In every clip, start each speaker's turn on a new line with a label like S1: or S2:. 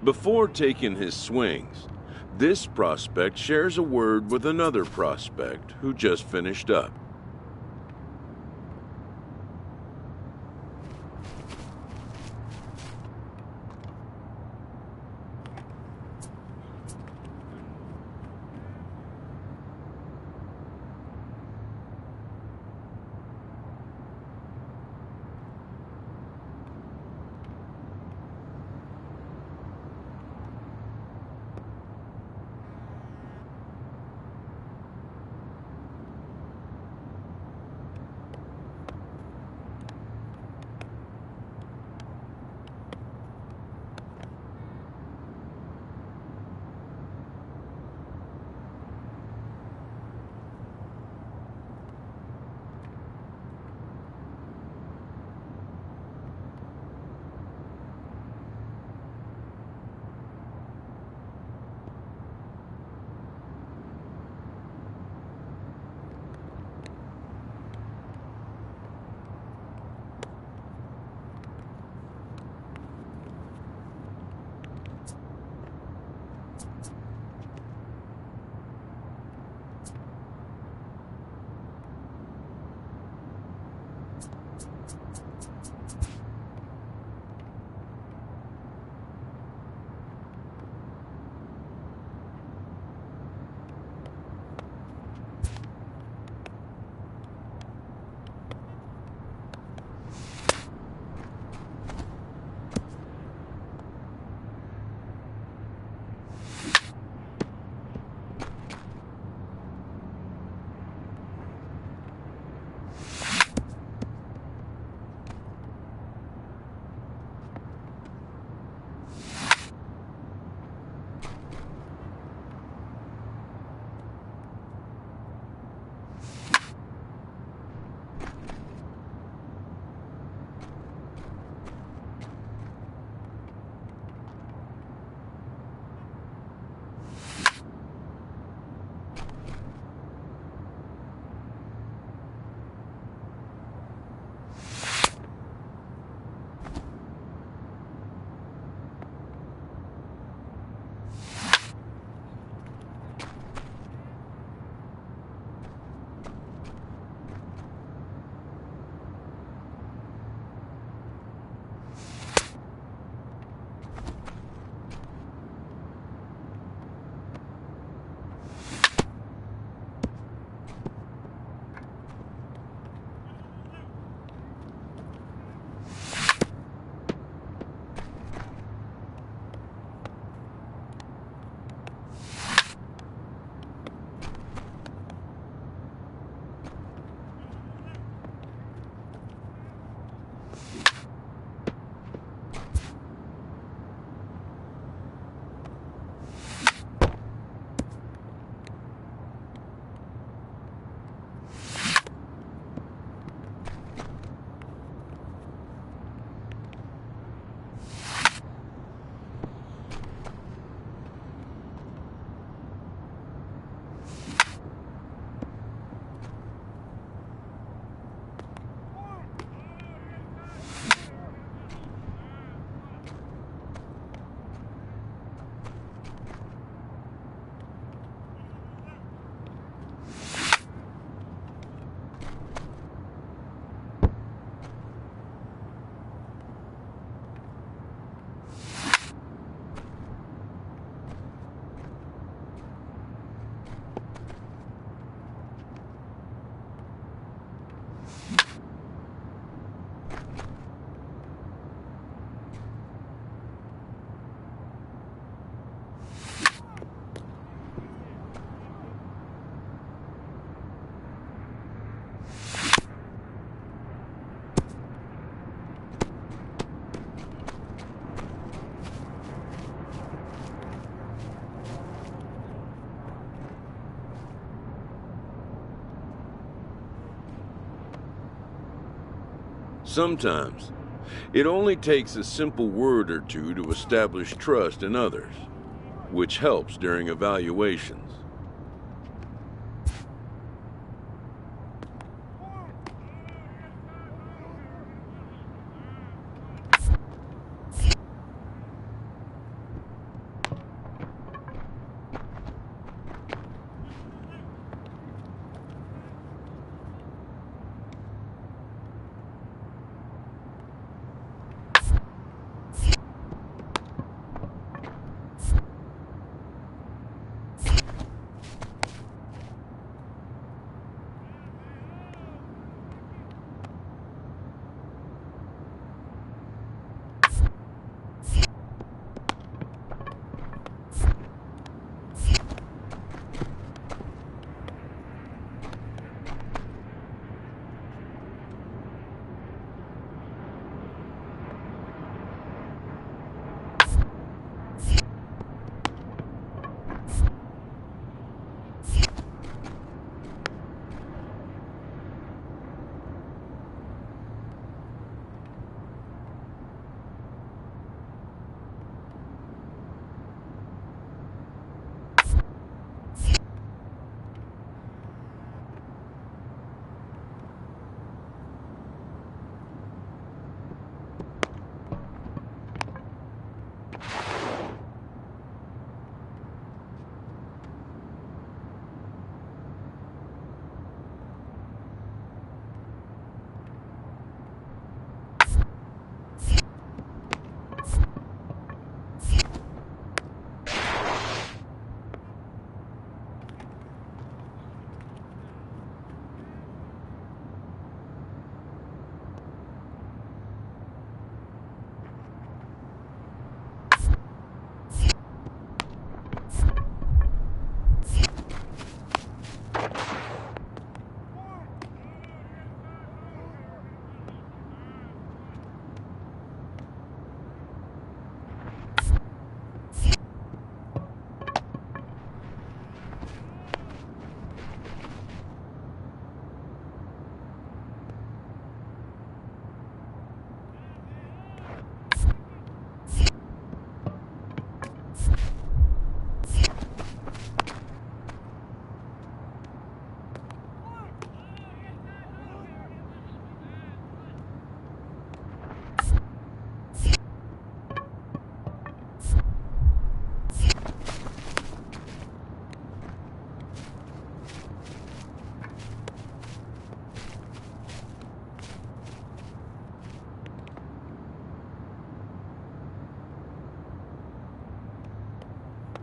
S1: Before taking his swings, this prospect shares a word with another prospect who just finished up. Sometimes, it only takes a simple word or two to establish trust in others, which helps during evaluations.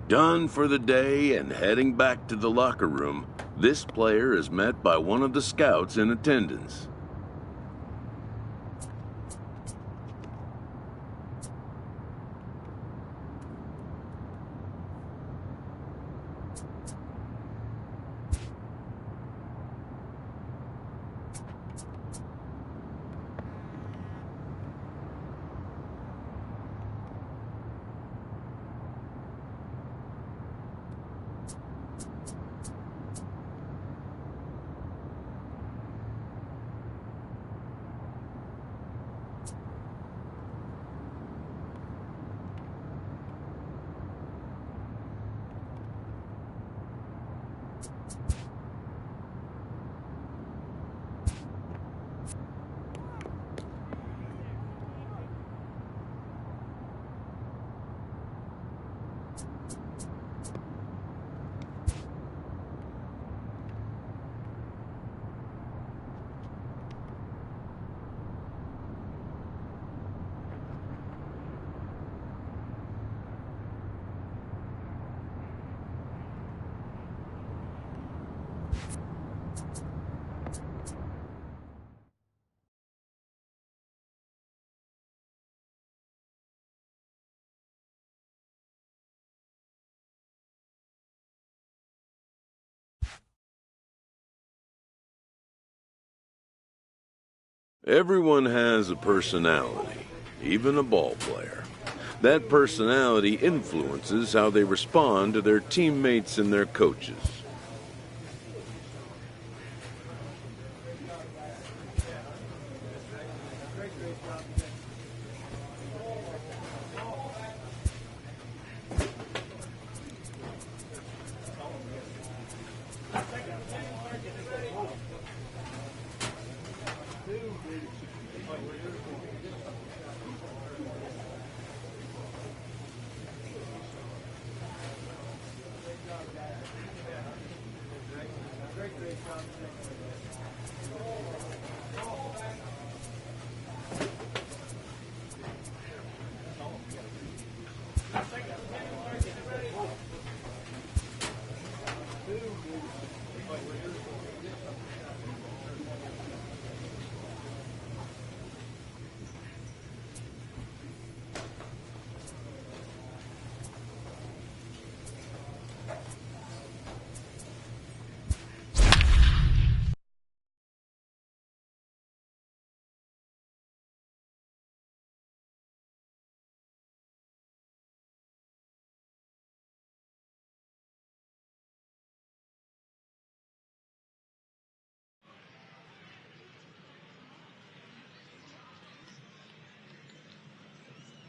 S1: Done for the day and heading back to the locker room, this player is met by one of the scouts in attendance. Everyone has a personality, even a ball player. That personality influences how they respond to their teammates and their coaches.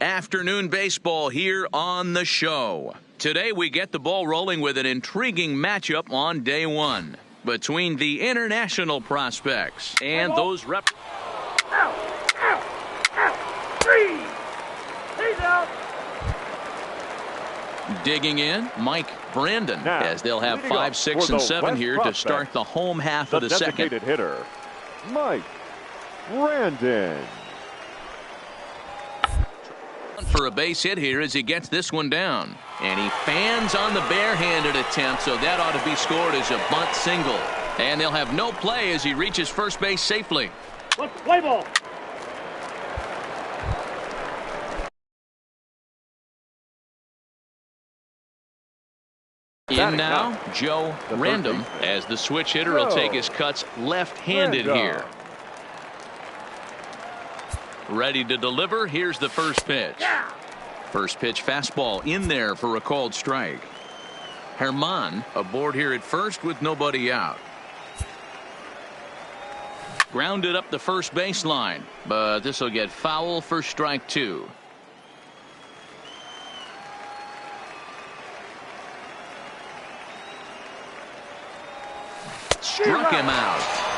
S2: Afternoon baseball here on the show. Today we get the ball rolling with an intriguing matchup on day one between the international prospects and those rep.
S3: Three. He's out.
S2: Digging in, Mike Brandon,
S4: now,
S2: as they'll have 5, 6, and 7 here to start the home half of the second.
S4: Designated hitter, Mike Brandon.
S2: For a base hit here as he gets this one down. And he fans on the barehanded attempt, so that ought to be scored as a bunt single. And they'll have no play as he reaches first base safely.
S3: Let's play ball.
S2: In now, Joe Random, as the switch hitter will take his cuts left-handed here. Ready to deliver. Here's the first pitch. First pitch fastball in there for a called strike. Herman aboard here at first with nobody out. Grounded up the first baseline, but this will get foul for strike 2. Struck him out.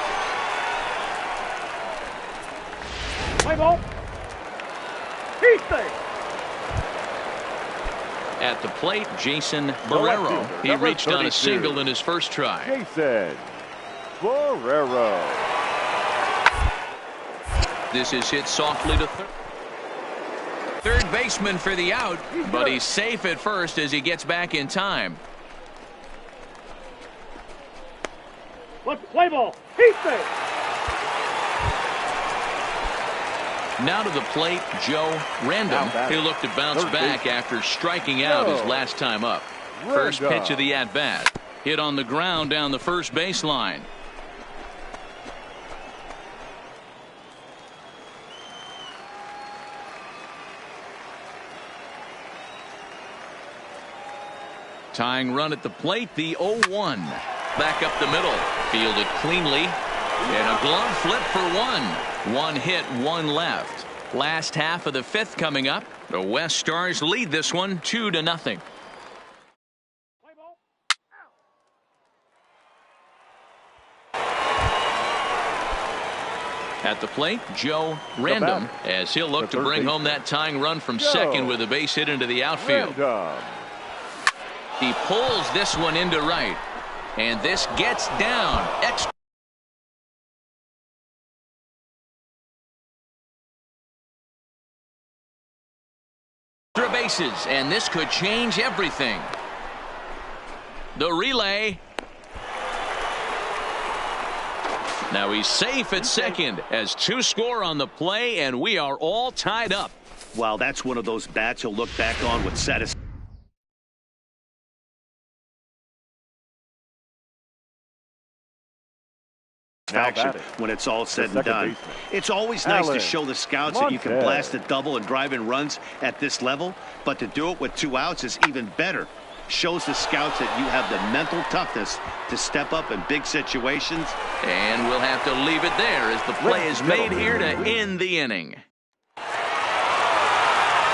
S3: Play ball. He's safe.
S2: At the plate, Jason Barrero. He reached on a single in his first try.
S4: Jason Barrero.
S2: This is hit softly to third. Third baseman for the out, but he's safe at first as he gets back in time.
S3: Let's play ball. He's safe.
S2: Now to the plate, Joe Random. He'll look to bounce back after striking out his last time up. First pitch of the at-bat. Hit on the ground down the first baseline. Tying run at the plate, the 0-1. Back up the middle. Fielded cleanly. And a glove flip for one. One hit, one left. Last half of the fifth coming up. The West Stars lead this one 2-0. At the plate, Joe Random, as he'll look to bring home that tying run from second with a base hit into the outfield. He pulls this one into right. And this gets down. Extra bases, and this could change everything. The relay. Now he's safe at second as two score on the play, and we are all tied up.
S5: Well, that's one of those bats you'll look back on with satisfaction. When it's all said and done. It's always nice to show the scouts that you can blast a double and drive in runs at this level, but to do it with 2 outs is even better. Shows the scouts that you have the mental toughness to step up in big situations.
S2: And we'll have to leave it there as the play is made here to end the inning.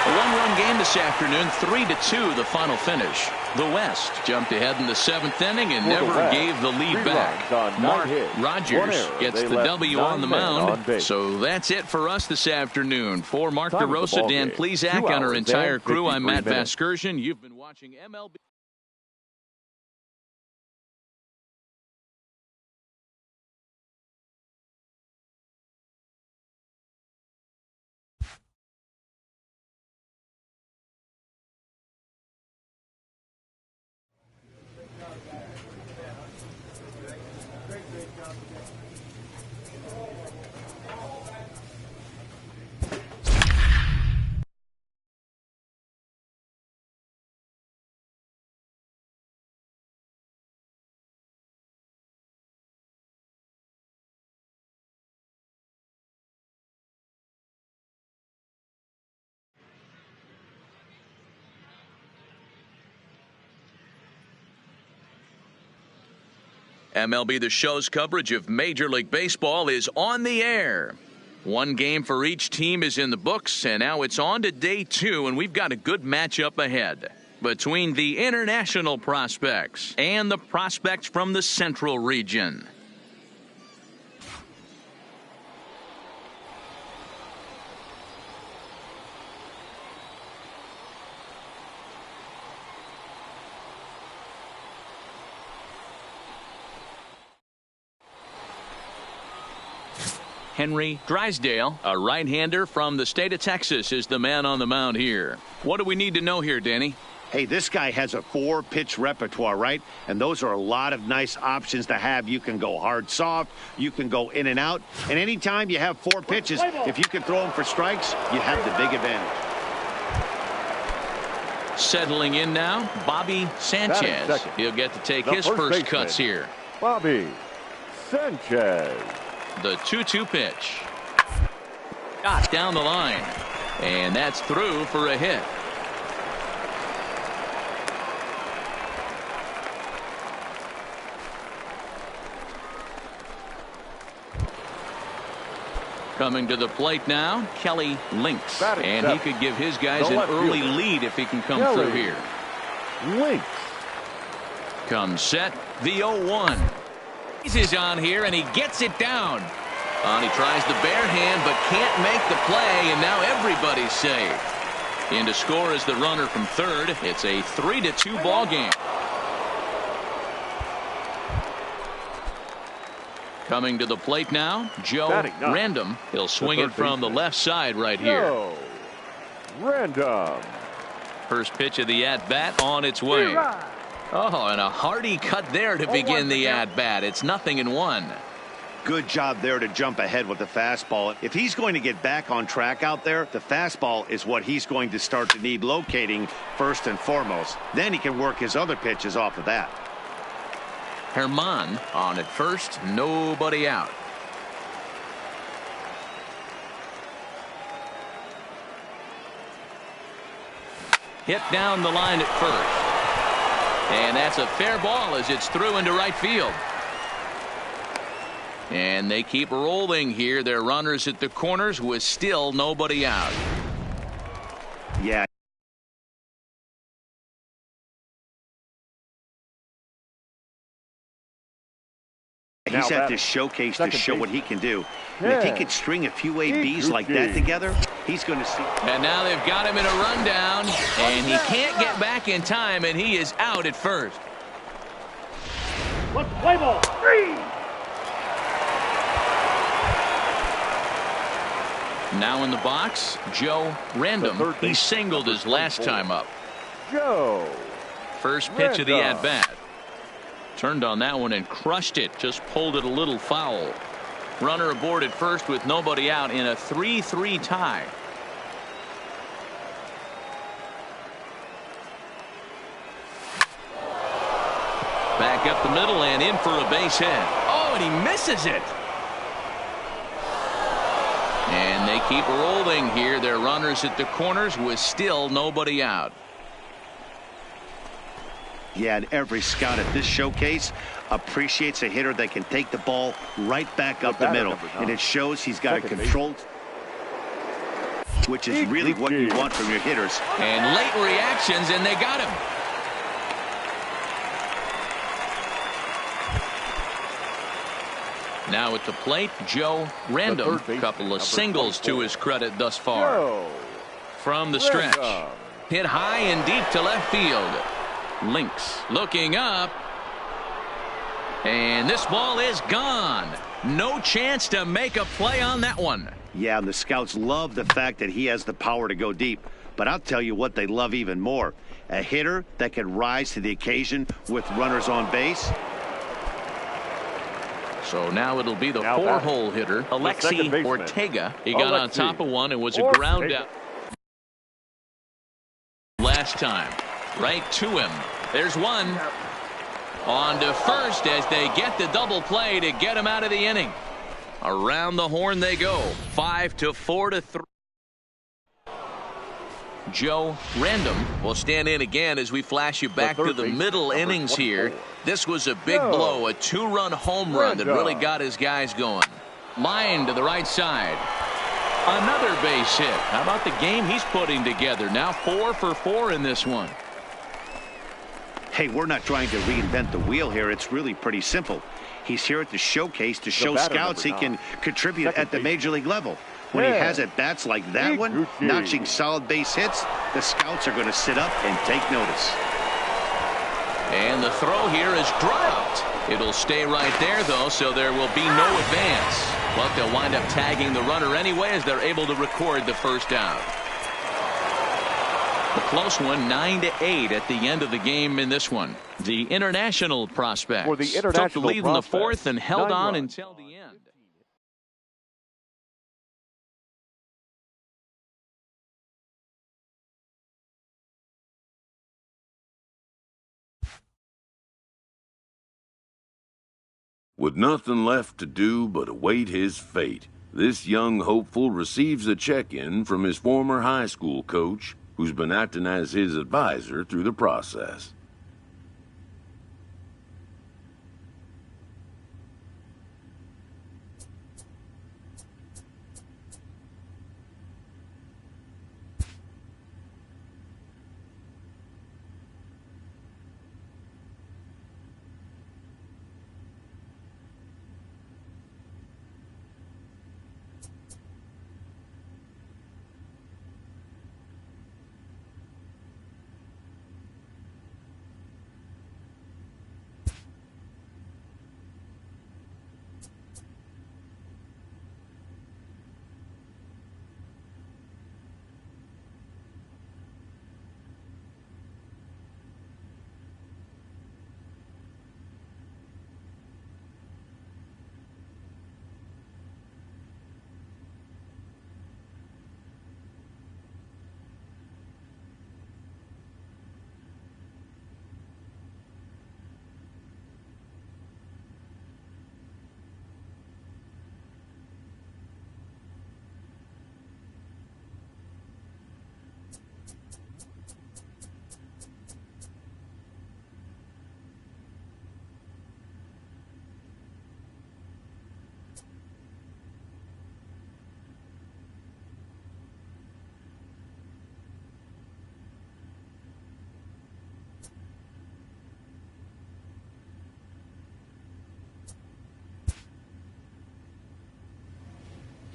S2: A one-run game this afternoon, 3-2 the final finish. The West jumped ahead in the 7th inning and never gave the lead back. Mark Rogers gets the W on the mound. So that's it for us this afternoon. For Mark DeRosa, Dan Plesac, and our entire crew, I'm Matt Vasgersian. You've been watching MLB. MLB The Show's coverage of Major League Baseball is on the air. One game for each team is in the books, and now it's on to day 2, and we've got a good matchup ahead between the international prospects and the prospects from the Central region. Henry Drysdale, a right-hander from the state of Texas, is the man on the mound here. What do we need to know here, Danny?
S5: Hey, this guy has a 4-pitch repertoire, right? And those are a lot of nice options to have. You can go hard, soft. You can go in and out. And anytime you have 4 pitches, if you can throw them for strikes, you have the big advantage.
S2: Settling in now, Bobby Sanchez. He'll get to take his first cuts here.
S4: Bobby Sanchez.
S2: The 2-2 pitch. Got down the line. And that's through for a hit. Coming to the plate now, Kelly Lynx. And he could give his guys an early lead if he can come through here.
S4: Lynx.
S2: Comes set, the 0-1. He's on here, and he gets it down. He tries the bare hand, but can't make the play, and now everybody's safe. In to score is the runner from third. It's a 3-2 ball game. Coming to the plate now, Joe Random. He'll swing it from the left side right here.
S4: Random.
S2: First pitch of the at-bat on its way. Oh, and a hearty cut there to begin the at-bat. It's 0-1.
S5: Good job there to jump ahead with the fastball. If he's going to get back on track out there, the fastball is what he's going to start to need locating first and foremost. Then he can work his other pitches off of that.
S2: Herman on at first, nobody out. Hit down the line at first. And that's a fair ball as it's through into right field. And they keep rolling here. Their runners at the corners with still nobody out.
S5: Yeah. He's had this showcase to show what he can do. And if he could string a few ABs like that together, he's going to see.
S2: And now they've got him in a rundown, and he can't get back in time, and he is out at first.
S3: Let's play ball. 3.
S2: Now in the box, Joe Random. He singled his last time up.
S4: Joe.
S2: First pitch of the at-bat. Turned on that one and crushed it. Just pulled it a little foul. Runner aboard at first with nobody out in a 3-3 tie. Back up the middle and in for a base hit. Oh, and he misses it. And they keep rolling here. Their runners at the corners with still nobody out.
S5: Yeah, and every scout at this showcase appreciates a hitter that can take the ball right back up the middle. And it shows he's got a controlled, which is really what you want from your hitters.
S2: And late reactions, and they got him. Now at the plate, Joe Random. Couple of singles to his credit thus far. From the stretch. Hit high and deep to left field. Lynx looking up. And this ball is gone. No chance to make a play on that one.
S5: Yeah, and the scouts love the fact that he has the power to go deep. But I'll tell you what they love even more. A hitter that can rise to the occasion with runners on base.
S2: So now it'll be the four-hole hitter, Alexi Ortega. He got on top of one and was a ground out last time. Right to him. There's one. On to first as they get the double play to get him out of the inning. Around the horn they go. 5-4-3. Joe Random will stand in again as we flash you back to the middle innings here. This was a big blow, a 2-run home run that really got his guys going. Line to the right side. Another base hit. How about the game he's putting together? Now 4 for 4 in this one.
S5: Hey, we're not trying to reinvent the wheel here. It's really pretty simple. He's here at the showcase to show scouts he can contribute at the major league level. When he has at-bats like that one, notching solid base hits, the scouts are going to sit up and take notice.
S2: And the throw here is dropped. It'll stay right there, though, so there will be no advance. But they'll wind up tagging the runner anyway as they're able to record the first down. A close one, 9-8 at the end of the game in this one. The international prospects took the lead in the fourth and held on until the end.
S1: With nothing left to do but await his fate, this young hopeful receives a check-in from his former high school coach, who's been acting as his advisor through the process.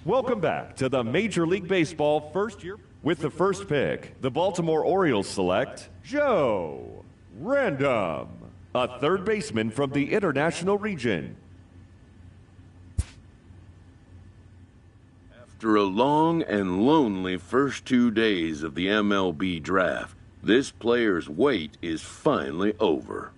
S6: Welcome back to the Major League Baseball first year. With the first pick, the Baltimore Orioles select Joe Random, a third baseman from the International Region.
S1: After a long and lonely first 2 days of the MLB draft, this player's wait is finally over.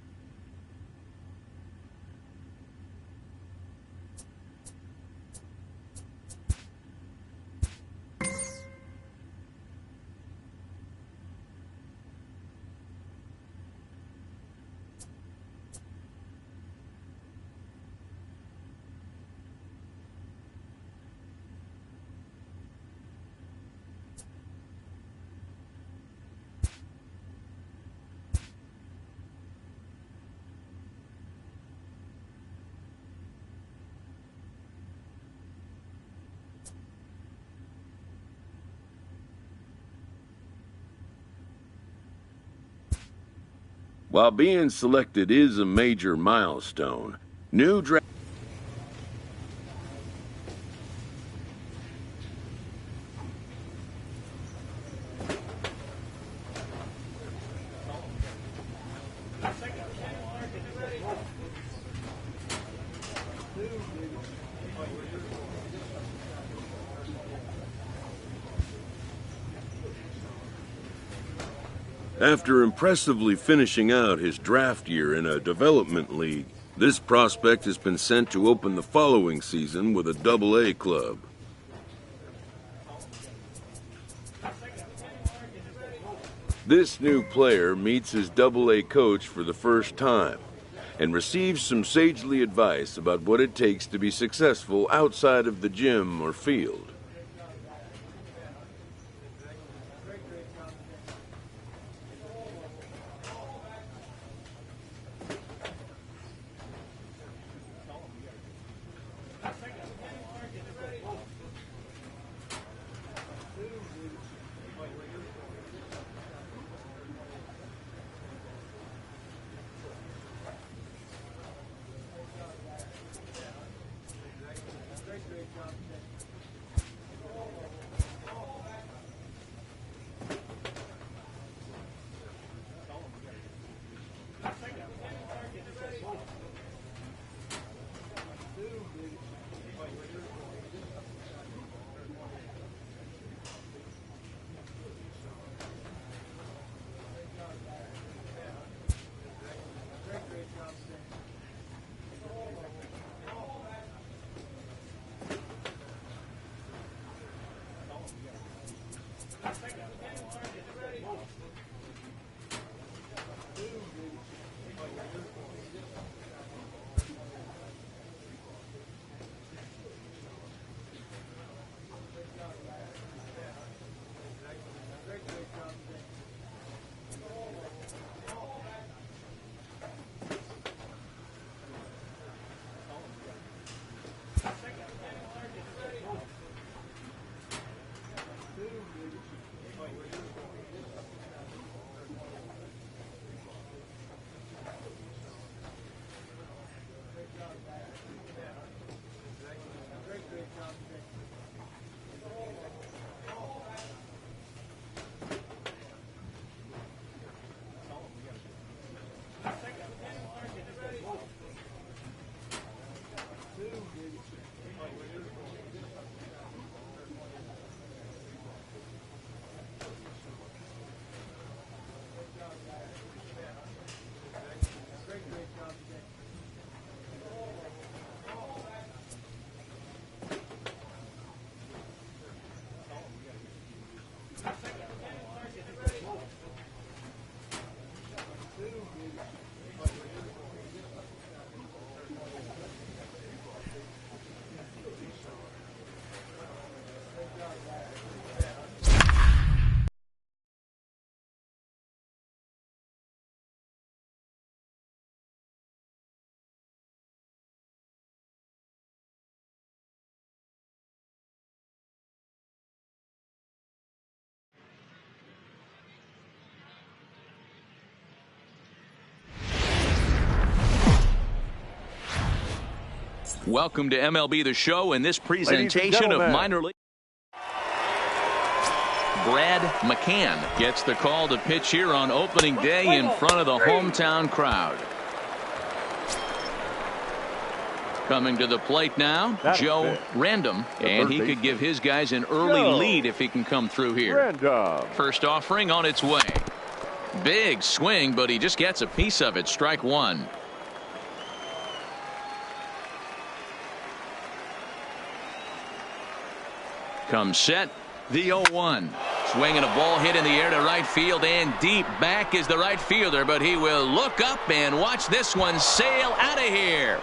S1: While being selected is a major milestone, new draft. After impressively finishing out his draft year in a development league, this prospect has been sent to open the following season with a Double-A club. This new player meets his Double-A coach for the first time and receives some sagely advice about what it takes to be successful outside of the gym or field.
S2: Welcome to MLB The Show and this presentation of minor league. Brad McCann gets the call to pitch here on opening day in front of the hometown crowd. Coming to the plate now, Joe Random, and he could give his guys an early lead if he can come through here. First offering on its way. Big swing, but he just gets a piece of it. Strike one. Comes set. The 0-1. Swinging a ball hit in the air to right field and deep. Back is the right fielder, but he will look up and watch this one sail out of here.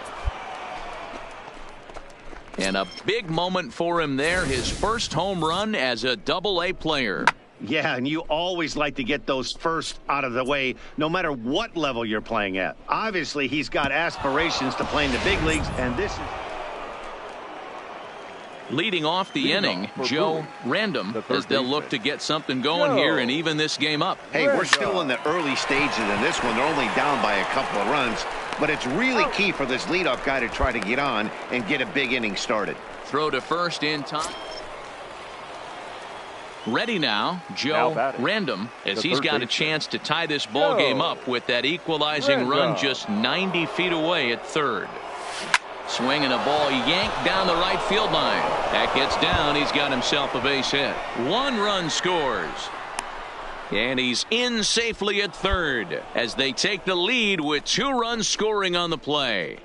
S2: And a big moment for him there. His first home run as a Double-A player.
S5: Yeah, and you always like to get those first out of the way, no matter what level you're playing at. Obviously, he's got aspirations to play in the big leagues, and this is...
S2: Leading off the inning, Joe Random, as they'll look to get something going here and even this game up.
S5: Hey, we're still in the early stages in this one. They're only down by a couple of runs, but it's really key for this leadoff guy to try to get on and get a big inning started.
S2: Throw to first in time. Ready now, Joe Random, as he's got a chance to tie this ball game up with that equalizing run just 90 feet away at third. Swinging a ball yanked down the right field line. That gets down. He's got himself a base hit. One run scores. And he's in safely at third as they take the lead with 2 runs scoring on the play.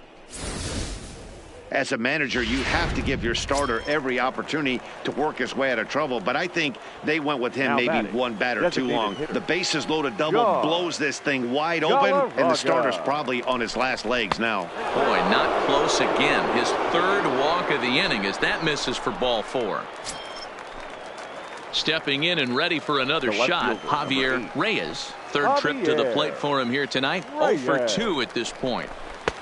S5: As a manager, you have to give your starter every opportunity to work his way out of trouble, but I think they went with him maybe one batter too long. The bases loaded double blows this thing wide open, and the starter's probably on his last legs now.
S2: Boy, not close again. His third walk of the inning as that misses for ball 4. Stepping in and ready for another shot, Javier Reyes. Third trip to the plate for him here tonight. 0 for 2 at this point.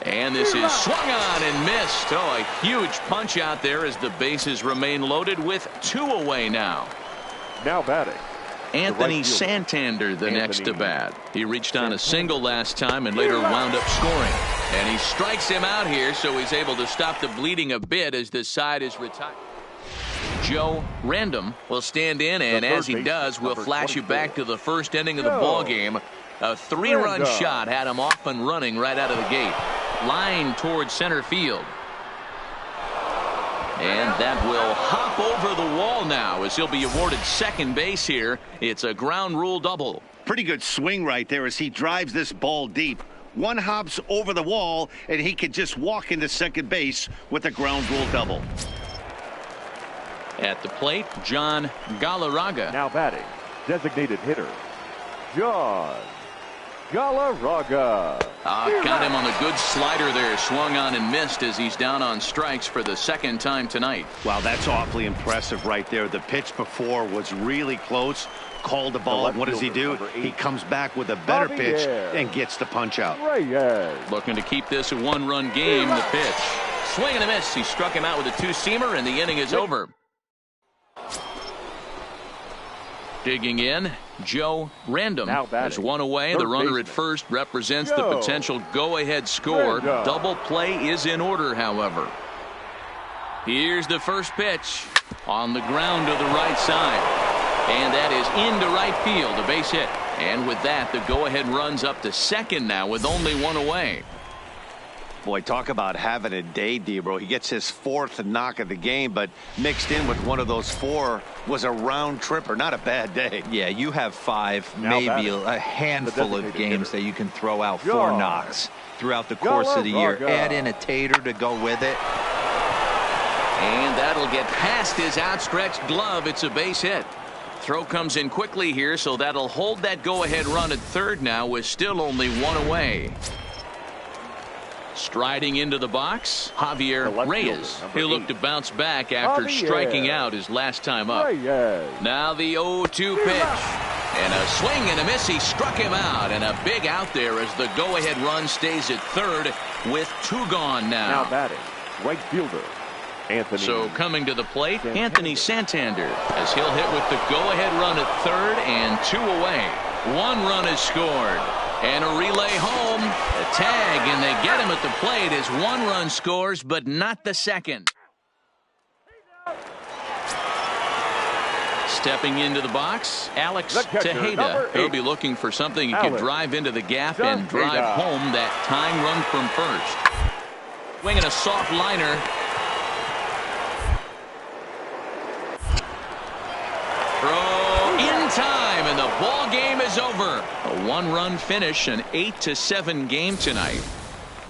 S2: And this is swung on and missed. Oh, a huge punch out there as the bases remain loaded with 2 away now.
S6: Now batting.
S2: Anthony Santander the next to bat. He reached on a single last time and later wound up scoring. And he strikes him out here, so he's able to stop the bleeding a bit as this side is retired. Joe Random will stand in, and as he does, we'll flash you back to the first inning of the ball game. A 3-run shot had him off and running right out of the gate. Line towards center field. And that will hop over the wall now as he'll be awarded second base here. It's a ground rule double.
S5: Pretty good swing right there as he drives this ball deep. One hops over the wall, and he could just walk into second base with a ground rule double.
S2: At the plate, John Galarraga.
S6: Now batting, designated hitter, John Galarraga.
S2: Got him on a good slider there. Swung on and missed as he's down on strikes for the second time tonight.
S5: Wow, that's awfully impressive right there. The pitch before was really close. Called the ball. And what does he do? He comes back with a better pitch and gets the punch out.
S2: Looking to keep this a 1-run game. The pitch. Swing and a miss. He struck him out with a 2-seamer, and the inning is over. Digging in, Joe Random has 1 away. The runner at first represents the potential go-ahead score. Double play is in order, however. Here's the first pitch on the ground to the right side. And that is into right field, a base hit. And with that, the go-ahead runs up to second now with only 1 away.
S5: Boy, talk about having a day, Debro. He gets his 4th knock of the game, but mixed in with one of those 4 was a round tripper. Not a bad day.
S7: Yeah, you have 5, maybe a handful of games that you can throw out 4 knocks throughout the course of the year. Add in a tater to go with it.
S2: And that'll get past his outstretched glove. It's a base hit. Throw comes in quickly here, so that'll hold that go-ahead run at third now with still only 1 away. Striding into the box, Javier Reyes. He'll look to bounce back after striking out his last time up. Now the 0-2 pitch. And a swing and a miss. He struck him out. And a big out there as the go-ahead run stays at third with 2 gone now.
S6: Now batting, right fielder, Anthony.
S2: So coming to the plate, Anthony Santander, as he'll hit with the go-ahead run at third and 2 away. 1 run is scored. And a relay home. A tag, and they get him at the plate as 1 run scores, but not the second. Stepping into the box, Alex Tejeda. He'll be looking for something he could drive into the gap and drive home that tying run from first. Swinging a soft liner. Throw in time, and the ball game is over. A 1-run finish, an 8-7 game tonight.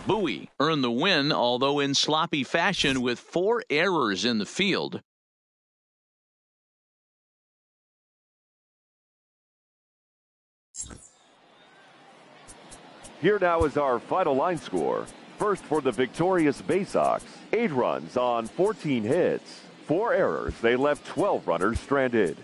S2: Bowie earned the win, although in sloppy fashion with 4 errors in the field.
S6: Here now is our final line score. First for the victorious Bay Sox, 8 runs on 14 hits. 4 errors. They left 12 runners stranded.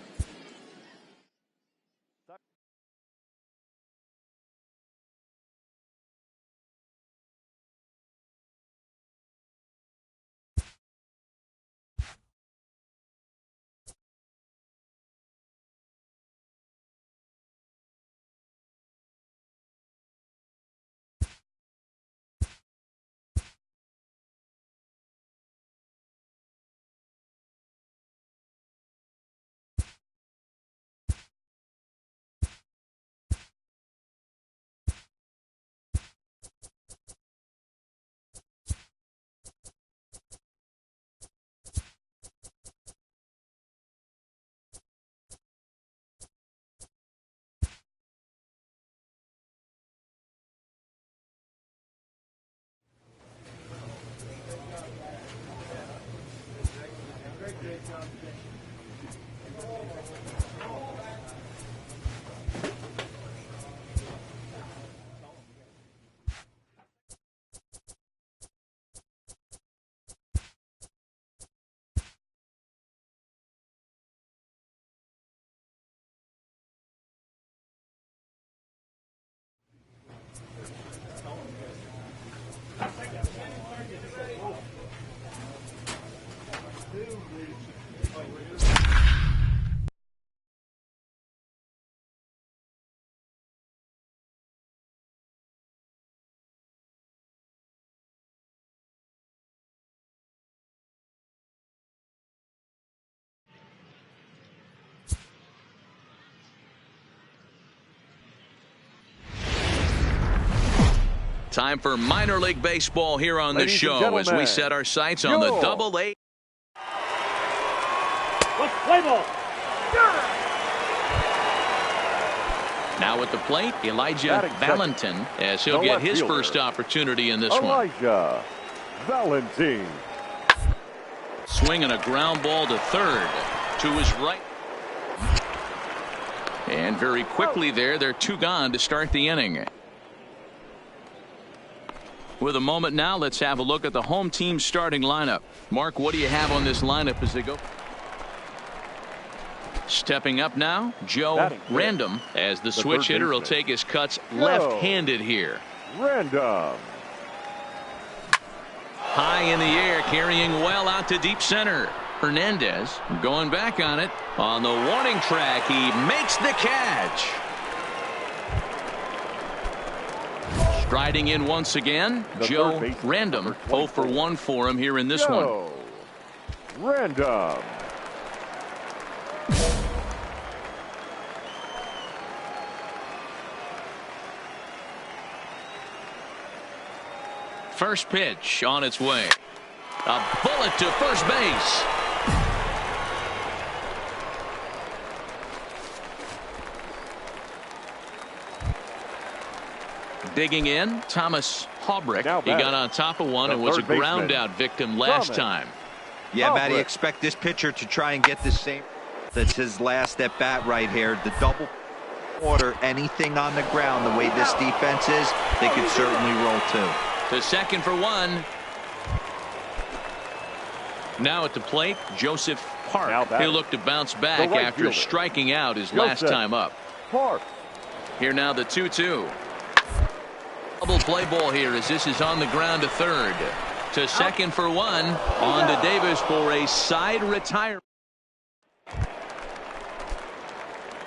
S2: Time for minor league baseball here on the show as we set our sights on the Double-A.
S3: Let's play ball.
S2: Now at the plate, Elijah Valentin, as he'll get his first opportunity in this one.
S6: Elijah Valentin.
S2: Swinging a ground ball to third. To his right. And very quickly there, they're 2 gone to start the inning. With a moment now, let's have a look at the home team starting lineup. Mark, what do you have on this lineup as they go? Stepping up now, Joe Random, as the switch hitter will take his cuts left-handed here.
S6: Random.
S2: High in the air, carrying well out to deep center. Hernandez going back on it. On the warning track, he makes the catch. Striding in once again, Joe Random. 0 for 1 for him here in this one.
S6: Random.
S2: First pitch on its way. A bullet to first base. Digging in, Thomas Haubrick. He got on top of one and was a ground out victim last time.
S7: Yeah, Matty, expect this pitcher to try and get the same. That's his last at bat right here. The double order, anything on the ground, the way this defense is, they could certainly roll too.
S2: To second for 1. Now at the plate, Joseph Park. He'll look to bounce back after striking out his last time up. Here now the 2-2. Double play ball here as this is on the ground to third. To second for 1. On to Davis for a side retirement.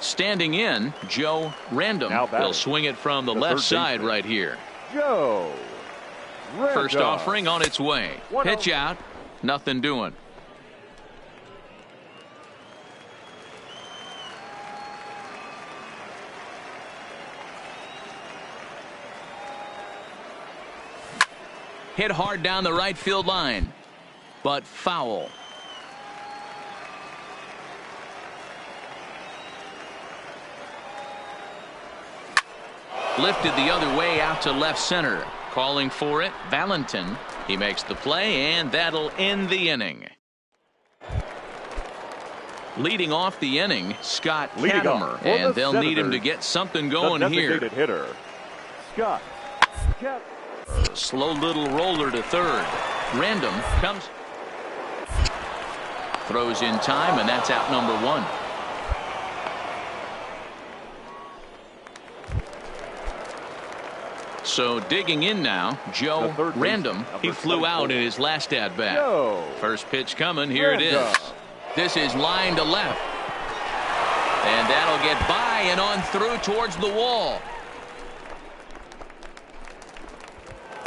S2: Standing in, Joe Random. He'll swing it from the left side right here.
S4: Joe Random.
S2: First offering on its way. Pitch out. Nothing doing. Hit hard down the right field line, but foul. Lifted the other way out to left center. Calling for it, Valentin. He makes the play, and that'll end the inning. Leading off the inning, Scott Katimer, and they'll need him to get something going here.
S4: Hitter, Scott Katimer.
S2: Slow little roller to third. Random comes. Throws in time, and that's out number one. So digging in now, Joe Random. He flew out in his last at bat. First pitch coming. Here it is. This is line to left. And that'll get by and on through towards the wall.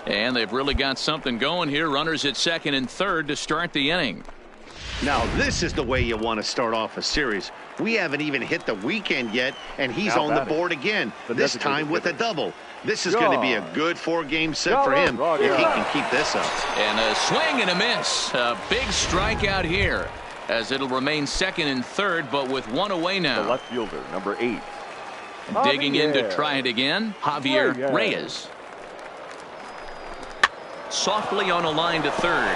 S2: And they've really got something going here. Runners at second and third to start the inning.
S5: Now this is the way you want to start off a series. We haven't even hit the weekend yet, and he's on the board again, this time with a double. This is going to be a good 4-game set for him if he can keep this up.
S2: And a swing and a miss. A big strikeout here, as it'll remain second and third, but with one away now.
S4: The left fielder, number 8.
S2: Digging in to try it again, Javier Reyes. Softly on a line to third.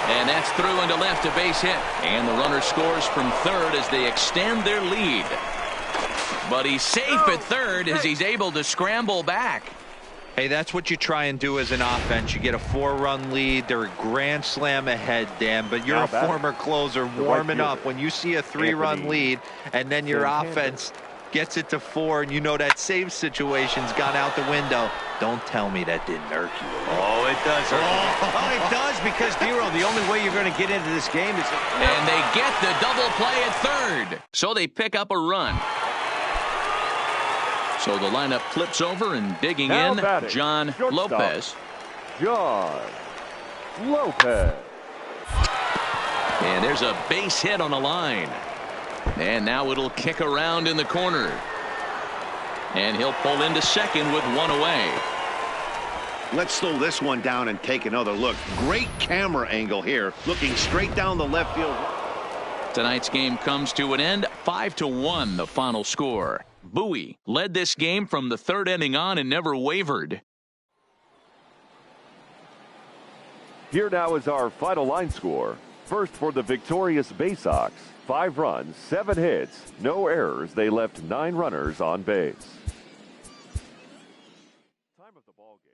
S2: And that's through into left, a base hit. And the runner scores from third as they extend their lead. But he's safe at third as he's able to scramble back.
S7: Hey, that's what you try and do as an offense. You get a 4-run lead. They're a grand slam ahead, Dan, but you're a former closer warming up. When you see a 3-run lead and then your offense gets it to 4 and you know that save situation's gone out the window, don't tell me that didn't irk you.
S5: Oh, it does. Oh, it does, because, Bureau, the only way you're going to get into this game is...
S2: And they get the double play at third. So they pick up a run. So the lineup flips over, and digging in, John Lopez.
S4: John Lopez.
S2: And there's a base hit on the line. And now it'll kick around in the corner. And he'll pull into second with one away.
S5: Let's slow this one down and take another look. Great camera angle here, looking straight down the left field.
S2: Tonight's game comes to an end. 5-1 the final score. Bowie led this game from the third inning on and never wavered.
S6: Here now is our final line score. First for the victorious Bay Sox. 5 runs, 7 hits, no errors. They left 9 runners on base. Time of the ball game.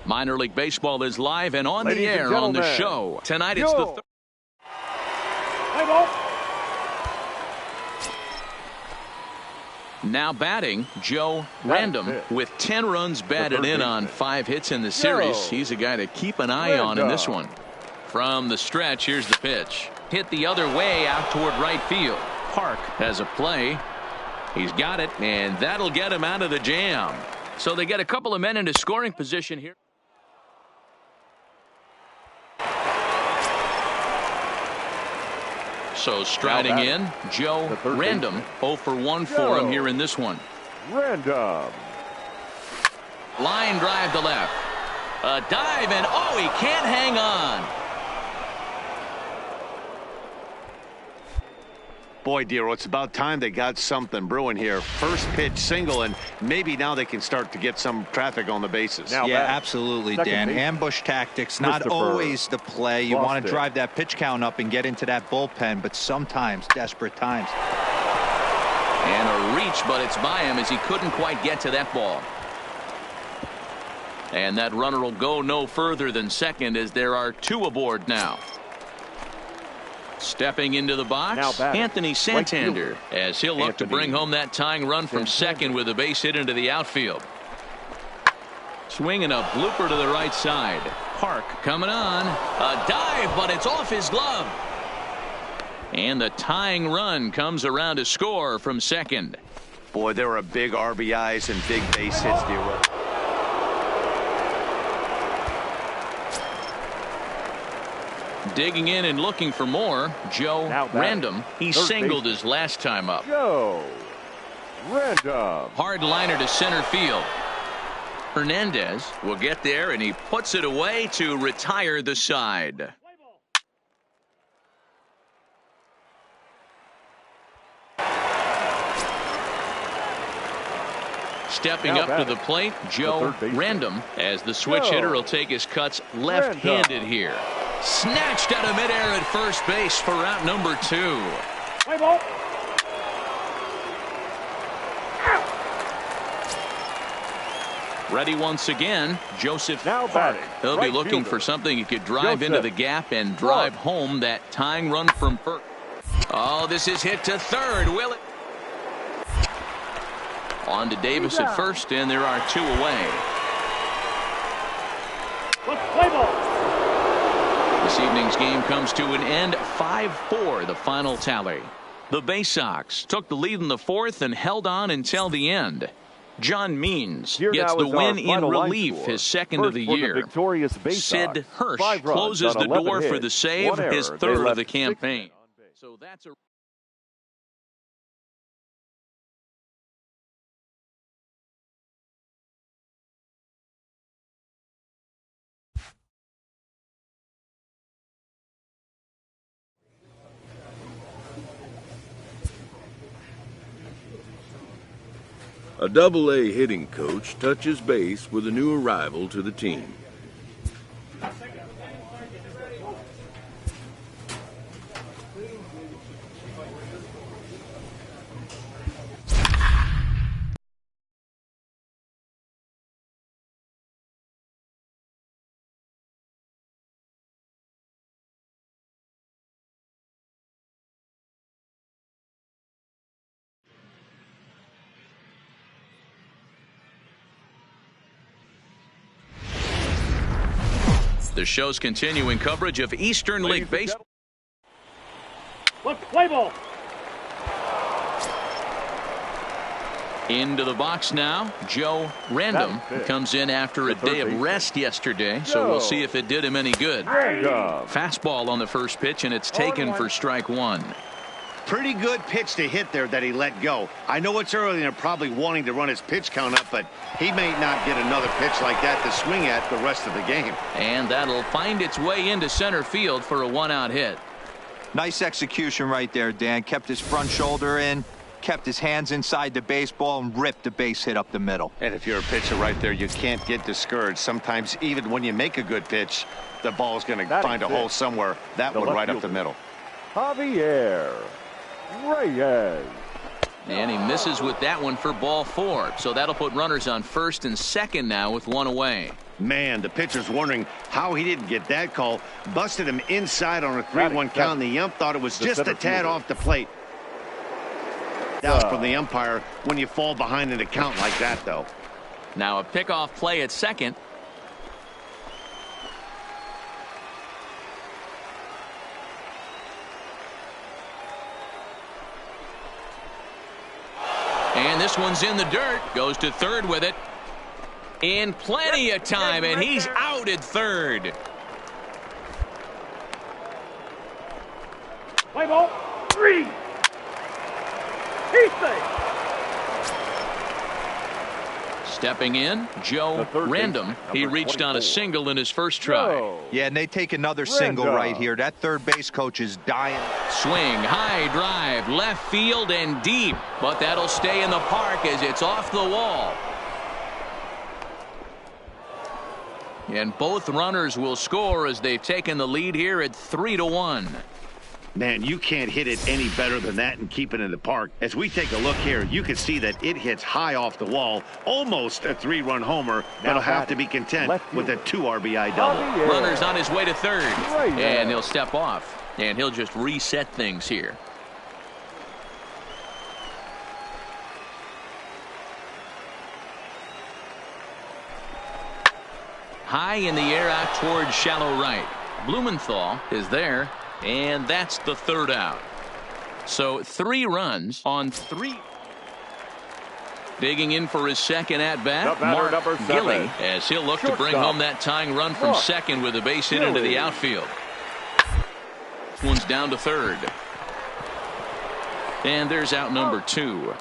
S2: Minor League Baseball is live and on the air on the show. Tonight it's the now batting, Joe Random with 10 runs batted in on 5 hits in the series. He's a guy to keep an eye on in this one. From the stretch, here's the pitch. Hit the other way out toward right field. Park has a play. He's got it, and that'll get him out of the jam. So they get a couple of men into scoring position here. So striding in, Joe Random. 0 for 1 for him here in this one.
S6: Random.
S2: Line drive to left. A dive, and oh, he can't hang on.
S5: Boy, Dero, it's about time they got something brewing here. First pitch single, and maybe now they can start to get some traffic on the bases.
S7: Yeah, absolutely, Dan. Ambush tactics, not always the play. You want to drive that pitch count up and get into that bullpen, but sometimes desperate times.
S2: And a reach, but it's by him as he couldn't quite get to that ball. And that runner will go no further than second as there are two aboard now. Stepping into the box, Anthony Santander, as he'll look to bring home that tying run from second with a base hit into the outfield. Swinging a blooper to the right side. Park coming on. A dive, but it's off his glove. And the tying run comes around to score from second.
S5: Boy, there are big RBIs and big base hits, Dero.
S2: Digging in and looking for more, Joe Random. He singled his last time up.
S4: Joe Random.
S2: Hard liner to center field. Hernandez will get there, and he puts it away to retire the side. Stepping up to the plate, Joe Random, as the switch hitter will take his cuts left-handed here. Snatched out of midair at first base for out number 2.
S3: Play ball.
S2: Ready once again, Joseph Park. He'll be looking for something he could drive into the gap and drive home that tying run from first. Oh, this is hit to third. Will it? On to Davis at first, and there are two away.
S3: Let's play ball.
S2: This evening's game comes to an end, 5-4, the final tally. The Bay Sox took the lead in the fourth and held on until the end. John Means gets the win in relief, his second of the year. Sid Hirsch closes the door for the save, his third of the campaign. So that's a
S1: A Double-A hitting coach touches base with a new arrival to the team.
S2: The show's continuing coverage of Eastern League Baseball.
S3: Let's play ball.
S2: Into the box now, Joe Random comes in after a day of rest yesterday, so we'll see if it did him any good. Fastball on the first pitch, and it's taken for strike one.
S5: Pretty good pitch to hit there that he let go. I know it's early and they're probably wanting to run his pitch count up, but he may not get another pitch like that to swing at the rest of the game.
S2: And that'll find its way into center field for a one-out hit.
S7: Nice execution right there, Dan. Kept his front shoulder in, kept his hands inside the baseball, and ripped the base hit up the middle.
S5: And if you're a pitcher right there, you can't get discouraged. Sometimes even when you make a good pitch, the ball's going to find a hole somewhere. That one right up the middle.
S4: Javier Reyes.
S2: And he misses with that one for ball 4. So that'll put runners on first and second now with one away.
S5: Man, the pitcher's wondering how he didn't get that call. Busted him inside on a 3-1 count, and the ump thought it was just a tad off the plate. Out from the umpire when you fall behind in a count like that, though.
S2: Now a pickoff play at second. And this one's in the dirt. Goes to third with it. In plenty of time, and he's out at third.
S3: Play ball. 3. He's safe.
S2: Stepping in, Joe Random. He reached on a single in his first try.
S7: Yeah, and they take another single right here. That third base coach is dying.
S2: Swing, high drive, left field and deep. But that'll stay in the park as it's off the wall. And both runners will score as they've taken the lead here at 3-1.
S5: Man, you can't hit it any better than that and keep it in the park. As we take a look here, you can see that it hits high off the wall. Almost a 3-run homer. That'll have to be content with a 2 RBI double.
S2: Runner's on his way to third. And he'll step off. And he'll just reset things here. High in the air out towards shallow right. Blumenthal is there. And that's the third out. So 3 runs on 3. Digging in for his second at-bat, Mark Gilly, as he'll look to bring home that tying run from second with a base hit into the outfield. This one's down to third. And there's out number 2.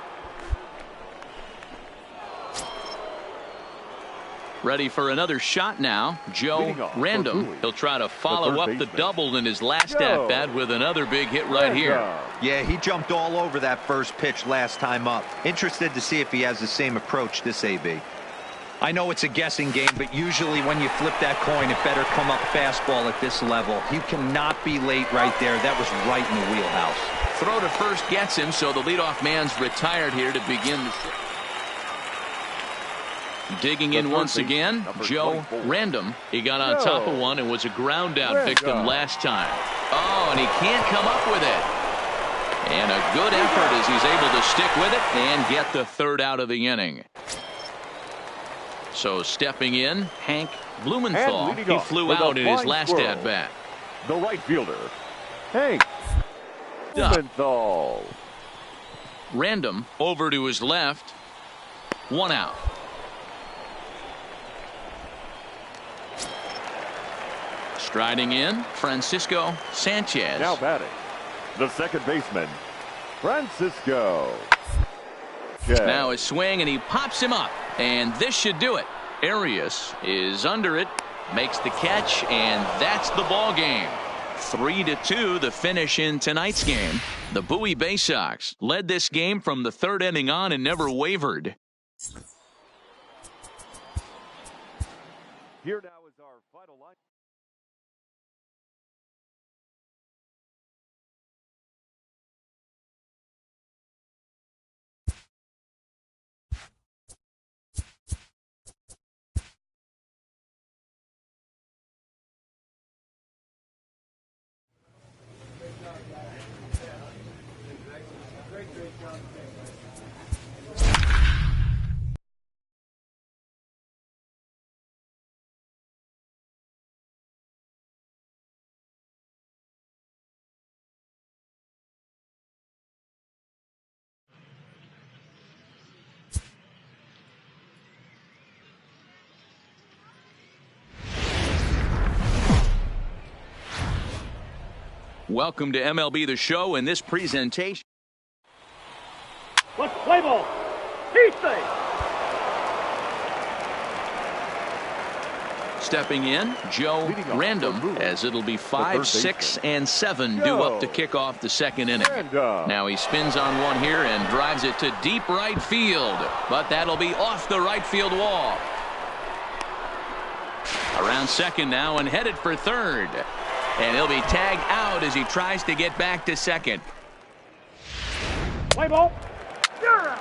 S2: Ready for another shot now, Joe Random. He'll try to follow up the double in his last at-bat with another big hit right here.
S7: Yeah, he jumped all over that first pitch last time up. Interested to see if he has the same approach this AB. I know it's a guessing game, but usually when you flip that coin, it better come up fastball at this level. You cannot be late right there. That was right in the wheelhouse.
S2: Throw to first gets him, so the leadoff man's retired here to begin the sixth. Digging in once again, Joe Random. He got on top of one and was a ground out victim last time. Oh, and he can't come up with it. And a good effort as he's able to stick with it and get the third out of the inning. So stepping in, Hank Blumenthal. He flew out in his last at-bat.
S4: The right fielder, Hank Blumenthal.
S2: Random over to his left. 1 out. Striding in, Francisco Sanchez.
S4: Now batting, the second baseman, Francisco.
S2: Now a swing, and he pops him up. And this should do it. Arias is under it, makes the catch, and that's the ball game. 3-2, the finish in tonight's game. The Bowie Bay Sox led this game from the third inning on and never wavered.
S4: Here now is our final line.
S2: Welcome to MLB The Show in this presentation.
S3: Let's play ball. He's safe.
S2: Stepping in, Joe Random, as it'll be 5, 6, and 7 due up to kick off the second inning. Now he spins on one here and drives it to deep right field, but that'll be off the right field wall. Around second now and headed for third. And he'll be tagged out as he tries to get back to second.
S3: Play ball. You're out.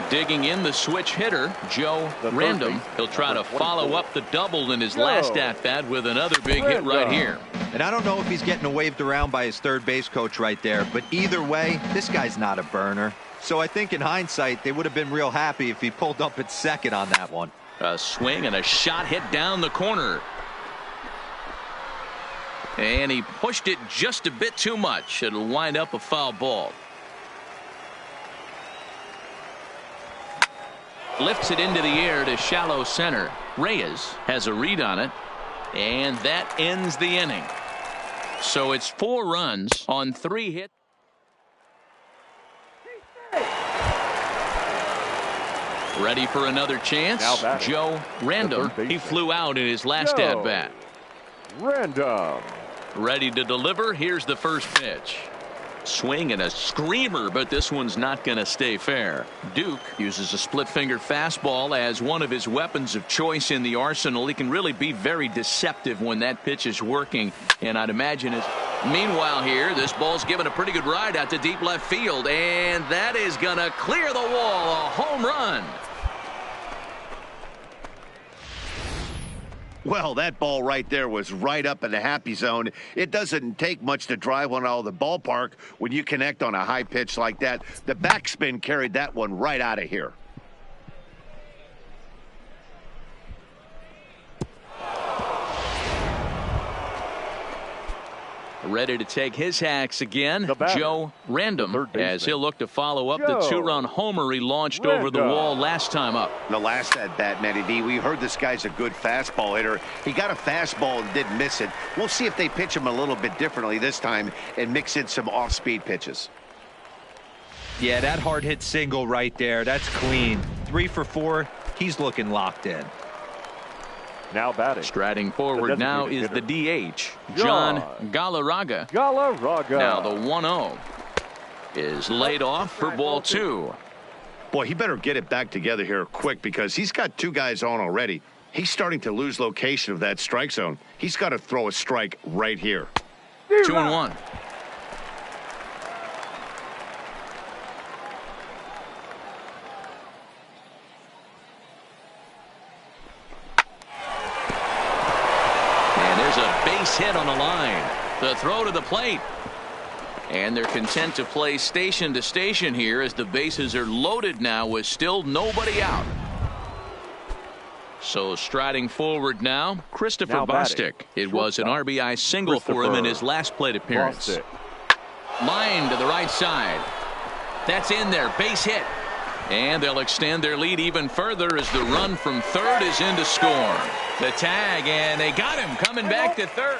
S2: Digging in, the switch hitter, Joe Random. He'll try to follow up the double in his last at-bat with another big hit right here.
S7: And I don't know if he's getting waved around by his third base coach right there, but either way, this guy's not a burner. So I think in hindsight, they would have been real happy if he pulled up at second on that one.
S2: A swing and a shot hit down the corner. And he pushed it just a bit too much. It'll wind up a foul ball. Lifts it into the air to shallow center. Reyes has a read on it. And that ends the inning. So it's 4 runs on 3 hits. Ready for another chance. Joe Random. He flew out in his last at-bat.
S6: Random.
S2: Ready to deliver. Here's the first pitch. Swing and a screamer, but this one's not going to stay fair. Duke uses a split-fingered fastball as one of his weapons of choice in the arsenal. He can really be very deceptive when that pitch is working, and I'd imagine it's... Meanwhile here, this ball's given a pretty good ride out to deep left field, and that is going to clear the wall. A home run.
S5: Well, that ball right there was right up in the happy zone. It doesn't take much to drive one out of the ballpark when you connect on a high pitch like that. The backspin carried that one right out of here.
S2: Ready to take his hacks again, Joe Random, as he'll look to follow up the two-run homer he launched over the wall last time up.
S5: The last at-bat, Matty D, we heard this guy's a good fastball hitter. He got a fastball and didn't miss it. We'll see if they pitch him a little bit differently this time and mix in some off-speed pitches.
S7: Yeah, that hard hit single right there. That's clean. 3 for 4. He's looking locked in.
S6: Now batting.
S2: Striding forward now is the DH, John Galarraga. Now the 1-0 is laid off for ball 2.
S5: Boy, he better get it back together here quick because he's got 2 guys on already. He's starting to lose location of that strike zone. He's got to throw a strike right here.
S2: 2-1. Hit on the line. The throw to the plate. And they're content to play station to station here as the bases are loaded now with still nobody out. So striding forward now, Christopher Bostic. It was an RBI single for him in his last plate appearance. Line to the right side. That's in there. Base hit. And they'll extend their lead even further as the run from third is in to score. The tag, and they got him coming back to third.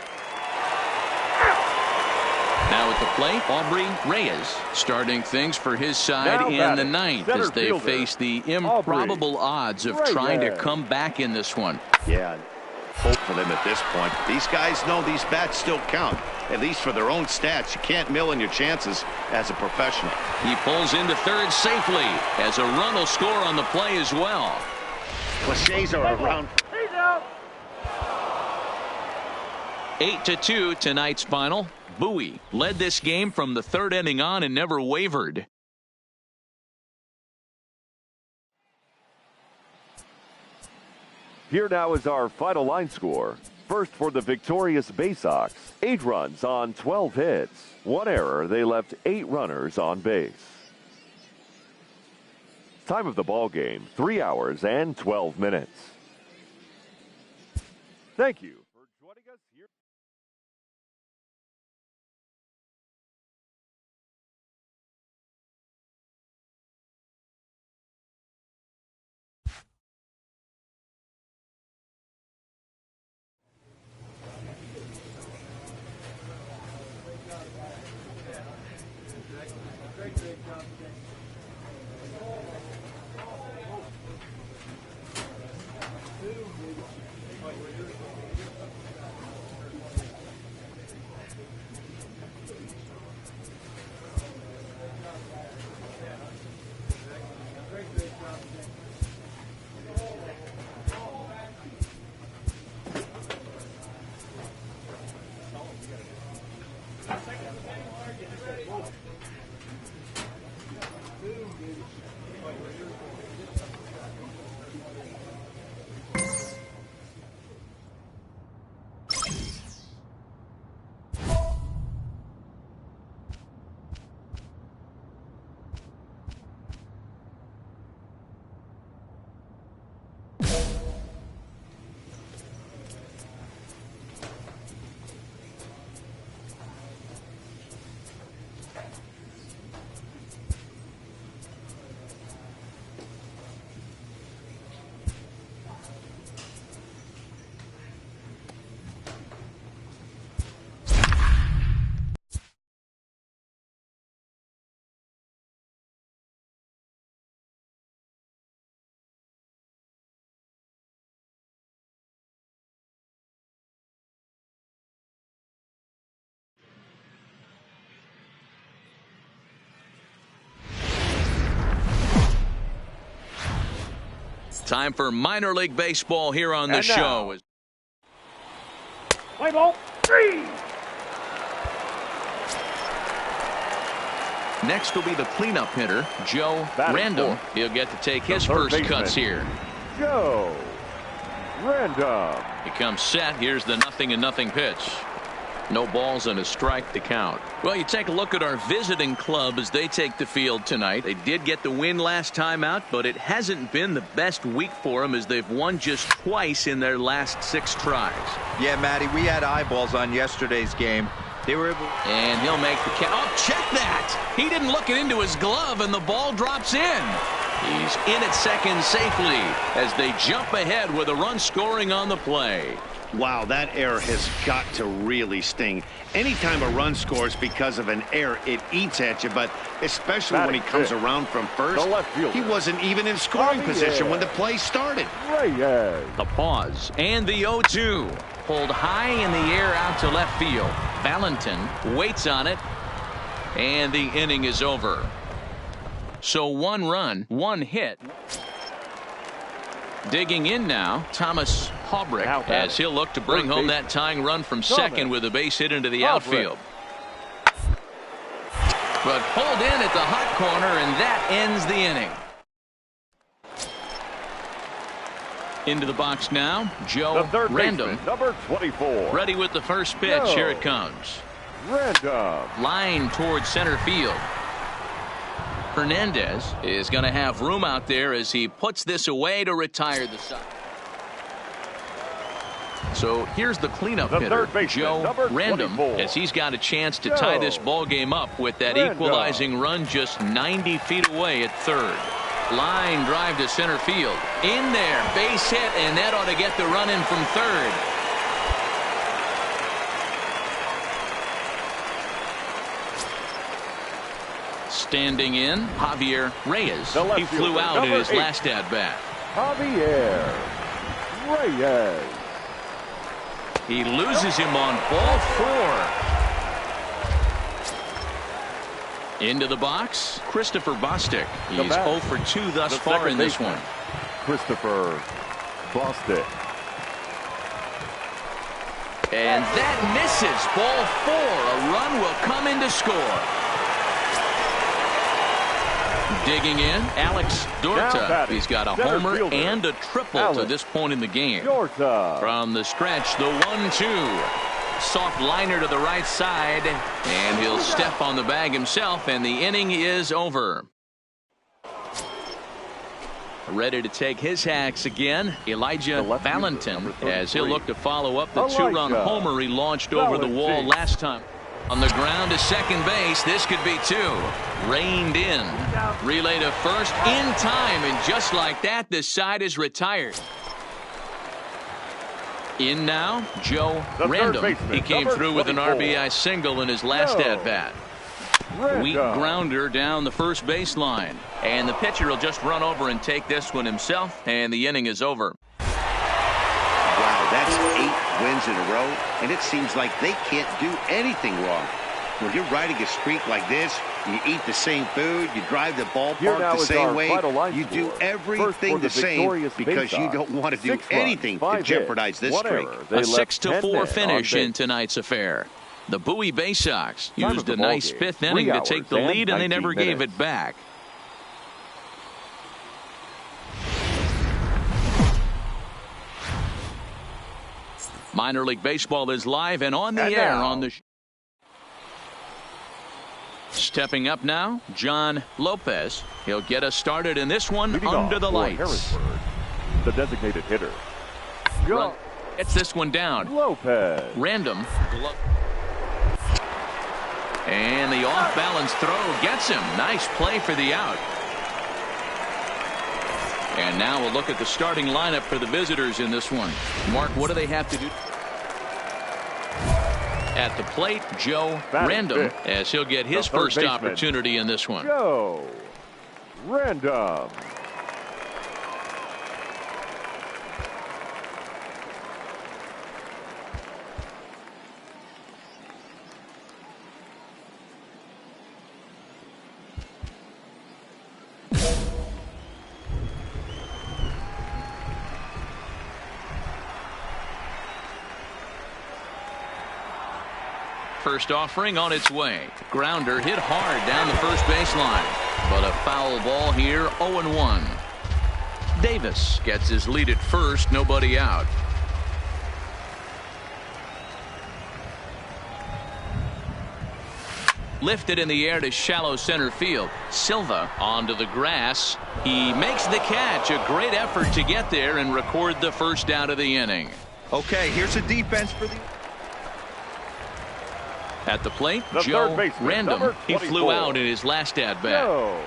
S2: Now at the plate, Aubrey Reyes starting things for his side in the ninth as they face the improbable odds of trying to come back in this one.
S5: Yeah, hope for them at this point. These guys know these bats still count, at least for their own stats. You can't mill in your chances as a professional.
S2: He pulls into third safely as a run will score on the play as well.
S5: Cliches are around.
S2: 8-2 tonight's final. Bowie led this game from the third inning on and never wavered.
S6: Here now is our final line score. First for the victorious Bay Sox, 8 runs on 12 hits. 1 error, they left 8 runners on base. Time of the ball game, 3 hours and 12 minutes. Thank you.
S2: Time for minor league baseball here on the show.
S3: Play ball. 3.
S2: Next will be the cleanup hitter, Joe Random. He'll get to take his first cuts here.
S6: Joe Random.
S2: He comes set. Here's the 0-0 pitch. No balls and a strike to count. Well, you take a look at our visiting club as they take the field tonight. They did get the win last time out, but it hasn't been the best week for them as they've won just twice in their last 6 tries.
S7: Yeah, Matty, we had eyeballs on yesterday's game. They were able...
S2: And he'll make the catch. Oh, check that! He didn't look it into his glove, and the ball drops in. He's in at second safely as they jump ahead with a run scoring on the play.
S5: Wow, that error has got to really sting. Anytime a run scores because of an error, it eats at you, but especially when he comes around from first, he wasn't even in scoring position when the play started.
S2: The pause and the 0-2. Pulled high in the air out to left field. Valentin waits on it, and the inning is over. So 1 run, 1 hit. Digging in now, Thomas Haubrich, as he'll look to bring home that tying run from second with a base hit into the outfield. But pulled in at the hot corner, and that ends the inning. Into the box now, Joe Random.
S6: Number 24.
S2: Ready with the first pitch. Here it comes.
S6: Random.
S2: Line towards center field. Hernandez is going to have room out there as he puts this away to retire the side. So here's the cleanup hitter, Joe Random, as he's got a chance to tie this ball game up with that equalizing run just 90 feet away at third. Line drive to center field. In there, base hit, and that ought to get the run in from third. Standing in, Javier Reyes. He flew out in his last at-bat.
S6: Javier Reyes.
S2: He loses him on ball 4. Into the box, Christopher Bostic. He's 0 for 2 thus far in this one.
S6: Christopher Bostic.
S2: And that misses. Ball 4. A run will come in to score. Digging in, Alex Dorta. He's got a homer and a triple to this point in the game. From the stretch, the 1-2. Soft liner to the right side, and he'll step on the bag himself, and the inning is over. Ready to take his hacks again, Elijah Valentin, as he'll look to follow up the 2-run homer he launched over the wall last time. On the ground to second base, this could be 2. Reined in. Relay to first in time, and just like that, the side is retired. In now, Joe Random. He came through with an RBI single in his last at-bat. Weak grounder down the first baseline. And the pitcher will just run over and take this one himself, and the inning is over.
S5: Wow, that's 8 wins in a row, and it seems like they can't do anything wrong. When you're riding a streak like this, you eat the same food, you drive the ballpark the same way, you do everything the same because you don't want to do anything to jeopardize this streak.
S2: A 6-4 finish in tonight's affair. The Bowie Bay Sox used a nice 5th inning to take the lead, and they never gave it back. Minor League Baseball is live and on the air on the Stepping up now, John Lopez. He'll get us started in this one under the lights.
S6: The designated hitter.
S2: Gets this one down.
S6: Lopez.
S2: Random. And the off-balance throw gets him. Nice play for the out. And now we'll look at the starting lineup for the visitors in this one. Mark, what do they have to do? At the plate, Joe Random, as he'll get his first opportunity in this one.
S6: Joe Random.
S2: first offering on its way. Grounder hit hard down the first baseline. But a foul ball here, 0-1. Davis gets his lead at first, nobody out. Lifted in the air to shallow center field. Silva onto the grass. He makes the catch. A great effort to get there and record the first out of the inning.
S7: Okay, here's a defense for the...
S2: At the plate, Joe Random. He flew out in his last at-bat.
S4: Joe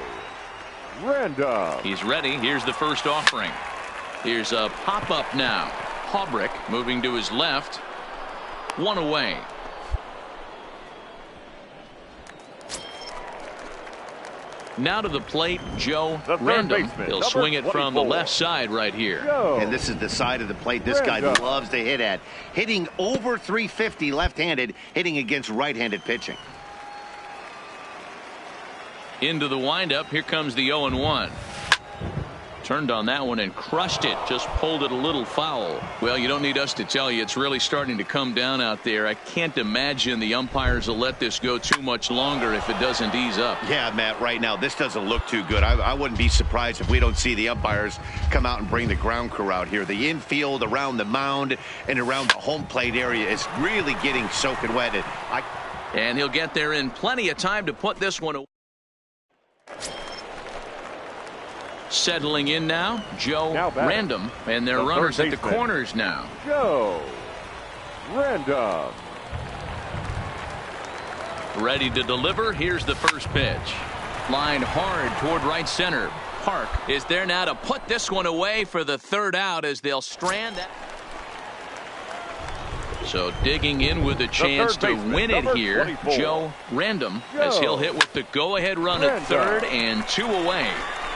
S4: Random.
S2: He's ready. Here's the first offering. Here's a pop-up now. Haubrick moving to his left. One away. Now to the plate, Joe Random. He'll swing it from the left side right here.
S5: And this is the side of the plate this guy loves to hit at. Hitting over 350 left-handed, hitting against right-handed pitching.
S2: Into the windup. Here comes the 0-1. Turned on that one and crushed it. Just pulled it a little foul. Well, you don't need us to tell you, it's really starting to come down out there. I can't imagine the umpires will let this go too much longer if it doesn't ease up.
S5: Yeah, Matt, right now this doesn't look too good. I wouldn't be surprised if we don't see the umpires come out and bring the ground crew out here. The infield around the mound and around the home plate area is really getting soaking wet.
S2: And he'll get there in plenty of time to put this one away. Settling in now, Joe Random, and their runners at the corners now.
S4: Joe Random.
S2: Ready to deliver. Here's the first pitch. Line hard toward right center. Park is there now to put this one away for the third out as they'll strand that. So digging in with a chance to win it here, 24. Joe Random, as he'll hit with the go-ahead run at third and two away.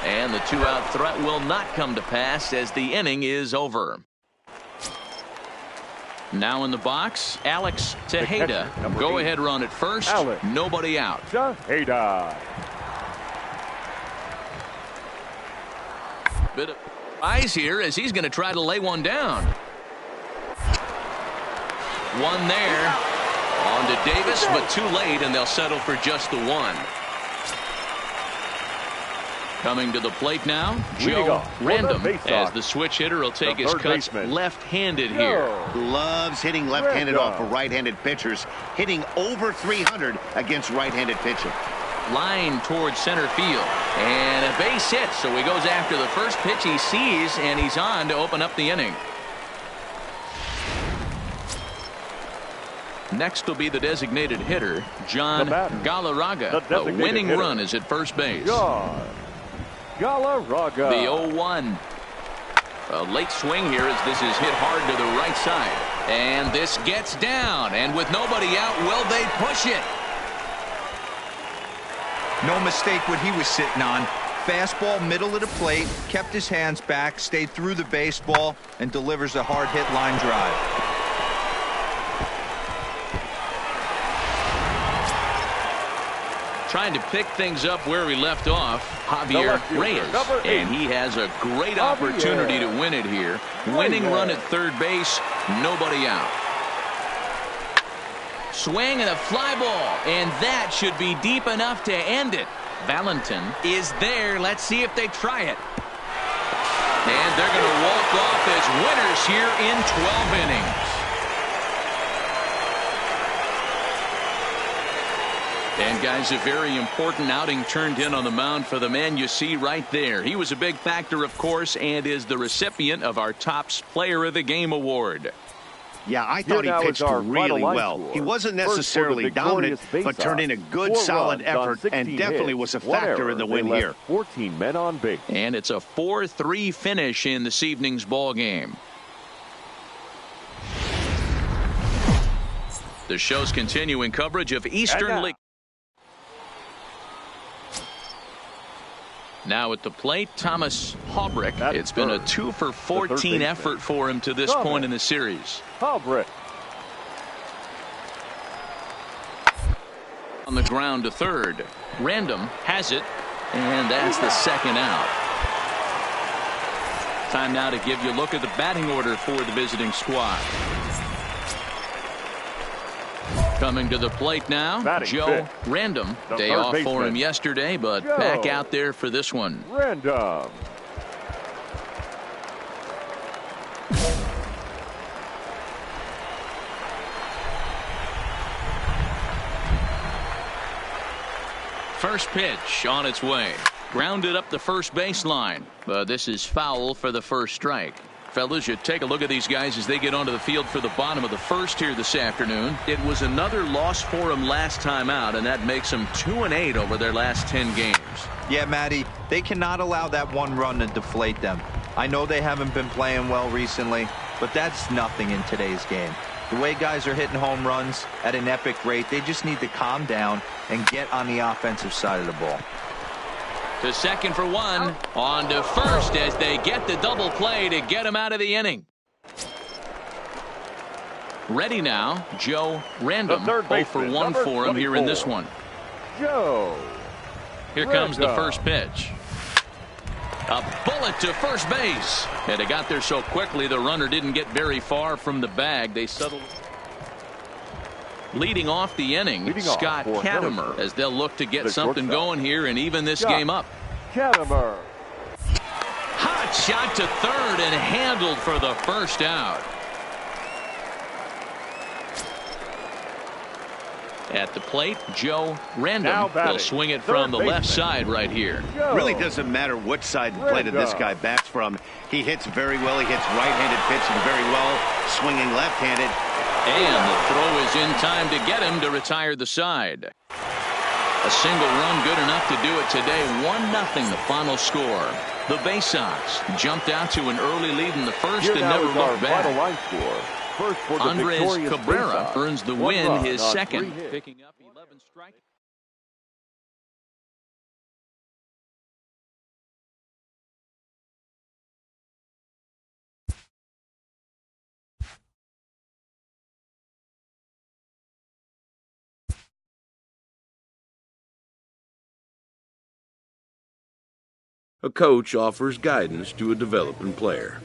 S2: And the two-out threat will not come to pass as the inning is over. Now in the box, Alex Tejeda. Go-ahead run at first. Nobody out.
S4: Tejeda.
S2: Bit of eyes here as he's going to try to lay one down. One there. On to Davis, but too late, and they'll settle for just the one. Coming to the plate now, Joe Random, as the switch hitter will take his cuts left-handed here.
S5: Loves hitting left-handed off of right-handed pitchers, hitting over 300 against right-handed pitching.
S2: Line towards center field, and a base hit, so he goes after the first pitch he sees, and he's on to open up the inning. Next will be the designated hitter, John Galarraga. The winning run is at first base.
S4: Galarraga.
S2: The 0-1. A late swing here as this is hit hard to the right side. And this gets down. And with nobody out, will they push it?
S7: No mistake what he was sitting on. Fastball middle of the plate, kept his hands back, stayed through the baseball, and delivers a hard hit line drive.
S2: Trying to pick things up where we left off, Javier Reyes, and he has a great opportunity to win it here. Winning run at third base, nobody out. Swing and a fly ball, and that should be deep enough to end it. Valentin is there. Let's see if they try it. And they're going to walk off as winners here in 12 innings. And guys, a very important outing turned in on the mound for the man you see right there. He was a big factor, of course, and is the recipient of our Topps Player of the Game award.
S5: Yeah, I thought he pitched really well. He wasn't necessarily dominant, but turned in a good, solid effort and definitely was a factor in the win here.
S4: 14 men on base.
S2: And it's a 4-3 finish in this evening's ball game. The show's continuing coverage of Eastern League. Now at the plate, Thomas Haubrick. It's been a 2-for-14 effort for him to this point in the series.
S4: Haubrick.
S2: On the ground to third. Random has it, and that's the second out. Time now to give you a look at the batting order for the visiting squad. Coming to the plate now, Joe Random. Day off for him yesterday, but back out there for this one.
S4: Random.
S2: First pitch on its way. Grounded up the first baseline, but this is foul for the first strike. Fellas, you take a look at these guys as they get onto the field for the bottom of the first here this afternoon. It was another loss for them last time out, and that makes them 2-8 over their last 10 games.
S7: Yeah, Matty, they cannot allow that one run to deflate them. I know they haven't been playing well recently, but that's nothing in today's game. The way guys are hitting home runs at an epic rate, they just need to calm down and get on the offensive side of the ball.
S2: To second for one. On to first as they get the double play to get him out of the inning. Ready now, Joe Random. 0 for 1 for him here in this one.
S4: Joe.
S2: Here comes the first pitch. A bullet to first base. And it got there so quickly the runner didn't get very far from the bag. They settled. Leading off the inning, Scott Katimer, as they'll look to get something going here and even this game up.
S4: Katimer.
S2: Hot shot to third and handled for the first out. At the plate, Joe Random will swing it from the left side right here.
S5: Really doesn't matter which side of the plate this guy bats from. He hits very well. He hits right-handed pitching very well, swinging left-handed.
S2: And the throw is in time to get him to retire the side. A single run good enough to do it today. 1-0 the final score. The Bay Sox jumped out to an early lead in the first and never looked back. Andres Cabrera earns the win, his second. Picking up 11 strikes.
S1: A coach offers guidance to a developing player.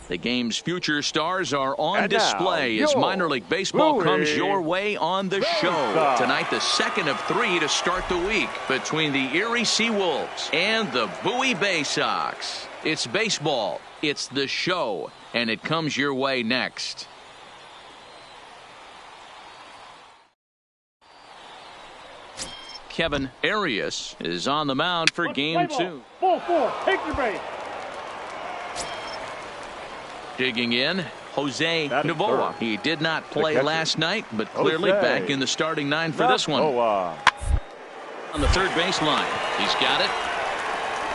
S2: The game's future stars are on display as minor league baseball comes your way on the show. Tonight, the second of 3 to start the week between the Erie Seawolves and the Bowie Bay Sox. It's baseball, it's the show, and it comes your way next. Kevin Arias is on the mound for game 2.
S3: Ball 4, take your base.
S2: Digging in, Jose Novoa. He did not play last night, but clearly back in the starting 9 for this one. On the third baseline, he's got it.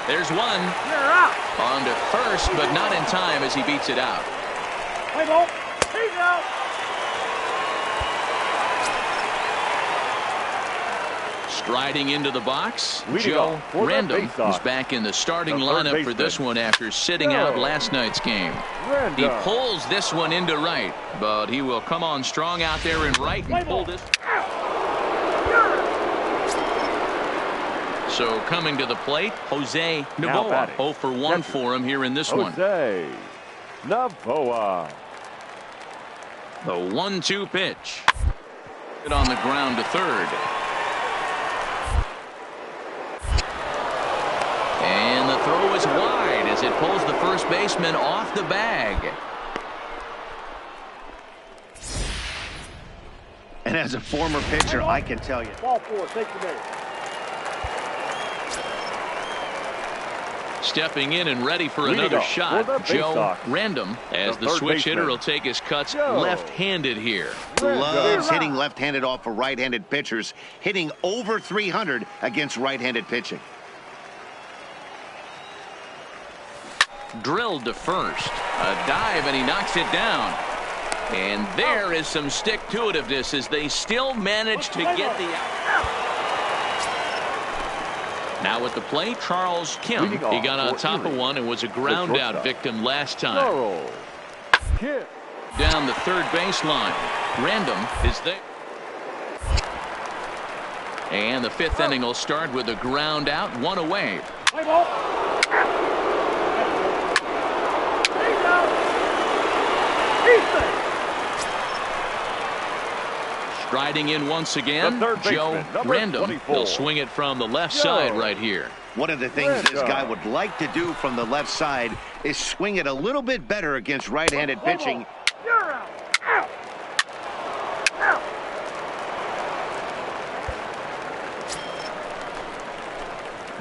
S2: There's one.
S3: You're out.
S2: On to first, but not in time as he beats it out.
S3: Play ball. He's out.
S2: Striding into the box, Joe Random is back in the starting lineup for this one after sitting out last night's game. He pulls this one into right, but he will come on strong out there in right and pull this. So coming to the plate, Jose Novoa. 0 for 1 for him here in this one.
S4: Jose Novoa.
S2: The 1-2 pitch. It on the ground to third. And the throw is wide as it pulls the first baseman off the bag.
S5: And as a former pitcher, I can tell you.
S3: Ball four, take the base.
S2: Stepping in and ready for another shot, Joe Random, as the switch hitter will take his cuts left-handed here.
S5: Loves hitting left-handed off of right-handed pitchers, hitting over 300 against right-handed pitching.
S2: Drilled to first. A dive, and he knocks it down. And there is some stick-to-itiveness as they still manage to get the out. Now at the plate, Charles Kim. He got on top of one and was a ground-out victim last time. Down the third baseline. Random is there. And the fifth inning will start with a ground out, one away.
S3: Play ball.
S2: Striding in once again, Joe Random. He'll swing it from the left side right here.
S5: One of the things this guy would like to do from the left side is swing it a little bit better against right-handed pitching.
S3: You're out. Out. Out.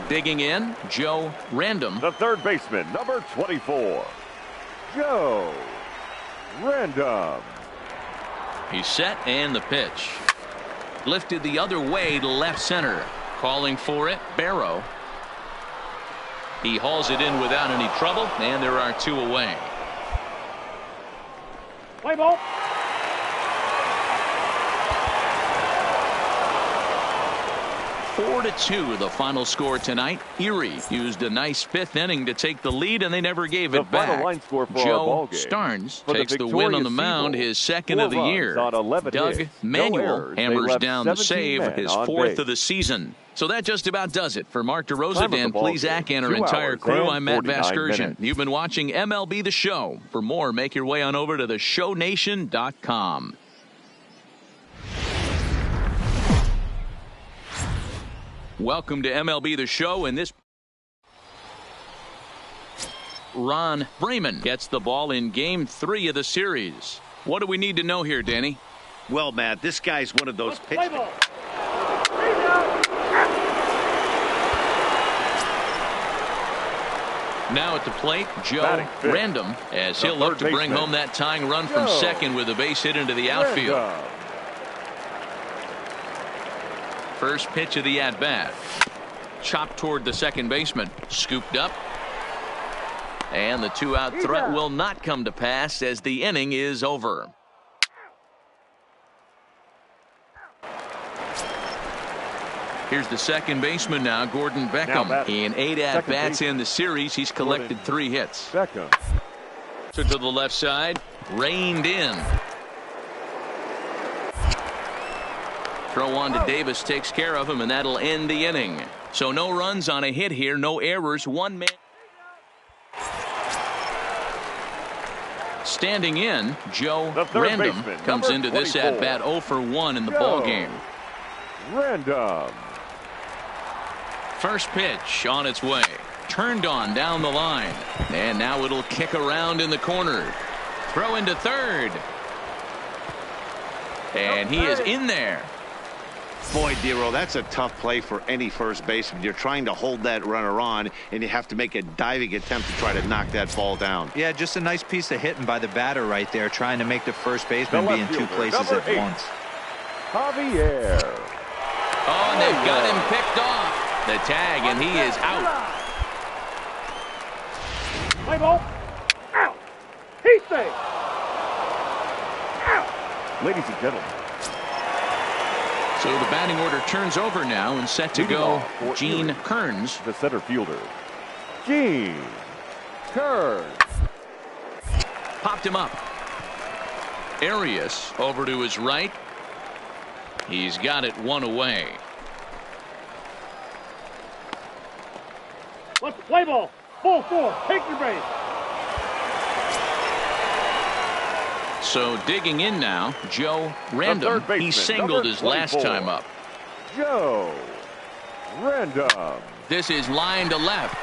S2: Digging in, Joe Random.
S4: The third baseman, number 24, Joe Random.
S2: He's set, and the pitch. Lifted the other way to left center. Calling for it, Barrow. He hauls it in without any trouble, and there are two away.
S3: Play ball.
S2: 4-2 the final score tonight. Erie used a nice fifth inning to take the lead, and they never gave it back. Joe Starnes takes the win on the mound, his second of the year. Doug Manuel hammers down the save, his fourth of the season. So that just about does it. For Mark DeRosa, Dan Plesac, and our entire crew, I'm Matt Vasgersian. You've been watching MLB The Show. For more, make your way on over to theshownation.com. Welcome to MLB The Show, and this Ron Freeman gets the ball in Game 3 of the series. What do we need to know here, Danny?
S5: Well, Matt, this guy's one of those pitchers.
S2: Now at the plate, Joe Random, as he'll look to bring home that tying run from second with a base hit into the outfield. First pitch of the at-bat. Chopped toward the second baseman. Scooped up. And the two-out threat will not come to pass as the inning is over. Here's the second baseman now, Gordon Beckham. In 8 at-bats in the series, he's collected 3 hits. To the left side, reined in. Throw on to Davis takes care of him, and that'll end the inning. So no runs on a hit here, no errors, one man. Standing in, Joe Random comes into this at-bat 0 for 1 in the ballgame.
S4: Random.
S2: First pitch on its way. Turned on down the line. And now it'll kick around in the corner. Throw into third. And he is in there.
S5: Boy, Dero, that's a tough play for any first baseman. You're trying to hold that runner on, and you have to make a diving attempt to try to knock that ball down.
S7: Yeah, just a nice piece of hitting by the batter right there, trying to make the first baseman be in 2 places at once.
S4: Javier.
S2: Oh, and they've got him picked off. The tag, and he is out.
S3: Play ball. Out. He's safe. Out.
S4: Ladies and gentlemen.
S2: So the batting order turns over now, and set to go Gene Kearns.
S4: The center fielder, Gene Kearns.
S2: Popped him up. Arias over to his right. He's got it 1 away.
S3: Let's play ball. Ball 4. Take your base.
S2: So digging in now, Joe Random. He singled his last time up.
S4: Joe Random.
S2: This is line to left.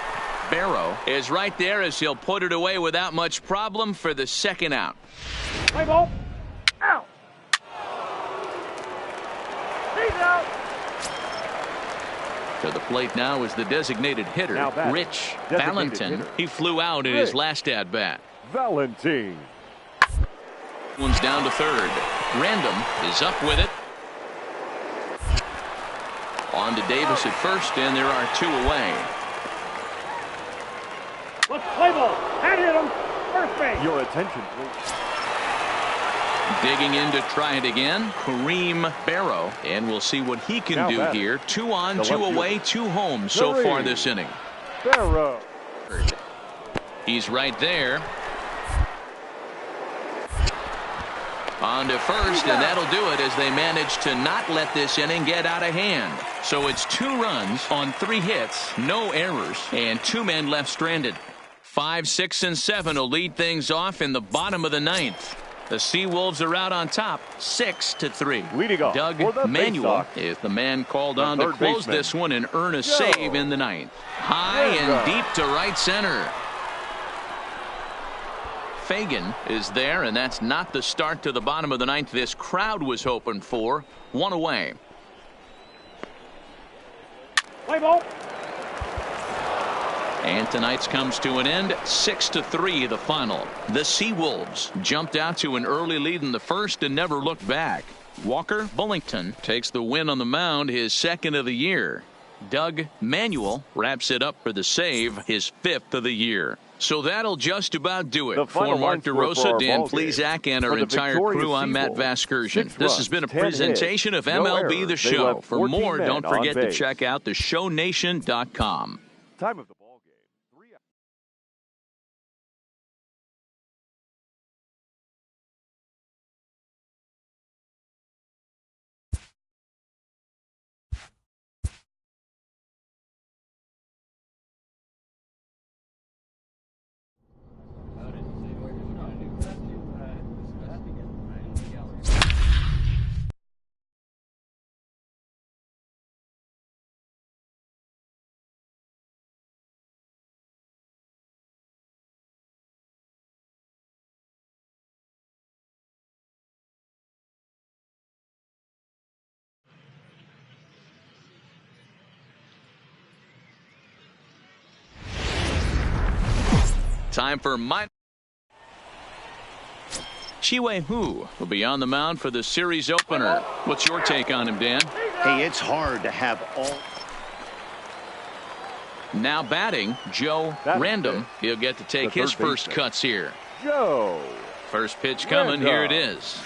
S2: Barrow is right there as he'll put it away without much problem for the second out.
S3: Play ball. Out. He's out.
S2: To the plate now is the designated hitter, Rich Valentin. He flew out in his last at-bat.
S4: Valentin.
S2: One's down to third. Random is up with it. On to Davis at first, and there are two away.
S3: Let's play ball. Hand hit him. First base.
S4: Your attention, please.
S2: Digging in to try it again, Kareem Barrow, and we'll see what he can do here. 2 on, 2 away, 2 home so far this inning.
S4: Barrow.
S2: He's right there. On to first, and that'll do it as they manage to not let this inning get out of hand. So it's 2 runs on 3 hits, no errors, and 2 men left stranded. 5, 6, and 7 will lead things off in the bottom of the 9th. The Seawolves are out on top, 6-3.
S4: Leading off
S2: Doug Manuel is the man called on to close this one and earn a save in the 9th. High and deep to right center. Fagan is there, and that's not the start to the bottom of the 9th this crowd was hoping for. 1 away.
S3: Play ball.
S2: And tonight's comes to an end, 6-3 the final. The Seawolves jumped out to an early lead in the first and never looked back. Walker Bullington takes the win on the mound, his 2nd of the year. Doug Manuel wraps it up for the save, his 5th of the year. So that'll just about do it. For Mark DeRosa, Dan Plesac, and our entire crew, I'm Matt Vasgersian. This has been a presentation of MLB The Show. For more, don't forget to check out theshownation.com.
S4: Time of the ball game. 3 hours.
S2: Time for Chi-Wei Hu will be on the mound for the series opener. What's your take on him, Dan?
S5: Hey, it's hard to have all.
S2: Now batting, Joe Random. He'll get to take his first cuts here.
S4: Joe.
S2: First pitch coming. Here it is.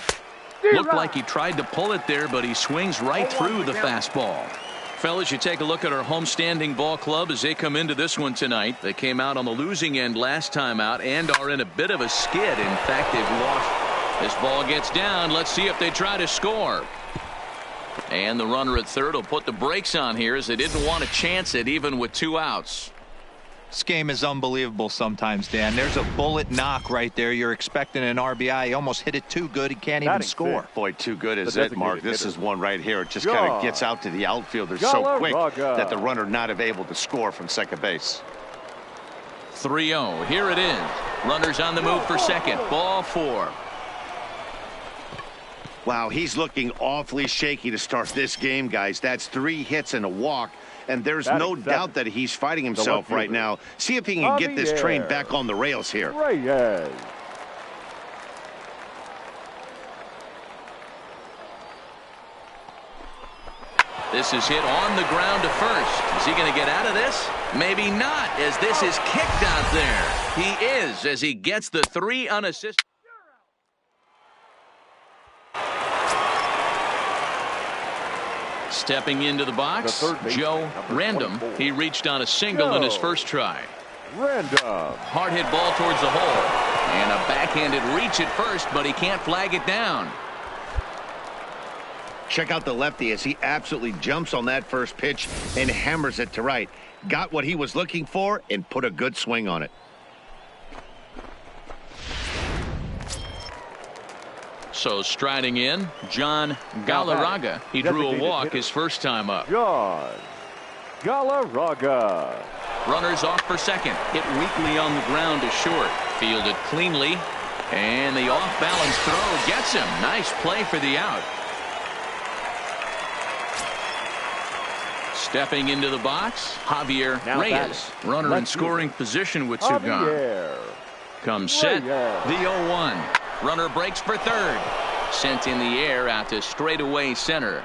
S2: Looked like he tried to pull it there, but he swings right through the fastball. Fellas, you take a look at our homestanding ball club as they come into this one tonight. They came out on the losing end last time out and are in a bit of a skid. In fact, they've lost. This ball gets down. Let's see if they try to score. And the runner at third will put the brakes on here as they didn't want to chance it even with 2 outs.
S7: This game is unbelievable sometimes, Dan. There's a bullet knock right there. You're expecting an RBI. He almost hit it too good. He can't even score.
S5: Boy, too good is it, Mark. This is one right here. It just kind of gets out to the outfielder so quick that the runner not able to score from second base.
S2: 3-0. Here it is. Runners on the move for second. Ball 4.
S5: Wow, he's looking awfully shaky to start this game, guys. That's 3 hits and a walk. And there's no doubt that he's fighting himself right now. See if he can get this train back on the rails here.
S2: This is hit on the ground to first. Is he going to get out of this? Maybe not, as this is kicked out there. He is, as he gets the 3 unassisted. Stepping into the box, Joe Random. He reached on a single in his first try. Hard hit ball towards the hole. And a backhanded reach at first, but he can't flag it down.
S5: Check out the lefty as he absolutely jumps on that first pitch and hammers it to right. Got what he was looking for and put a good swing on it.
S2: So striding in, John Galarraga. He drew a walk his first time up.
S4: John Galarraga.
S2: Runners off for second. Hit weakly on the ground to short. Fielded cleanly. And the off-balance throw gets him. Nice play for the out. Stepping into the box, Javier Reyes. Runner in scoring position with two gone. Comes set. The 0-1. Runner breaks for third. Sent in the air out to straightaway center.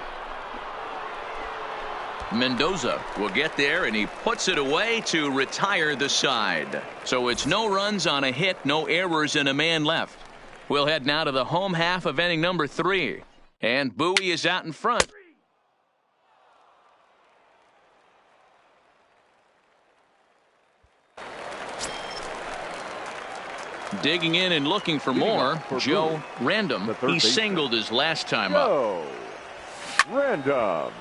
S2: Mendoza will get there, and he puts it away to retire the side. So it's no runs on a hit, no errors, and a man left. We'll head now to the home half of inning number 3. And Bowie is out in front. Digging in and looking for more, Joe Random. He singled his last time up.
S6: Random.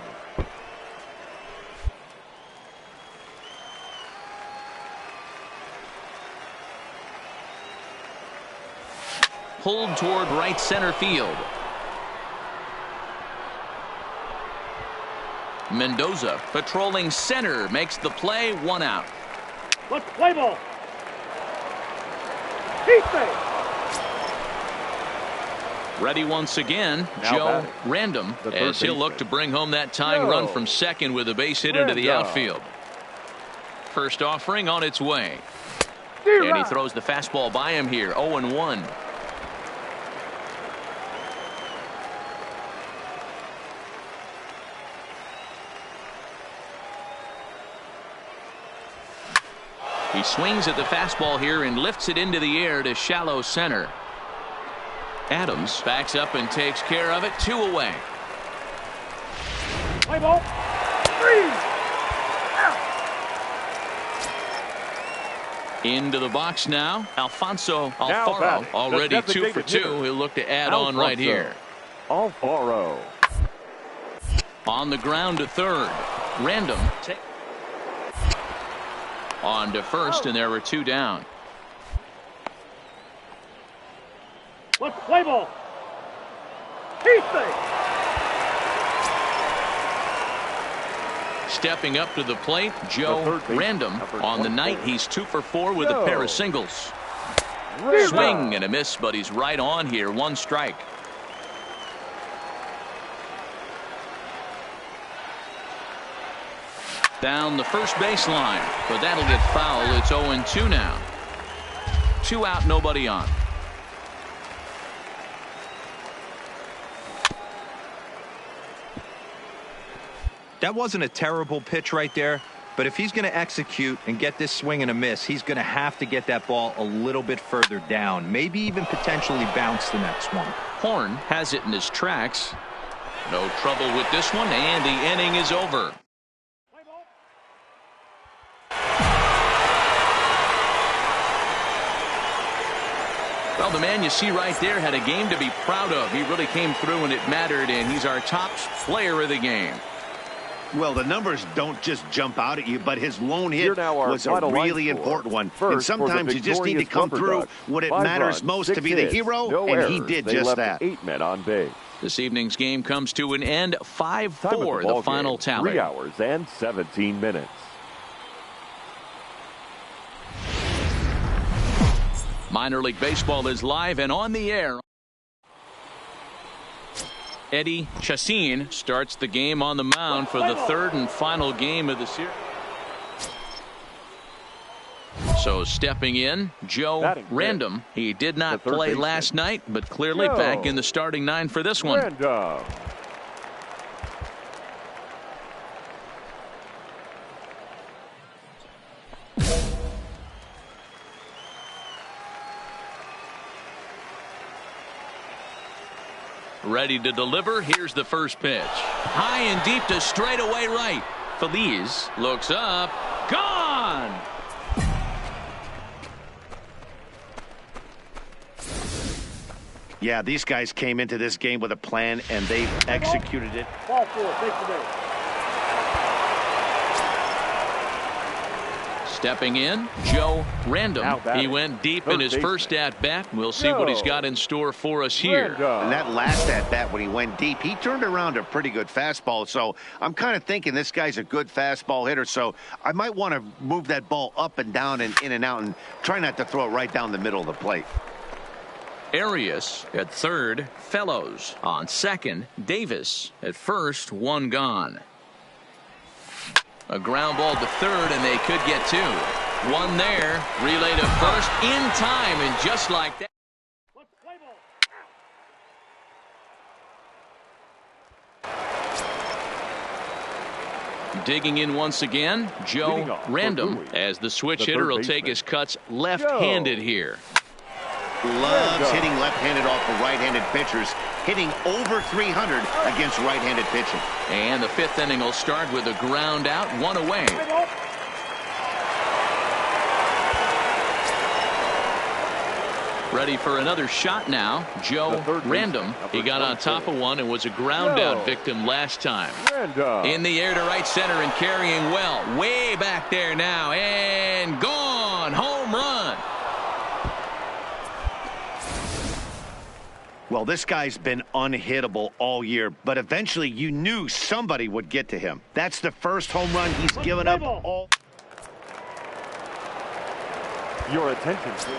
S2: Pulled toward right center field. Mendoza patrolling center makes the play, 1 out.
S3: Let's play ball. Heat base.
S2: Ready once again, Joe Random, as he'll look to bring home that tying run from second with a base hit into the outfield. First offering on its way. And he throws the fastball by him here, 0-1. He swings at the fastball here and lifts it into the air to shallow center. Adams backs up and takes care of it. 2 away.
S3: Play ball. 3.
S2: Into the box now. Alfonso Alfaro already 2 for 2. He'll look to add on right here.
S6: Alfaro.
S2: On the ground to third. Random. On to first, and there were 2 down.
S3: Let's play ball. Heat base.
S2: Stepping up to the plate, Joe Random. On the night, he's 2 for 4 with a pair of singles. Swing and a miss, but he's right on here. 1 strike. Down the first baseline, but that'll get foul. It's 0-2 now. 2 out, nobody on.
S7: That wasn't a terrible pitch right there, but if he's going to execute and get this swing and a miss, he's going to have to get that ball a little bit further down, maybe even potentially bounce the next one.
S2: Horn has it in his tracks. No trouble with this one, and the inning is over. Well, the man you see right there had a game to be proud of. He really came through when it mattered, and he's our top player of the game.
S5: Well, the numbers don't just jump out at you, but his lone hit was a really important one. And sometimes you just need to come through when it matters most to be the hero, and he did just that.
S6: 8 men on base.
S2: This evening's game comes to an end, 5-4, the final tally.
S6: 3 hours and 17 minutes.
S2: Minor League Baseball is live and on the air. Eddie Chassin starts the game on the mound for the 3rd and final game of the series. So stepping in, Joe Random. He did not play last night, but clearly back in the starting 9 for this one.
S6: Random.
S2: Ready to deliver. Here's the first pitch. High and deep to straightaway right. Feliz looks up. Gone!
S5: Yeah, these guys came into this game with a plan, and they've executed it.
S3: Ball 4, take the base.
S2: Stepping in, Joe Random. He went deep in his first at-bat. We'll see what he's got in store for us here.
S5: And that last at-bat when he went deep, he turned around a pretty good fastball. So I'm kind of thinking this guy's a good fastball hitter. So I might want to move that ball up and down and in and out and try not to throw it right down the middle of the plate.
S2: Arias at third, Fellows on second, Davis at first, one gone. A ground ball to third, and they could get two. One there, relay to first in time, and just like that. Digging in once again, Joe Random, as the switch hitter will take his cuts left-handed here.
S5: Loves hitting left-handed off of right-handed pitchers, hitting over 300 against right-handed pitching.
S2: And the fifth inning will start with a ground out, one away. Ready for another shot now, Joe Random. He got on top of one and was a ground out victim last time. In the air to right center and carrying well. Way back there now and gone. Home run.
S5: Well, this guy's been unhittable all year, but eventually you knew somebody would get to him. That's the first home run he's given up all.
S4: Your attention, please.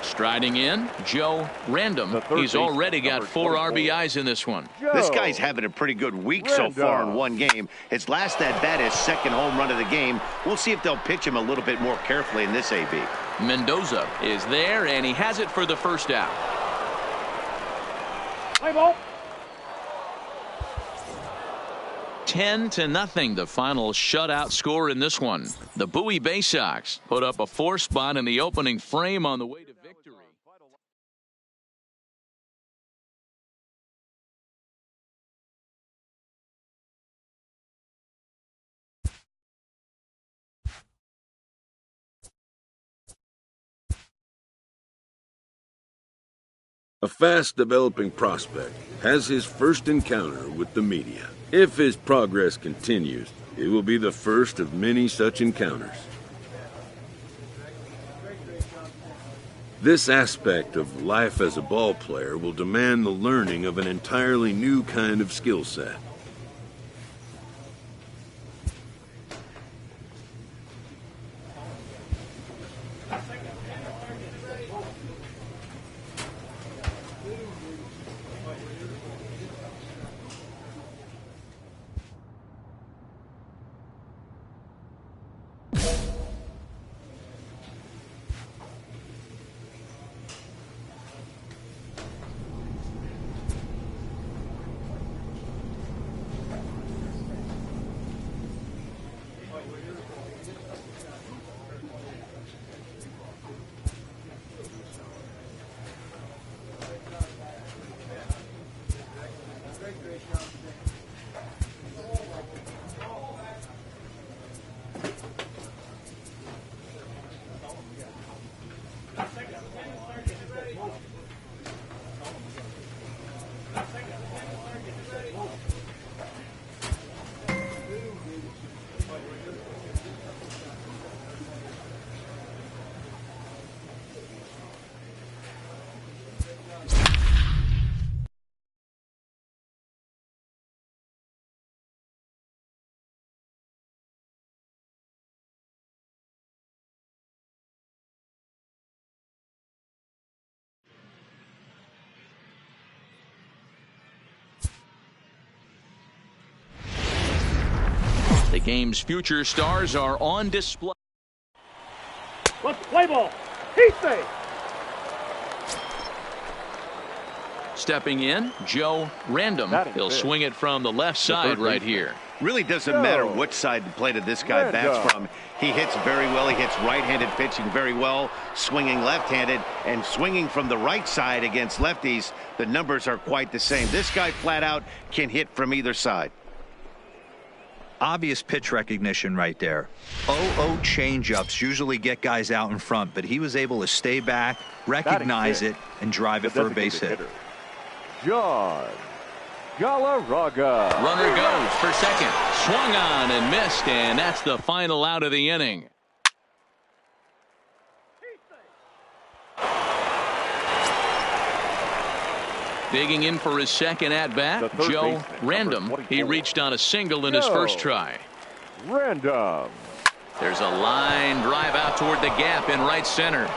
S2: Striding in, Joe Random. He's already got 4 RBIs in this one.
S5: This guy's having a pretty good week so far in one game. His last at-bat, his second home run of the game. We'll see if they'll pitch him a little bit more carefully in this AB.
S2: Mendoza is there, and he has it for the first out. 10-0, the final shutout score in this one. The Bowie Bay Sox put up a 4 spot in the opening frame on the way to victory.
S1: A fast-developing prospect has his first encounter with the media. If his progress continues, it will be the first of many such encounters. This aspect of life as a ball player will demand the learning of an entirely new kind of skill set.
S2: The game's future stars are on display.
S3: Let's play ball. He's safe.
S2: Stepping in, Joe Random. He'll swing it from the left side right here.
S5: Really doesn't matter which side the plate of this guy bats from. He hits very well. He hits right-handed pitching very well, swinging left-handed and swinging from the right side against lefties. The numbers are quite the same. This guy flat out can hit from either side.
S7: Obvious pitch recognition right there. 0-0 changeups usually get guys out in front, but he was able to stay back, recognize it, and drive it for a base hit.
S4: John
S6: Galarraga.
S2: Runner goes for second. Swung on and missed, and that's the final out of the inning. Digging in for his second at-bat, Joe Random. He reached on a single in his first try.
S6: Random.
S2: There's a line drive out toward the gap in right center.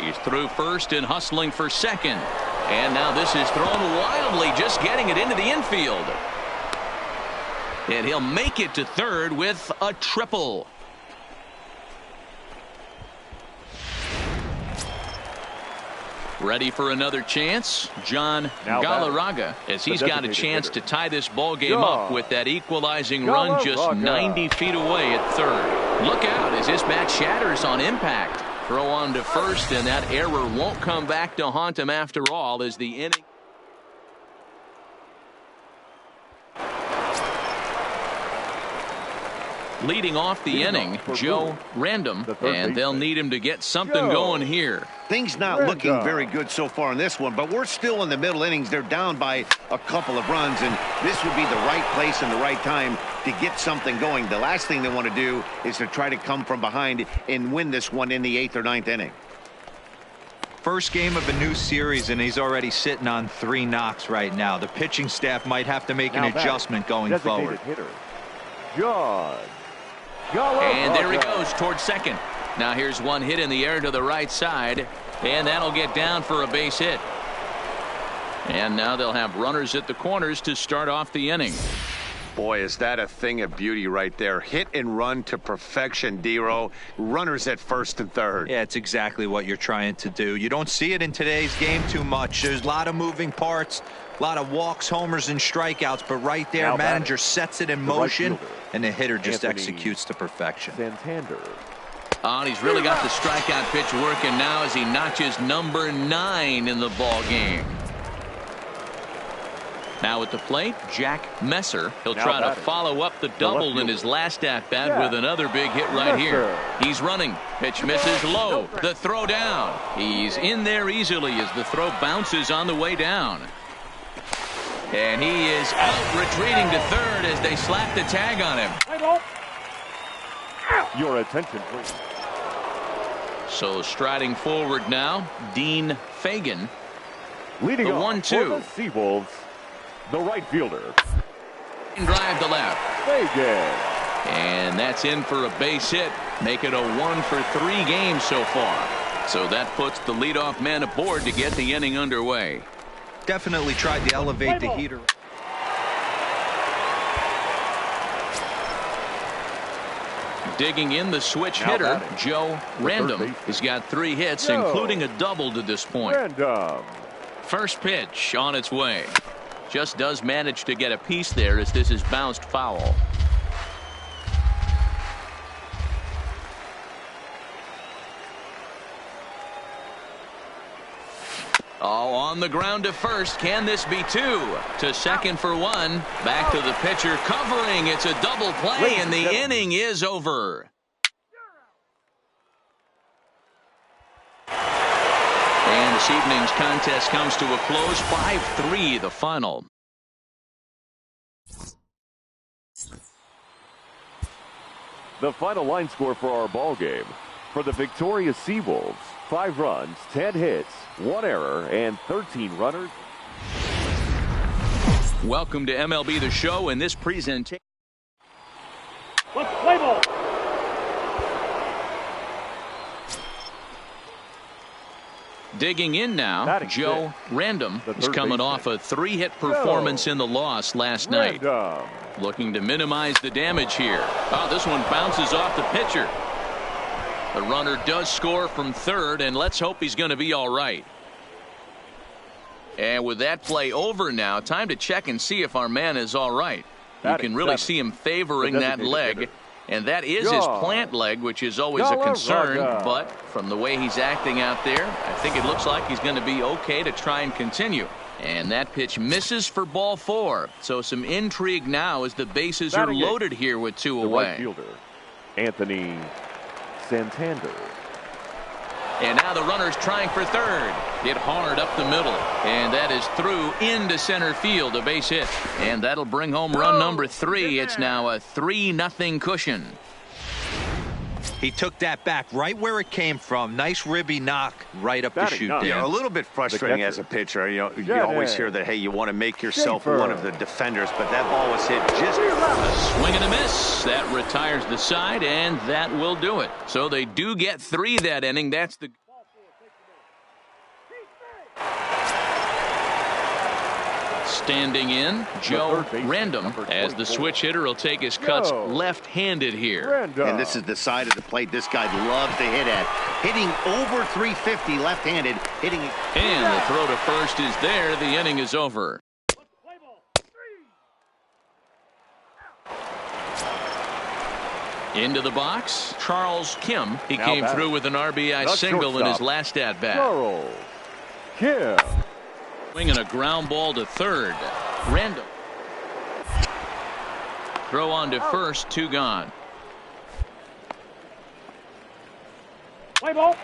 S2: He's through first and hustling for second. And now this is thrown wildly, just getting it into the infield. And he'll make it to third with a triple. Ready for another chance, John Galarraga, as he's got a chance to tie this ball game up with that equalizing run just 90 feet away at third. Look out as this bat shatters on impact. Throw on to first, and that error won't come back to haunt him after all as the inning. Leading off the inning, Joe Random, and they'll need him to get something going here.
S5: Things not looking very good so far in this one, but we're still in the middle innings. They're down by a couple of runs, and this would be the right place and the right time to get something going. The last thing they want to do is to try to come from behind and win this one in the 8th or 9th inning.
S7: First game of a new series, and he's already sitting on 3 knocks right now. The pitching staff might have to make an adjustment going forward.
S6: John.
S2: And there he goes towards second. Now here's one hit in the air to the right side, and that'll get down for a base hit. And now they'll have runners at the corners to start off the inning.
S5: Boy, is that a thing of beauty right there. Hit and run to perfection, Dero. Runners at first and third.
S7: Yeah, it's exactly what you're trying to do. You don't see it in today's game too much. There's a lot of moving parts, a lot of walks, homers, and strikeouts. But right there, manager sets it in motion, and the hitter just executes to perfection.
S6: Santander.
S2: Oh, and he's really got the strikeout pitch working now as he notches number 9 in the ball game. Now at the plate, Jack Messer. He'll try to follow up the double in his last at-bat with another big hit right here. He's running. Pitch misses low. The throw down. He's in there easily as the throw bounces on the way down. And he is out retreating to third as they slap the tag on him.
S6: Your attention, please.
S2: So striding forward now, Dean Fagan.
S6: Leading
S2: the
S6: 1-2. For the Seawolves, the right fielder.
S2: Drive to left.
S6: Fagan.
S2: And that's in for a base hit. Make it a 1 for 3 games so far. So that puts the leadoff man aboard to get the inning underway.
S7: Definitely tried to elevate the heater.
S2: Digging in, the switch hitter, Joe Random. He's got 3 hits, including a double to this point.
S6: Random.
S2: First pitch on its way. Just does manage to get a piece there as this is bounced foul. Oh, on the ground to first. Can this be 2? To second for 1. Back to the pitcher covering. It's a double play, and the inning is over. And this evening's contest comes to a close. 5-3 the final.
S6: The final line score for our ball game. For the victorious Seawolves, 5 runs, 10 hits, 1 error, and 13 runners.
S2: Welcome to MLB The Show and this presentation.
S3: Let's play ball.
S2: Digging in now, Joe Random is coming off a 3-hit performance in the loss last night. Looking to minimize the damage here. Oh, this one bounces off the pitcher. The runner does score from third, and let's hope he's going to be all right. And with that play over now, time to check and see if our man is all right. You can really see him favoring that leg, and that is his plant leg, which is always a concern. But from the way he's acting out there, I think it looks like he's going to be okay to try and continue. And that pitch misses for ball 4. So some intrigue now as the bases are loaded here with 2 away.
S6: Right fielder, Anthony Santander.
S2: And now the runner's trying for third. Hit hard up the middle, and that is through into center field, a base hit. And that'll bring home run number 3. It's now a 3-0 cushion.
S7: He took that back right where it came from. Nice ribby knock right up the chute there.
S5: Yeah, a little bit frustrating as a pitcher. You always hear that, hey, you want to make yourself one of the defenders, but that ball was hit just...
S2: A swing and a miss. That retires the side, and that will do it. So they do get 3 that inning. That's the... Standing in, Joe Random, as the switch hitter will take his cuts left-handed here.
S5: And this is the side of the plate this guy loves to hit at. Hitting over 350 left-handed.
S2: And the throw to first is there. The inning is over. Into the box, Charles Kim. He came through with an RBI single in his last at-bat.
S6: Charles Kim.
S2: Swinging a ground ball to third. Random. Throw on to first, 2 gone.
S3: Play ball.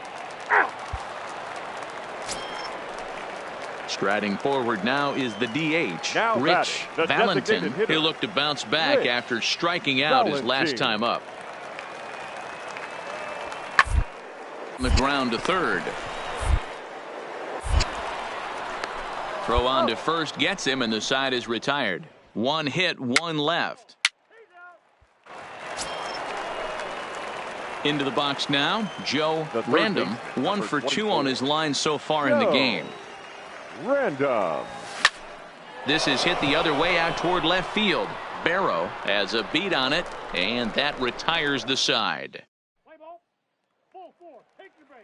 S2: Striding forward now is the DH,
S6: Now
S2: Rich Valentin.
S6: hitter.
S2: He'll look to bounce back
S6: Rich
S2: after striking out his last time up. On the ground to third. Throw on to first gets him, and the side is retired. 1 hit, 1 left. Into the box now, Joe Random. 1 for 2 on his line so far in the game.
S6: Random.
S2: This is hit the other way out toward left field. Barrow has a beat on it, and that retires the side.
S3: Play ball. Full 4. Take your base.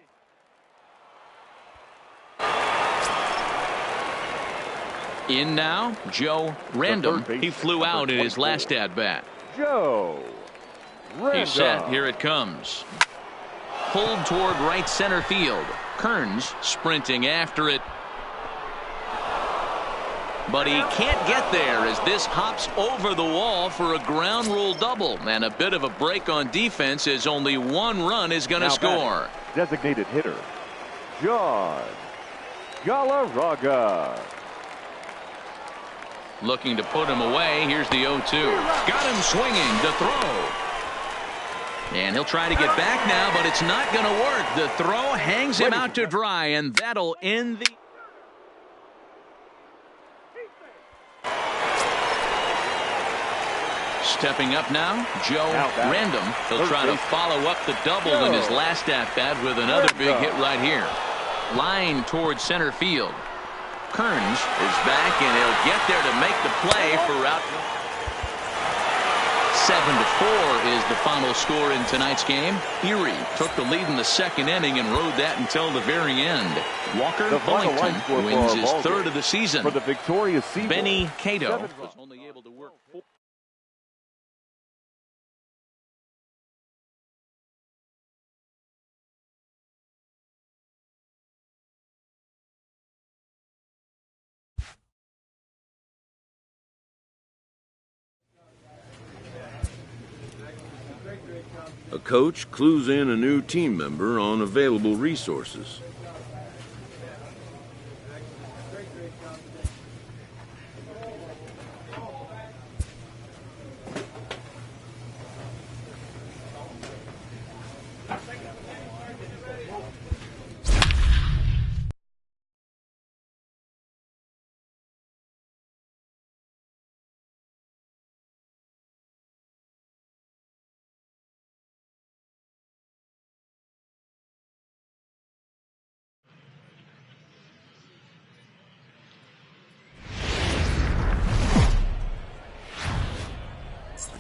S2: In now, Joe Random. He flew out in his last at-bat.
S6: Joe Random.
S2: He's set. Here it comes. Pulled toward right center field. Kearns sprinting after it. But he can't get there as this hops over the wall for a ground rule double. And a bit of a break on defense as only 1 run is going to score.
S6: Designated hitter, John Galarraga.
S2: Looking to put him away. Here's the 0-2. Got him swinging. The throw. And he'll try to get back now, but it's not going to work. The throw hangs him out to dry, and that'll end the... Stepping up now, Joe Random. He'll try to follow up the double in his last at-bat with another big hit right here. Line towards center field. Kearns is back, and he'll get there to make the play for out. 7-4 is the final score in tonight's game. Erie took the lead in the 2nd inning and rode that until the very end. Walker Bullington wins his 3rd of the season.
S6: For the victorious Seagull,
S2: Benny Cato was only able to work 4.
S1: A coach clues in a new team member on available resources.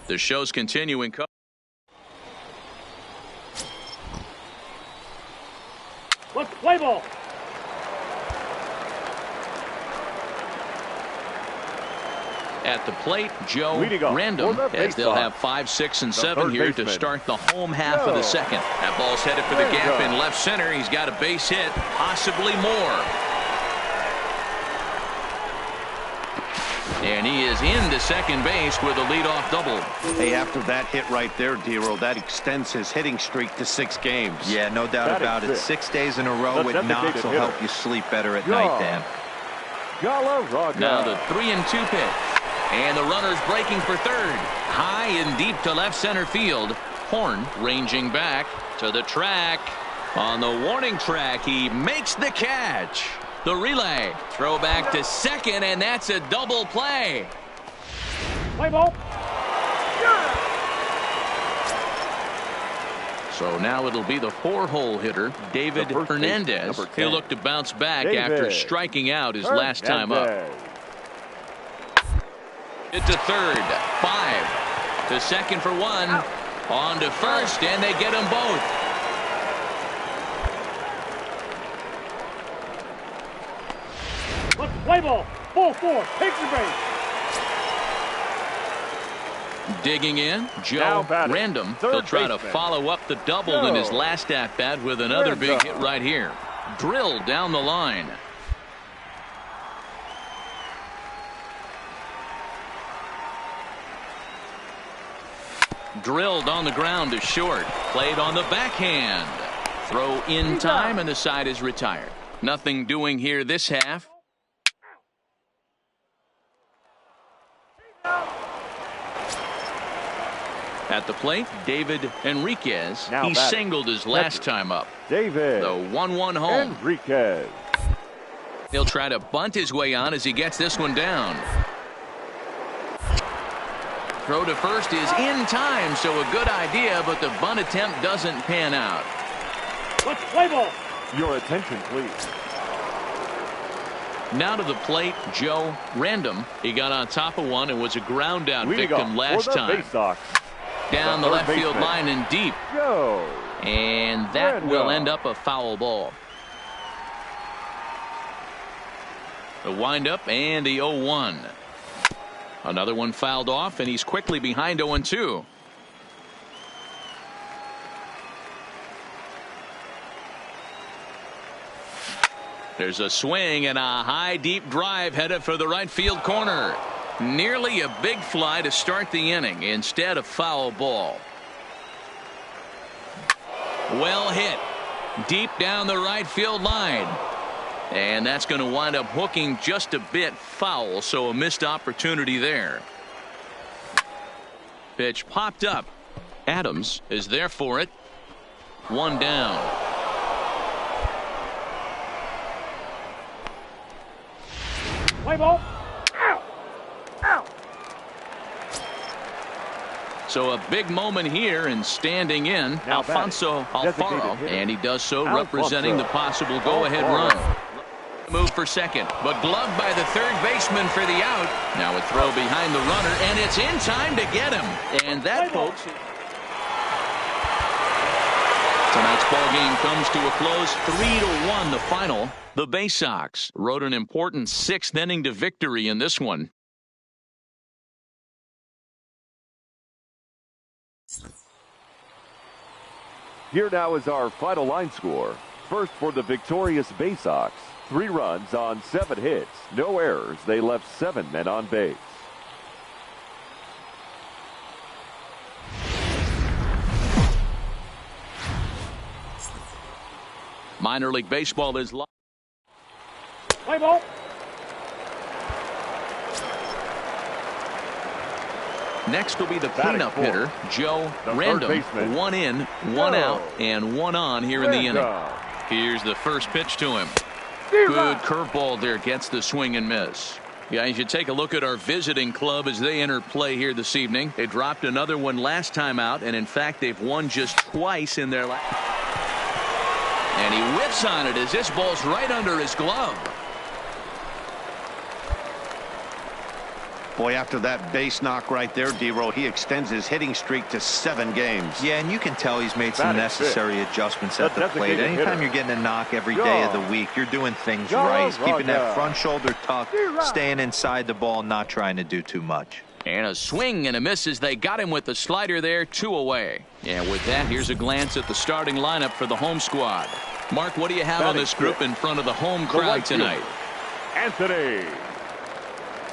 S2: The show's continuing.
S3: Let's play ball.
S2: At the plate, Joe Random, as they'll have 5, 6, and 7 here to start the home half of the 2nd. That ball's headed for the gap in left center. He's got a base hit, possibly more. And he is into second base with a leadoff double.
S5: Hey, after that hit right there, D-Roll, that extends his hitting streak to 6 games.
S7: Yeah, no doubt about it. 6 days in a row with knocks will help you sleep better at night, Dan.
S2: Now the 3-2 pitch. And the runner's breaking for third. High and deep to left center field. Horn ranging back to the track. On the warning track, he makes the catch. The relay. Throw back to second, and that's a double play.
S3: Play ball.
S2: So now it'll be the 4-hole hitter, David Hernandez. He'll look to bounce back after striking out his last time up. It to third. 5. To second for 1. On to first, and they get them both.
S3: Let's play ball. Ball 4. Takes the base.
S2: Digging in, Joe Random. He'll try to follow up the double in his last at-bat with another big hit right here. Drilled down the line. Drilled on the ground to short. Played on the backhand. Throw in time, and the side is retired. Nothing doing here this half. At the plate, David Enriquez. He singled his last time up.
S6: David.
S2: The 1-1 home.
S6: Enriquez.
S2: He'll try to bunt his way on as he gets this one down. Throw to first is in time, so a good idea, but the bunt attempt doesn't pan out.
S3: Let's play ball.
S6: Your attention, please.
S2: Now to the plate, Joe Random. He got on top of one and was a ground out victim last time. Down the left field line and deep. And that will end up a foul ball. The windup and the 0-1. Another one fouled off, and he's quickly behind 0-2. There's a swing and a high deep drive headed for the right field corner. Nearly a big fly to start the inning. Instead, a foul ball. Well hit. Deep down the right field line. And that's going to wind up hooking just a bit foul, so a missed opportunity there. Pitch popped up. Adams is there for it. 1 down.
S3: Play ball. Ow. Ow.
S2: So a big moment here, and standing in, Alfonso Alfaro, and he does so representing the possible go-ahead run. Move for second, but gloved by the third baseman for the out. Now a throw behind the runner, and it's in time to get him. And that, folks, tonight's ball game comes to a close. 3-1 the final. The Bay Sox rode an important 6th inning to victory in this one.
S6: Here now is our final line score. First for the victorious Bay Sox. 3 runs on 7 hits. No errors. They left 7 men on base.
S2: Minor League Baseball is live.
S3: Play ball.
S2: Next will be the cleanup hitter, Joe Random. 1 in, 1 out, and 1 on here in the inning. Here's the first pitch to him. Good curveball there, gets the swing and miss. Guys, you take a look at our visiting club as they enter play here this evening. They dropped another one last time out, and in fact, they've won just twice in their last. And he whips on it as this ball's right under his glove.
S5: Boy, after that base knock right there, D-Roll, he extends his hitting streak to 7 games.
S7: Yeah, and you can tell he's made some necessary adjustments at the plate. Anytime you're getting a knock every day of the week, you're doing things right. He's keeping that front shoulder tucked, staying inside the ball, not trying to do too much.
S2: And a swing and a miss as they got him with the slider there, 2 away. And with that, here's a glance at the starting lineup for the home squad. Mark, what do you have on this group in front of the home crowd tonight?
S6: Anthony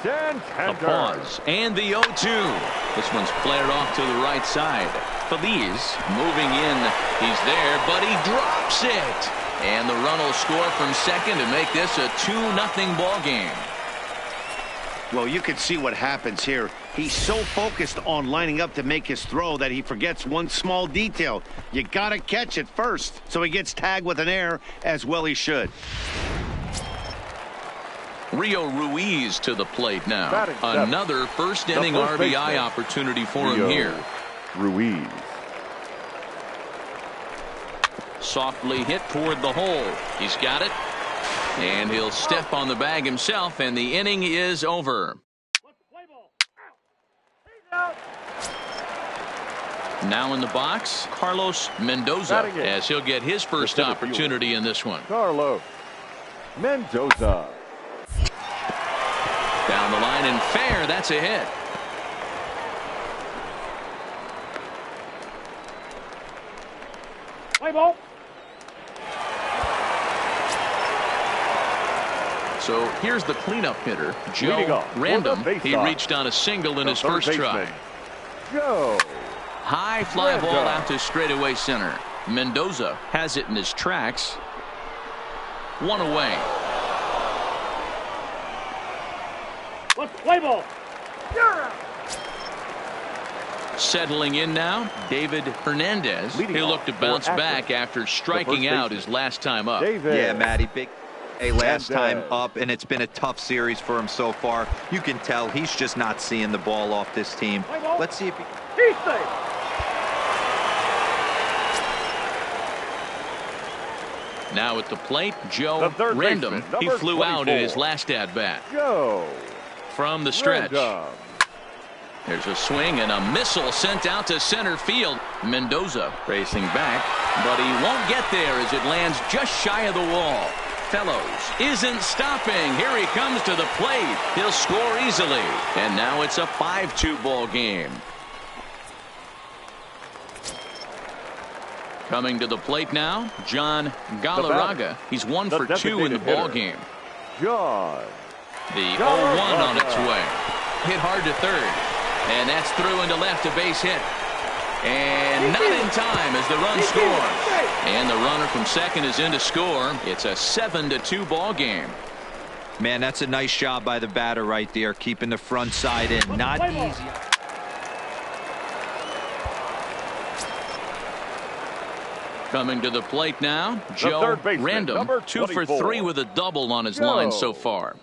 S4: and
S2: A pause, and the 0-2. This one's flared off to the right side. Feliz moving in. He's there, but he drops it. And the run will score from second to make this a 2-0 ball game.
S5: Well, you can see what happens here. He's so focused on lining up to make his throw that he forgets one small detail. You got to catch it first. So he gets tagged with an error, as well he should.
S2: Rio Ruiz to the plate now. Another first inning RBI opportunity for him here.
S4: Ruiz.
S2: Softly hit toward the hole. He's got it. And he'll step on the bag himself, and the inning is over. Now in the box, Carlos Mendoza, as he'll get his first opportunity in this one.
S4: Carlos Mendoza.
S2: Down the line and fair. That's a hit.
S3: Play ball.
S2: So here's the cleanup hitter, Joe Random. He reached on a single in his first try.
S4: Joe.
S2: High fly ball out to straightaway center. Mendoza has it in his tracks. One away.
S3: Let's play ball.
S2: Settling in now, David Hernandez. He'll look to bounce back after striking out his last time up.
S7: Yeah, Matty, big last time up, and it's been a tough series for him so far. You can tell he's just not seeing the ball off this team. Let's see if he...
S3: He's safe.
S2: Now at the plate, Joe Random. He flew out in his last at-bat.
S4: Joe.
S2: From the stretch.
S4: Random.
S2: There's a swing and a missile sent out to center field. Mendoza racing back, but he won't get there as it lands just shy of the wall. Fellows isn't stopping. Here he comes to the plate. He'll score easily. And now it's a 5-2 ball game. Coming to the plate now, John Galarraga. He's 1 for 2 in the ball game.
S4: John.
S2: The 0-1 on its way. Hit hard to third. And that's through into left, a base hit. And not in time as the run scores. And the runner from second is in to score. It's a 7-2 ball game.
S7: Man, that's a nice job by the batter right there, keeping the front side in. Not easy.
S2: Coming to the plate now, Joe Random. 2 for 3 with a double on his line so far.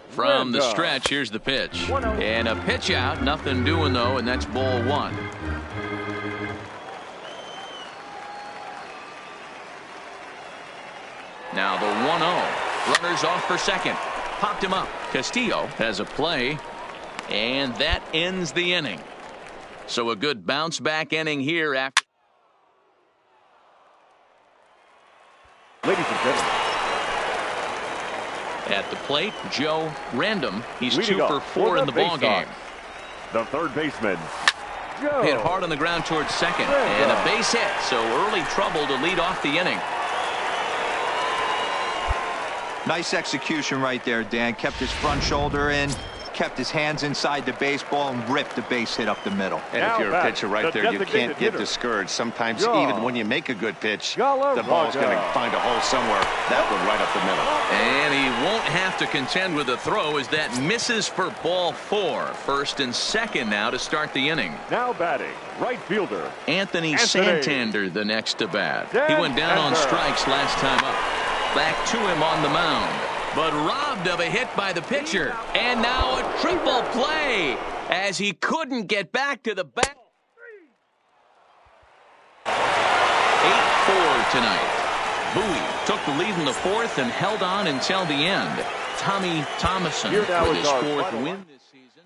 S2: From the stretch, here's the pitch. And a pitch out, nothing doing though, and that's ball 1. Now the 1-0. Runners off for second. Popped him up. Castillo has a play, and that ends the inning. So a good bounce back inning here after.
S4: Ladies and gentlemen.
S2: At the plate, Joe Random. He's 2 for 4
S4: for
S2: in the ball game.
S4: The third baseman, Joe.
S2: Hit hard on the ground towards second, and a base hit. So early trouble to lead off the inning.
S7: Nice execution right there, Dan. Kept his front shoulder in, kept his hands inside the baseball, and ripped the base hit up the middle.
S5: And if you're a pitcher right there, you can't get discouraged. Sometimes even when you make a good pitch, the ball's going to find a hole somewhere. That one right up the middle.
S2: And he won't have to contend with a throw as that misses for ball 4. First and second now to start the inning.
S4: Now batting, right fielder,
S2: Anthony Santander the next to bat. He went down on strikes last time up. Back to him on the mound, but robbed of a hit by the pitcher. And now a triple play as he couldn't get back to the bat. 8-4 tonight. Bowie took the lead in the 4th and held on until the end. Tommy Thomason with his 4th win this season.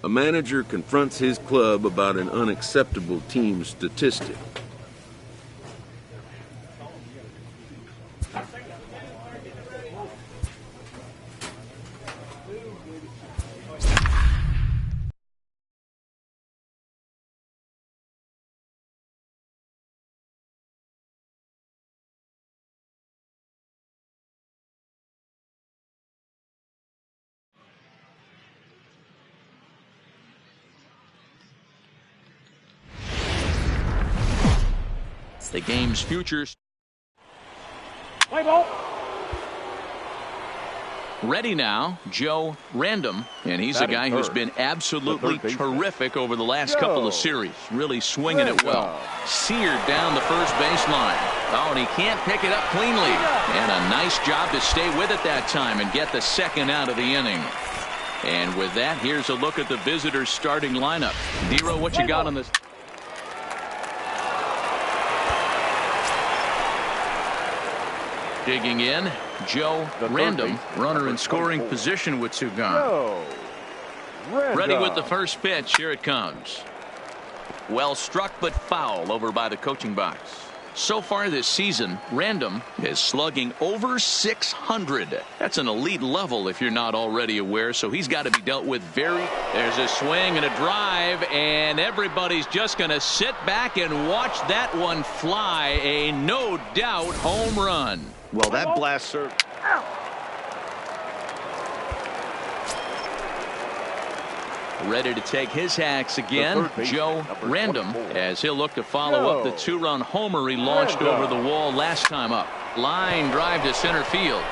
S1: A manager confronts his club about an unacceptable team statistic.
S2: The game's futures.
S3: Play ball.
S2: Ready now, Joe Random, and he's a guy who's been absolutely terrific over the last couple of series. Really swinging it well. Seared down the first baseline. Oh, and he can't pick it up cleanly. And a nice job to stay with it that time and get the second out of the inning. And with that, here's a look at the visitors' starting lineup. Dero, what you got on this? Digging in, Joe Random, runner in scoring position with two gone. Ready with the first pitch. Here it comes. Well struck, but foul over by the coaching box. So far this season, Random is slugging over 600. That's an elite level if you're not already aware, so he's got to be dealt with very. There's a swing and a drive, and everybody's just going to sit back and watch that one fly. A no doubt home run.
S5: Well, that blast served.
S2: Ready to take his hacks again, Joe Random, as he'll look to follow up the two-run homer he launched over the wall last time up. Line drive to center field.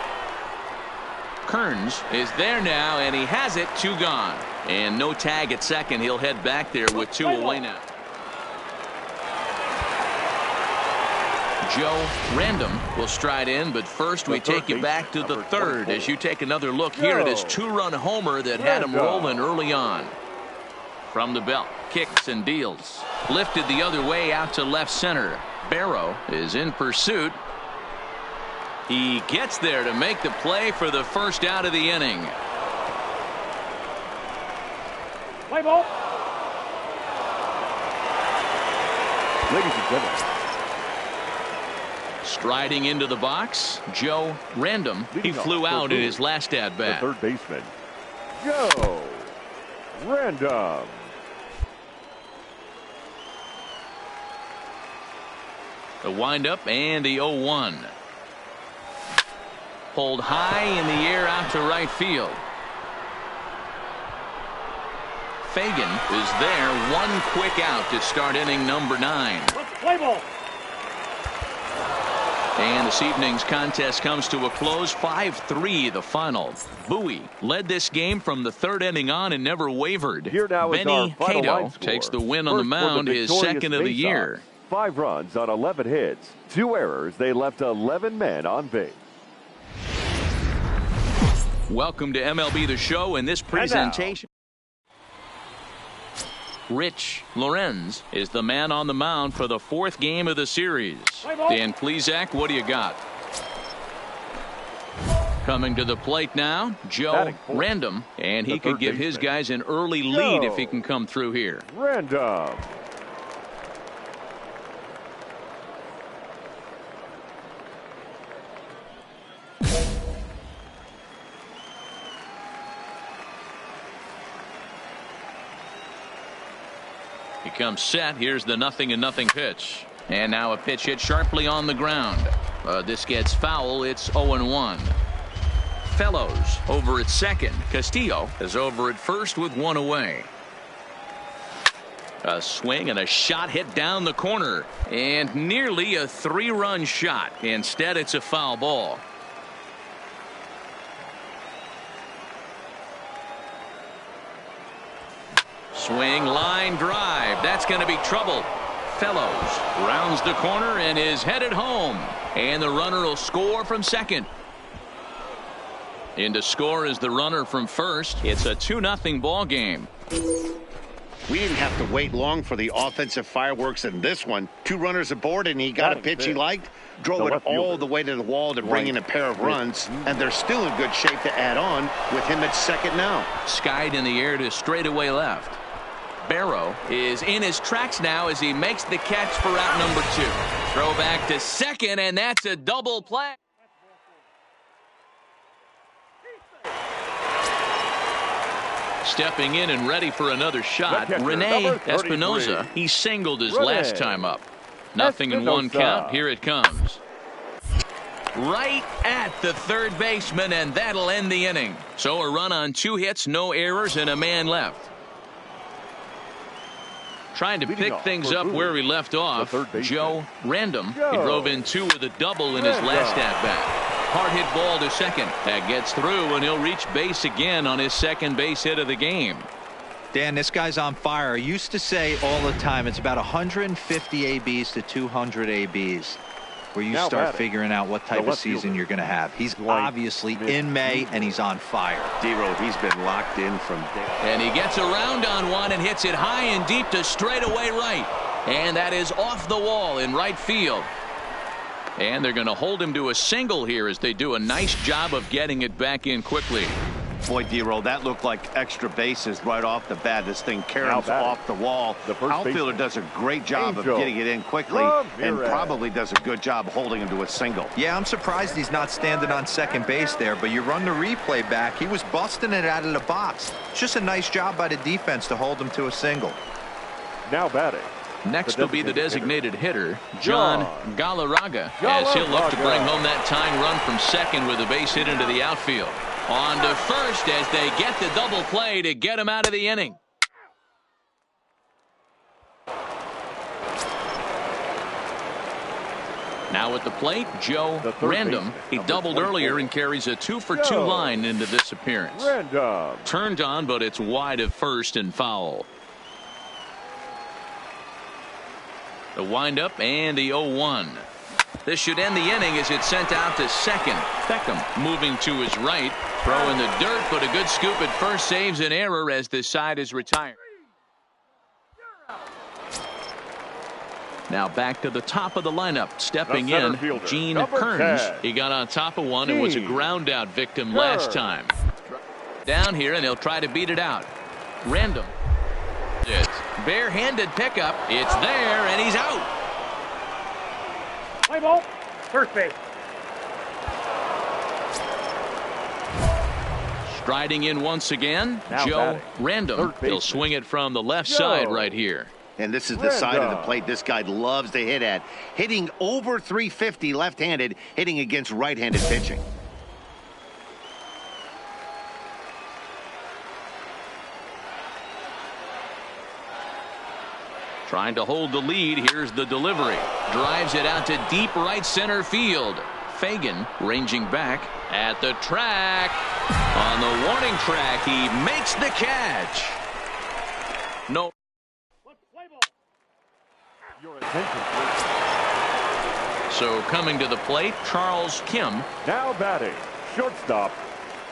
S2: Kearns is there now, and he has it. Two gone. And no tag at second. He'll head back there with two away now. Joe Random will stride in, but first we take you back to the third as you take another look here at his two-run homer that had him rolling early on. From the belt, kicks and deals. Lifted the other way out to left center. Barrow is in pursuit. He gets there to make the play for the first out of the inning.
S3: Play ball.
S4: Ladies and gentlemen,
S2: striding into the box, Joe Random. He flew out in his last at bat.
S4: The third baseman, Joe Random.
S2: The windup and the 0-1. Pulled high in the air out to right field. Fagan is there. One quick out to start inning number 9.
S3: Play ball.
S2: And this evening's contest comes to a close. 5-3 the final. Bowie led this game from the third inning on and never wavered.
S4: Here now is
S2: Benny
S4: our final line
S2: Cato
S4: score.
S2: takes the win on the
S4: First
S2: mound,
S4: for
S2: his
S4: victorious
S2: second of the year.
S4: 5 runs on 11 hits, 2 errors. They left 11 men on base.
S2: Welcome to MLB The Show and this presentation. Rich Lorenz is the man on the mound for the 4th game of the series. Dan Plesac, what do you got? Coming to the plate now, Joe Random, and he could give his guys an early lead if he can come through here.
S4: Random.
S2: He comes set. Here's the 0-0 pitch. And now a pitch hit sharply on the ground. This gets foul. It's 0-1. Fellows over at second. Castillo is over at first with one away. A swing and a shot hit down the corner. And nearly a 3-run shot. Instead, it's a foul ball. Swing, line drive. That's going to be trouble. Fellows rounds the corner and is headed home. And the runner will score from second. In to score is the runner from first. It's a 2-0 ball game.
S5: We didn't have to wait long for the offensive fireworks in this one. 2 runners aboard, and he got a pitch he liked, drove it all the way to the wall to bring in a pair of runs, and they're still in good shape to add on with him at second now.
S2: Skied in the air to straightaway left. Barrow is in his tracks now as he makes the catch for out number 2. Throw back to second, and that's a double play. Stepping in and ready for another shot, Rene Espinoza. He singled his last time up. Nothing in 1 count. Here it comes. Right at the third baseman, and that'll end the inning. So a run on 2 hits, no errors, and a man left. Trying to pick things up where we left off, Joe Random. He drove in 2 with a double in his last at-bat. Hard hit ball to second. That gets through, and he'll reach base again on his second base hit of the game.
S7: Dan, this guy's on fire. I used to say all the time, it's about 150 ABs to 200 ABs where you start figuring out what type of season you're going to have. He's obviously in May, and he's on fire.
S5: D-Road, he's been locked in from day.
S2: And he gets around on one and hits it high and deep to straightaway right. And that is off the wall in right field. And they're going to hold him to a single here as they do a nice job of getting it back in quickly.
S5: Boy, D-Roll, that looked like extra bases right off the bat. This thing caroms off the wall. The outfielder does a great job of getting it in quickly and probably does a good job holding him to a single.
S7: Yeah, I'm surprised he's not standing on second base there, but you run the replay back. He was busting it out of the box. It's just a nice job by the defense to hold him to a single.
S6: Now batting.
S2: Next will be the designated hitter, John Galarraga, as he'll look to bring home that tying run from second with a base hit into the outfield. On to first as they get the double play to get him out of the inning. Now at the plate, Joe Random. He doubled earlier and carries a 2-for-2 line into this appearance. Turned on, but it's wide of first and foul. The windup and the 0-1. This should end the inning as it's sent out to second. Beckham moving to his right. Throw in the dirt, but a good scoop at first saves an error as the side is retired. Now back to the top of the lineup. Stepping in, Gene Kearns. He got on top of one and was a ground out victim last time. Down here, and they'll try to beat it out. Random. It's barehanded pickup. It's there, and he's out.
S3: Play ball. First base.
S2: Striding in once again, Joe Random. He'll swing it from the left side right here.
S5: And this is the side of the plate this guy loves to hit at. Hitting over 350 left-handed, hitting against right-handed pitching.
S2: Trying to hold the lead. Here's the delivery. Drives it out to deep right center field. Fagan ranging back at the track. On the warning track, he makes the catch. No. So coming to the plate, Charles Kim.
S6: Now batting, shortstop,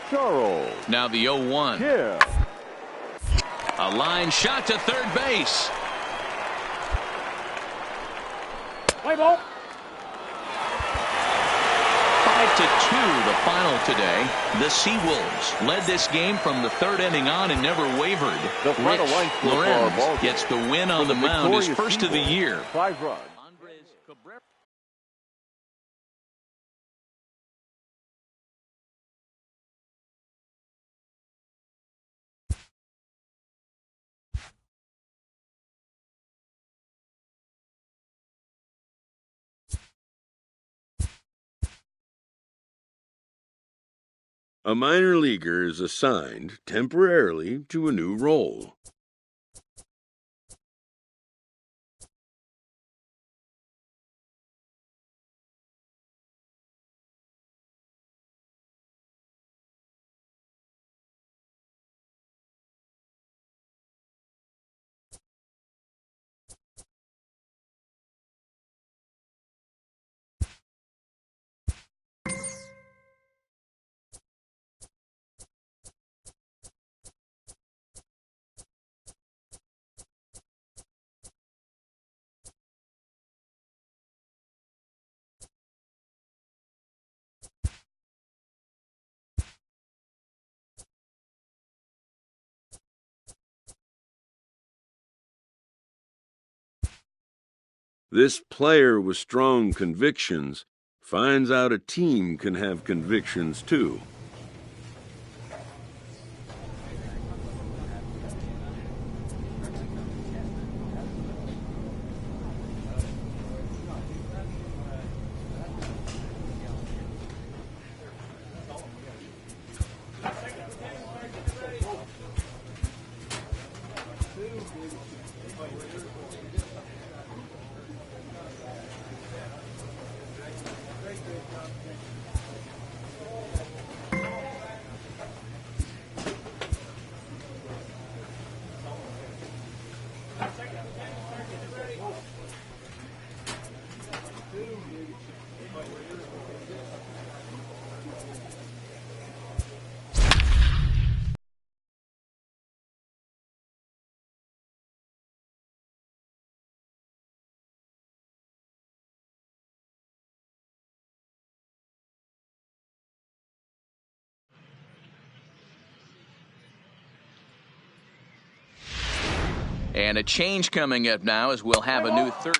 S6: Charles.
S2: Now the 0-1.
S6: Kim.
S2: A line shot to third base.
S3: Play ball.
S2: 5-2 the final today. The Seawolves led this game from the third inning on and never wavered. Rich Lorenz gets the win on the mound, his first of the year.
S6: 5 runs.
S1: A minor leaguer is assigned temporarily to a new role. This player with strong convictions finds out a team can have convictions too.
S2: And a change coming up now as we'll have a new third.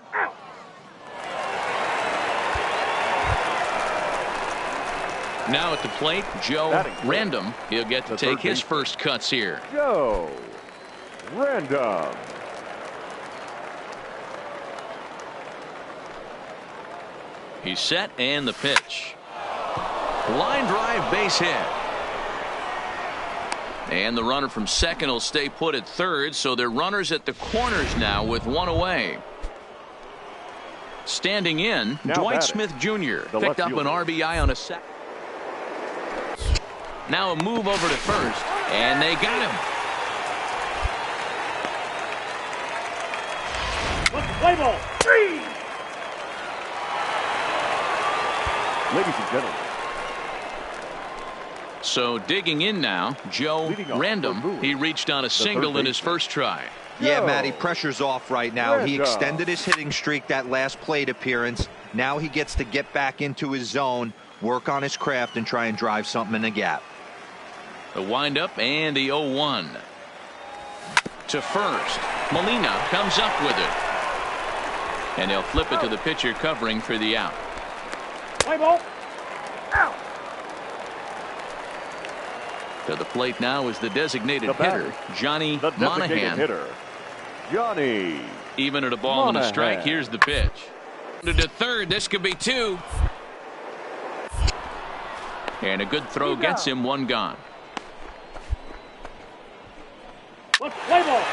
S2: Now at the plate, Joe Random. He'll get to take his first cuts here.
S4: Joe Random.
S2: He's set and the pitch. Line drive, base hit. And the runner from second will stay put at third, so they're runners at the corners now with one away. Standing in, Dwight Smith Jr. picked up an RBI on a set. Now a move over to first, and they got him.
S3: Let's play ball.
S4: Ladies and gentlemen.
S2: So digging in now, Joe Random. He reached on a single in his first try.
S7: Yeah, Matty, pressure's off right now. He extended his hitting streak that last plate appearance. Now he gets to get back into his zone, work on his craft, and try and drive something in the gap.
S2: The windup and the 0-1. To first. Molina comes up with it. And he'll flip it to the pitcher covering for the out.
S3: Play ball. Out.
S2: To the plate now is the designated hitter, Johnny Monahan.
S4: Johnny.
S2: Even at a ball and a strike, here's the pitch. To third, this could be two. And a good throw gets him one gone.
S3: Let's play ball.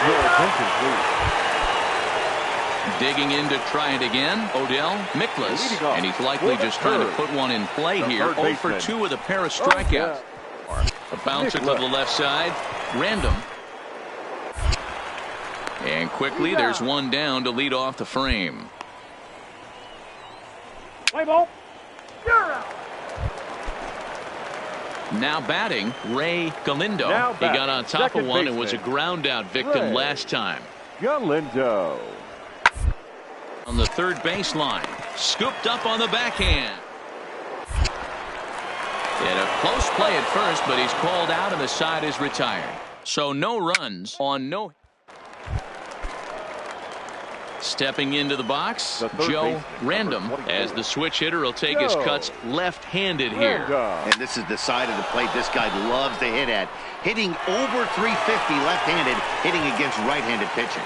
S4: Your attention, please.
S2: Digging in to try it again, Odell Miklas. And he's likely just trying to put one in play here. 0 for 2 with a pair of strikeouts. A bouncer to the left side. Random. And quickly there's one down to lead off the frame.
S3: Play ball. You're out.
S2: Now batting, Ray Galindo. He got on top of one and was a ground out victim last time.
S4: Galindo.
S2: On the third baseline, scooped up on the backhand. And a close play at first, but he's called out and the side is retired. So no runs on no. Stepping into the box, Joe Random, as the switch hitter will take his cuts left-handed here.
S5: And this is the side of the plate this guy loves to hit at. Hitting over 350 left-handed, hitting against right-handed pitching.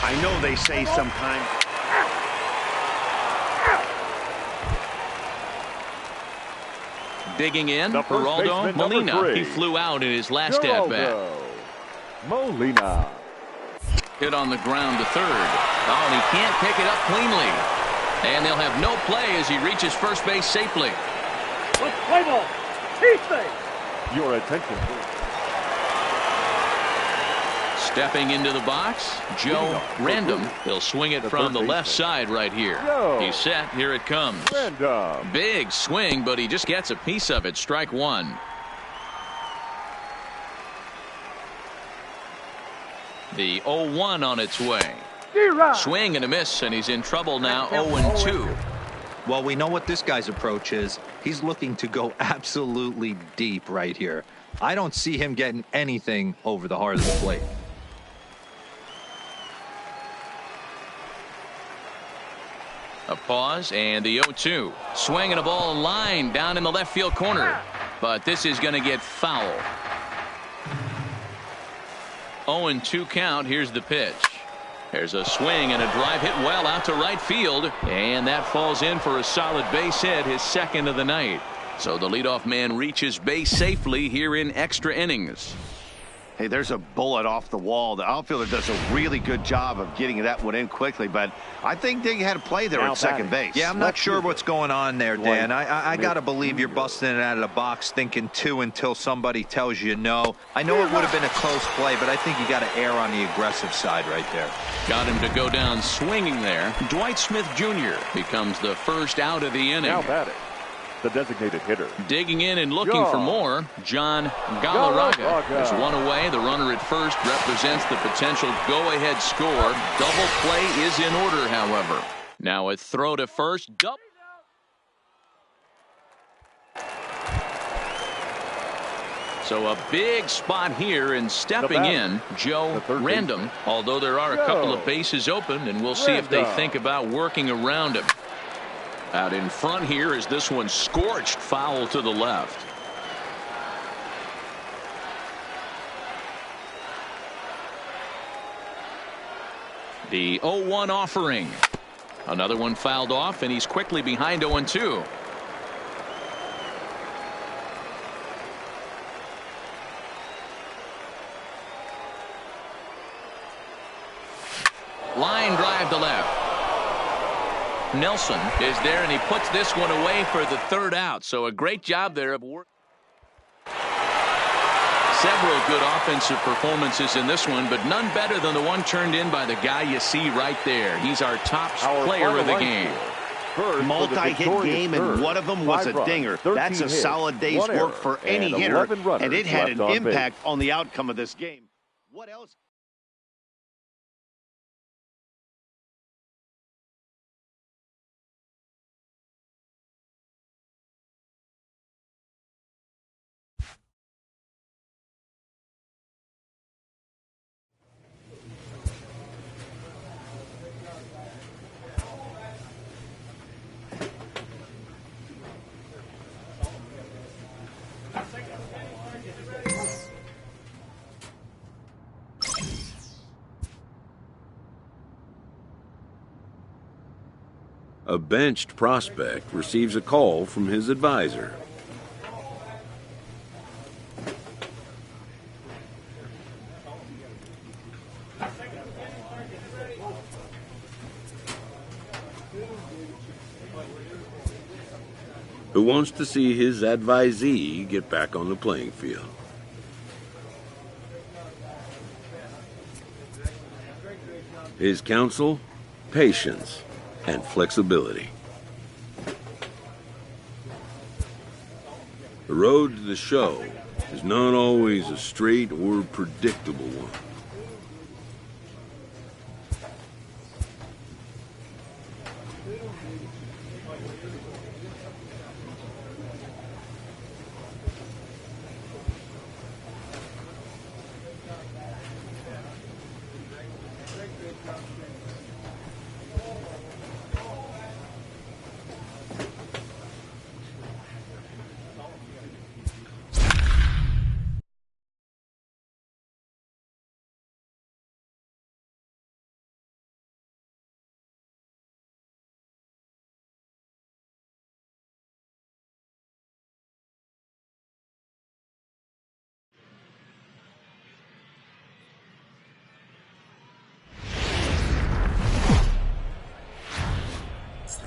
S5: I know they say sometimes.
S2: Digging in, Geraldo Molina. He flew out in his last at-bat.
S4: Molina.
S2: Hit on the ground to third. Oh, and he can't pick it up cleanly. And they'll have no play as he reaches first base safely.
S3: Let's play ball. He's safe.
S4: Your attention, please.
S2: Stepping into the box, Joe Random. He'll swing it from the left side right here. He's set. Here it comes.
S4: Random.
S2: Big swing, but he just gets a piece of it. Strike one. The 0-1 on its way. Swing and a miss, and he's in trouble now. 0-2.
S7: Well, we know what this guy's approach is. He's looking to go absolutely deep right here. I don't see him getting anything over the heart of the plate.
S2: A pause and the 0-2. Swinging a ball line down in the left field corner. But this is going to get foul. 0-2 count. Here's the pitch. There's a swing and a drive hit well out to right field. And that falls in for a solid base hit, his second of the night. So the leadoff man reaches base safely here in extra innings.
S5: Hey, there's a bullet off the wall. The outfielder does a really good job of getting that one in quickly, but I think they had a play there at second base.
S7: Yeah, I'm not sure what's going on there, Dan. I got to believe you're busting it out of the box thinking two until somebody tells you no. I know it would have been a close play, but I think you got to err on the aggressive side right there.
S2: Got him to go down swinging there. Dwight Smith Jr. becomes the first out of the inning.
S4: Now batting, the designated hitter.
S2: Digging in and looking for more, John Galarraga is one away. The runner at first represents the potential go-ahead score. Double play is in order, however. Now a throw to first. So a big spot here, and stepping in, Joe Random, although there are a couple of bases open, and we'll see if they think about working around him. Out in front here is this one scorched foul to the left. The 0-1 offering. Another one fouled off, and he's quickly behind 0-2. Line drive to left. Nelson is there, and he puts this one away for the third out. So a great job there of work. Several good offensive performances in this one, but none better than the one turned in by the guy you see right there. He's our top player of the game.
S5: Multi-hit game, and one of them was a dinger. That's a solid day's work for any hitter, and it had an impact on the outcome of this game. What else?
S1: A benched prospect receives a call from his advisor. Who wants to see his advisee get back on the playing field. His counsel, patience, and flexibility. The road to the show is not always a straight or predictable one.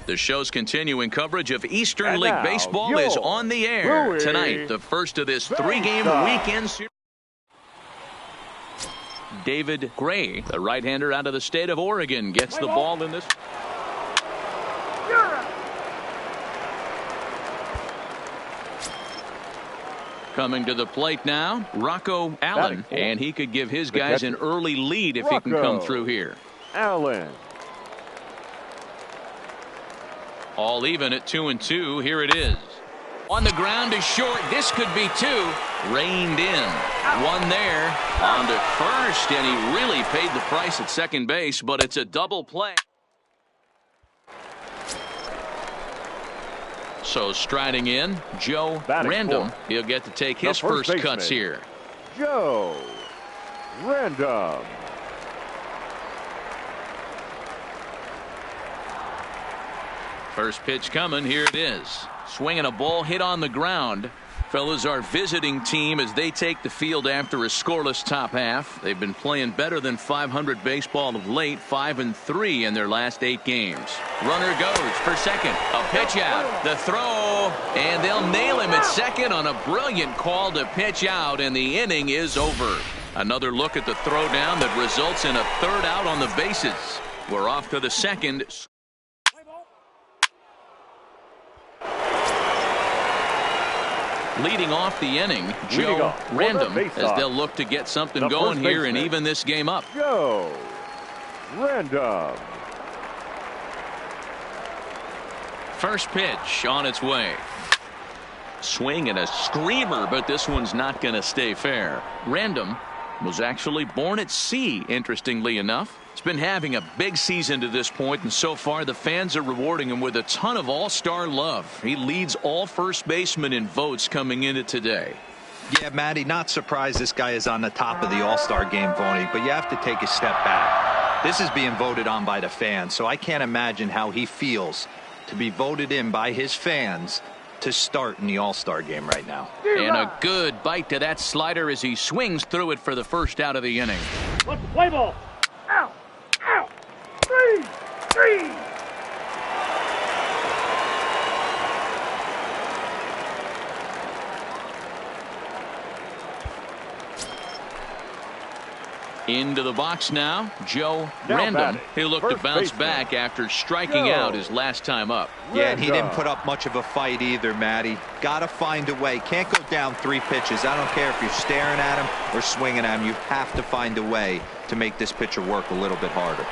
S2: The show's continuing coverage of Eastern League Baseball is on the air tonight. The first of this three-game weekend series. David Gray, the right-hander out of the state of Oregon, gets the ball in this. Coming to the plate now, Rocco Allen, and he could give his guys an early lead if he can come through here.
S4: Allen.
S2: All even at 2-2. Here it is. On the ground is short. This could be two. Reined in. One there. On to first, and he really paid the price at second base, but it's a double play. So striding in, Joe Random. He'll get to take his first cuts here.
S4: Joe Random.
S2: First pitch coming. Here it is. Swinging a ball hit on the ground. Fellas, our visiting team as they take the field after a scoreless top half. They've been playing better than 500 baseball of late, 5-3 in their last 8 games. Runner goes for second. A pitch out. The throw. And they'll nail him at second on a brilliant call to pitch out, and the inning is over. Another look at the throwdown that results in a third out on the bases. We're off to the second. Leading off the inning, Joe Random, as they'll look to get something going here and even this game up.
S4: Joe Random.
S2: First pitch on its way. Swing and a screamer, but this one's not going to stay fair. Random was actually born at sea, interestingly enough. He's been having a big season to this point, and so far the fans are rewarding him with a ton of all-star love. He leads all first basemen in votes coming into today.
S7: Yeah, Matty, not surprised this guy is on the top of the all-star game voting, but you have to take a step back. This is being voted on by the fans, so I can't imagine how he feels to be voted in by his fans to start in the all-star game right now.
S2: And a good bite to that slider as he swings through it for the first out of the inning.
S3: Let's play ball. Out. Out. 3.
S2: Into the box now, Joe Random. He'll look to bounce back after striking out his last time up.
S7: Yeah, and he didn't put up much of a fight either, Matty. Got to find a way. Can't go down 3 pitches. I don't care if you're staring at him or swinging at him. You have to find a way to make this pitcher work a little bit harder.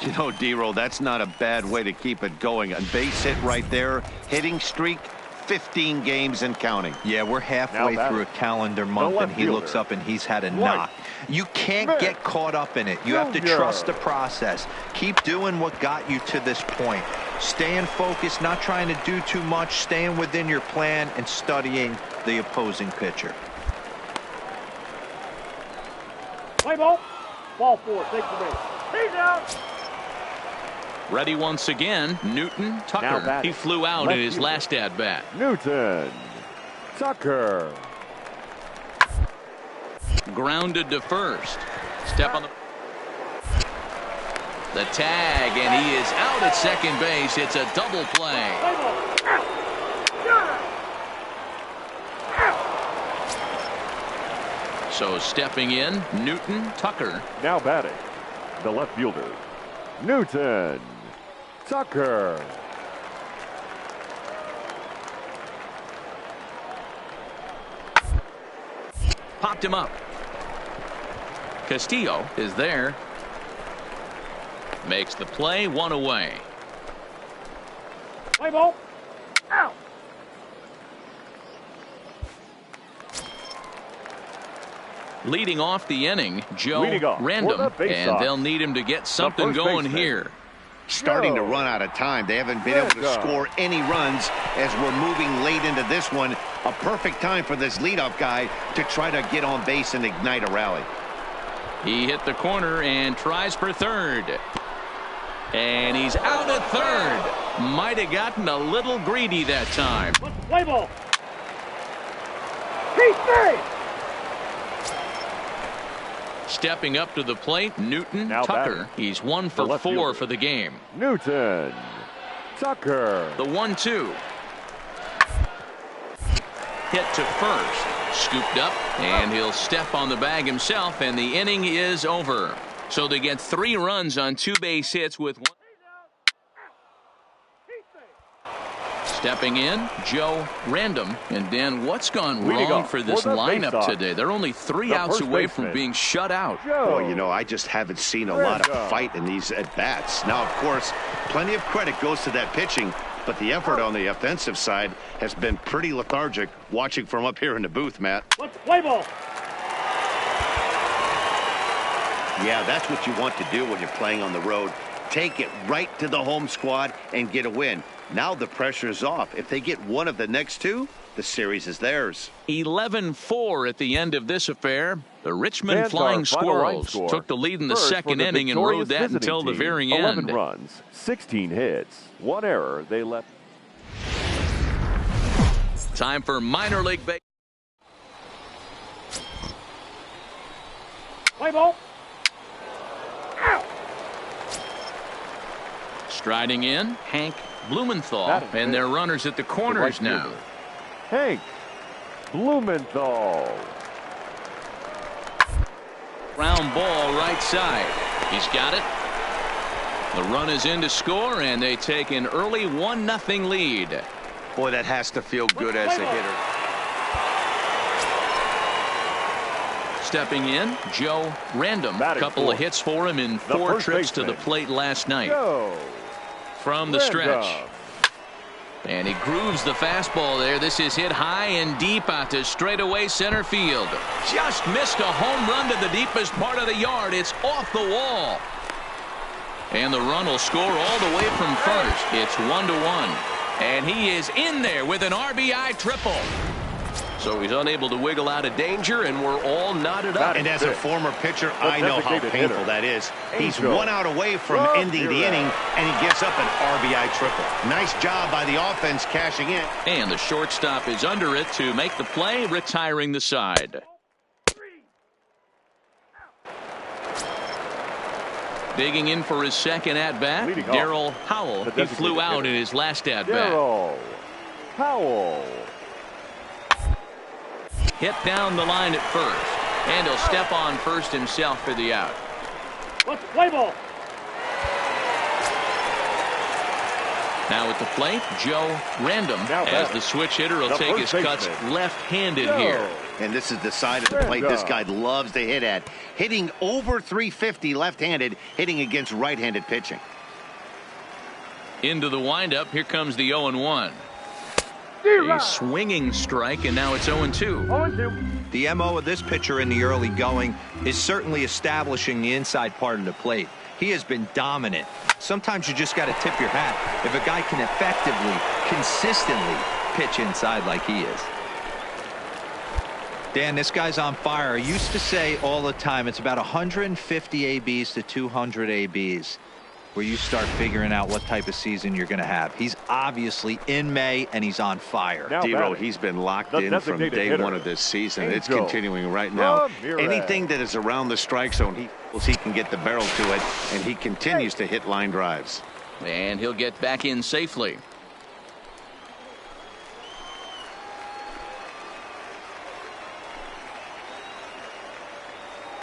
S5: You know, D-Roll, that's not a bad way to keep it going. A base hit right there. Hitting streak, 15 games and counting.
S7: Yeah, we're halfway through a calendar month, and he looks up and he's had a knock. You can't get caught up in it. You have to trust the process. Keep doing what got you to this point. Staying focused, not trying to do too much, staying within your plan, and studying the opposing pitcher.
S3: Play ball. Ball 4. Take the base. He's out.
S2: Ready once again, Newton Tucker. He flew out in his last at-bat.
S4: Newton Tucker.
S2: Grounded to first. Step on the tag, and he is out at second base. It's a double play. So stepping in, Newton Tucker.
S4: Now batting, the left fielder, Newton Tucker.
S2: Popped him up. Castillo is there. Makes the play, 1 away.
S3: Play ball. Out.
S2: Leading off the inning, Joe Random, and they'll need him to get something going here.
S5: Starting to run out of time. They haven't been able to score any runs as we're moving late into this one. A perfect time for this leadoff guy to try to get on base and ignite a rally.
S2: He hit the corner and tries for third. And he's out at third. Might have gotten a little greedy that time.
S3: Let's play ball. He's safe.
S2: Stepping up to the plate, Newton Tucker. He's 1 for 4 for the game.
S4: Newton Tucker.
S2: The 1-2. Hit to first. Scooped up, and he'll step on the bag himself, and the inning is over. So they get 3 runs on 2 base hits with 1. Stepping in, Joe Random. And Dan, what's gone wrong for this lineup today? They're only 3 outs away from being shut out.
S5: Well, you know, I just haven't seen a lot of fight in these at-bats. Now, of course, plenty of credit goes to that pitching, but the effort on the offensive side has been pretty lethargic watching from up here in the booth, Matt.
S3: Let's play ball.
S5: Yeah, that's what you want to do when you're playing on the road. Take it right to the home squad and get a win. Now the pressure is off. If they get one of the next two, the series is theirs.
S2: 11-4 at the end of this affair. The Richmond Flying Squirrels took the lead in the second inning and rode that until the very end.
S4: 11 runs, 16 hits, 1 error. They left.
S2: Time for minor league baseball.
S3: Play ball. Out.
S2: Striding in, Hank Blumenthal, and their runners at the corners now.
S4: Hank Blumenthal.
S2: Ground ball right side. He's got it. The run is in to score, and they take an early 1-0 lead.
S5: Boy, that has to feel good as a hitter.
S2: Stepping in, Joe Random. A couple of hits for him in 4 trips to the plate last night. From the stretch. And he grooves the fastball there. This is hit high and deep out to straightaway center field. Just missed a home run to the deepest part of the yard. It's off the wall. And the run will score all the way from first. It's 1-1. And he is in there with an RBI triple. So he's unable to wiggle out of danger, and we're all knotted up.
S5: And as a former pitcher, I know how painful that is. He's 1 out away from ending the inning, and he gives up an RBI triple. Nice job by the offense cashing in.
S2: And the shortstop is under it to make the play, retiring the side. Digging in for his second at-bat, Darryl Howell. He flew out in his last at-bat.
S4: Darryl Howell.
S2: Hit down the line at first, and he'll step on first himself for the out.
S3: Let's play ball.
S2: Now at the plate, Joe Random, as the switch hitter will take his cuts left-handed here.
S5: And this is the side of the plate this guy loves to hit at. Hitting over 350 left-handed, hitting against right-handed pitching.
S2: Into the windup, here comes the 0-1. A swinging strike, and now it's 0-2.
S3: 0-2.
S7: The MO of this pitcher in the early going is certainly establishing the inside part of the plate. He has been dominant. Sometimes you just got to tip your hat if a guy can effectively, consistently pitch inside like he is. Dan, this guy's on fire. I used to say all the time it's about 150 ABs to 200 ABs where you start figuring out what type of season you're going to have. He's obviously in May, and he's on fire.
S5: D-Row, he's been locked in from day one of this season. It's continuing right now. Anything that is around the strike zone, he can get the barrel to it, and he continues to hit line drives.
S2: And he'll get back in safely.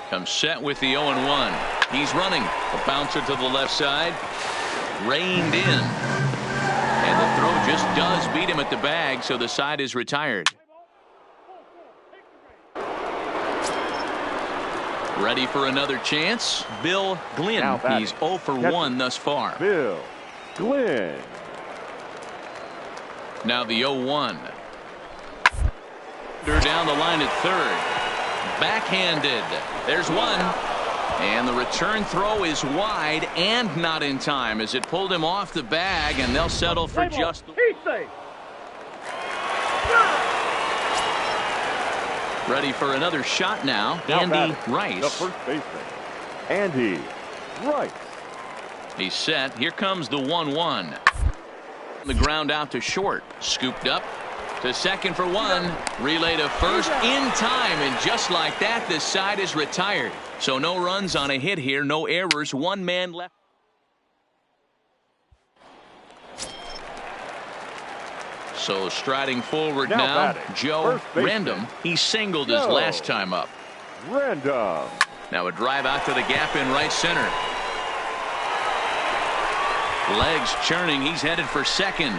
S2: Comes set with the 0-1. He's running. A bouncer to the left side. Reined in. And the throw just does beat him at the bag, so the side is retired. Ready for another chance. Bill Glynn. He's 0 for 1 thus far.
S4: Bill Glynn.
S2: Now the 0-1. Down the line at third. Backhanded. There's one. And the return throw is wide and not in time as it pulled him off the bag, and they'll settle for just.
S3: He's safe.
S2: Ready for another shot now. Andy Rice.
S4: The first baseman, Andy Rice.
S2: He's set. Here comes the 1-1. The ground out to short. Scooped up to second for one. Relay to first in time, and just like that, this side is retired. So no runs on a hit here, no errors, 1 man left. So striding forward now Joe Random. He singled his last time up.
S4: Random.
S2: Now a drive out to the gap in right center. Legs churning. He's headed for second.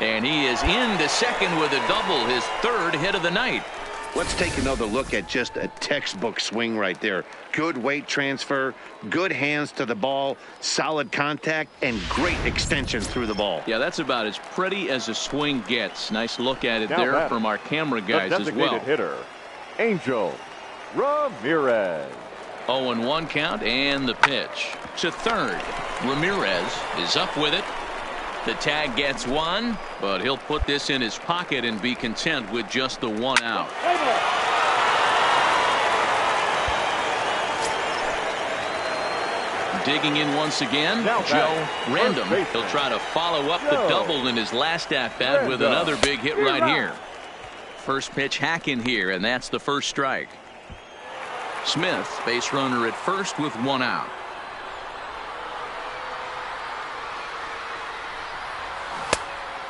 S2: And he is into second with a double, his 3rd hit of the night.
S5: Let's take another look at just a textbook swing right there. Good weight transfer, good hands to the ball, solid contact, and great extension through the ball.
S2: Yeah, that's about as pretty as a swing gets. Nice look at it there from our camera guys as well.
S4: Hitter, Angel Ramirez.
S2: 0-1 count, and the pitch to third. Ramirez is up with it. The tag gets one, but he'll put this in his pocket and be content with just the 1 out. Digging in once again, Joe Random. He'll try to follow up the double in his last at-bat with another big hit right here. First pitch hacking here, and that's the first strike. Smith, base runner at first with 1 out.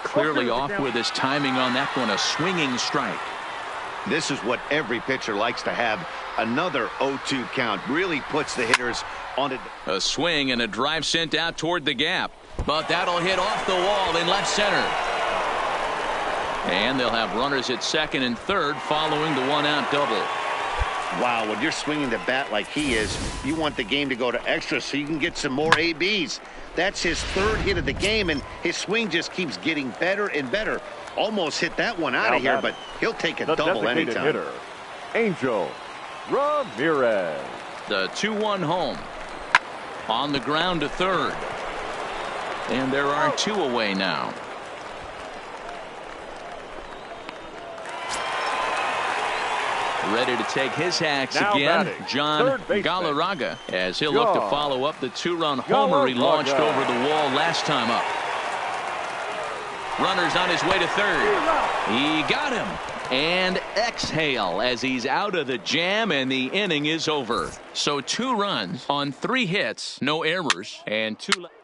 S2: Clearly off with his timing on that one, a swinging strike.
S5: This is what every pitcher likes to have. Another 0-2 count really puts the hitters on it.
S2: A swing and a drive sent out toward the gap, but that'll hit off the wall in left center. And they'll have runners at second and third following the 1-out double.
S5: Wow, when you're swinging the bat like he is, you want the game to go to extra so you can get some more ABs. That's his third hit of the game, and his swing just keeps getting better and better. Almost hit that one out of here, but he'll take a double anytime.
S4: Hitter, Angel Ramirez.
S2: The 2-1 home. On the ground to third. And there are 2 away now. Ready to take his hacks again, John Galarraga, as he'll look to follow up the 2-run homer he launched over the wall last time up. Runners on his way to third. He got him. And exhale as he's out of the jam, and the inning is over. So 2 runs on 3 hits, no errors, and 2 left.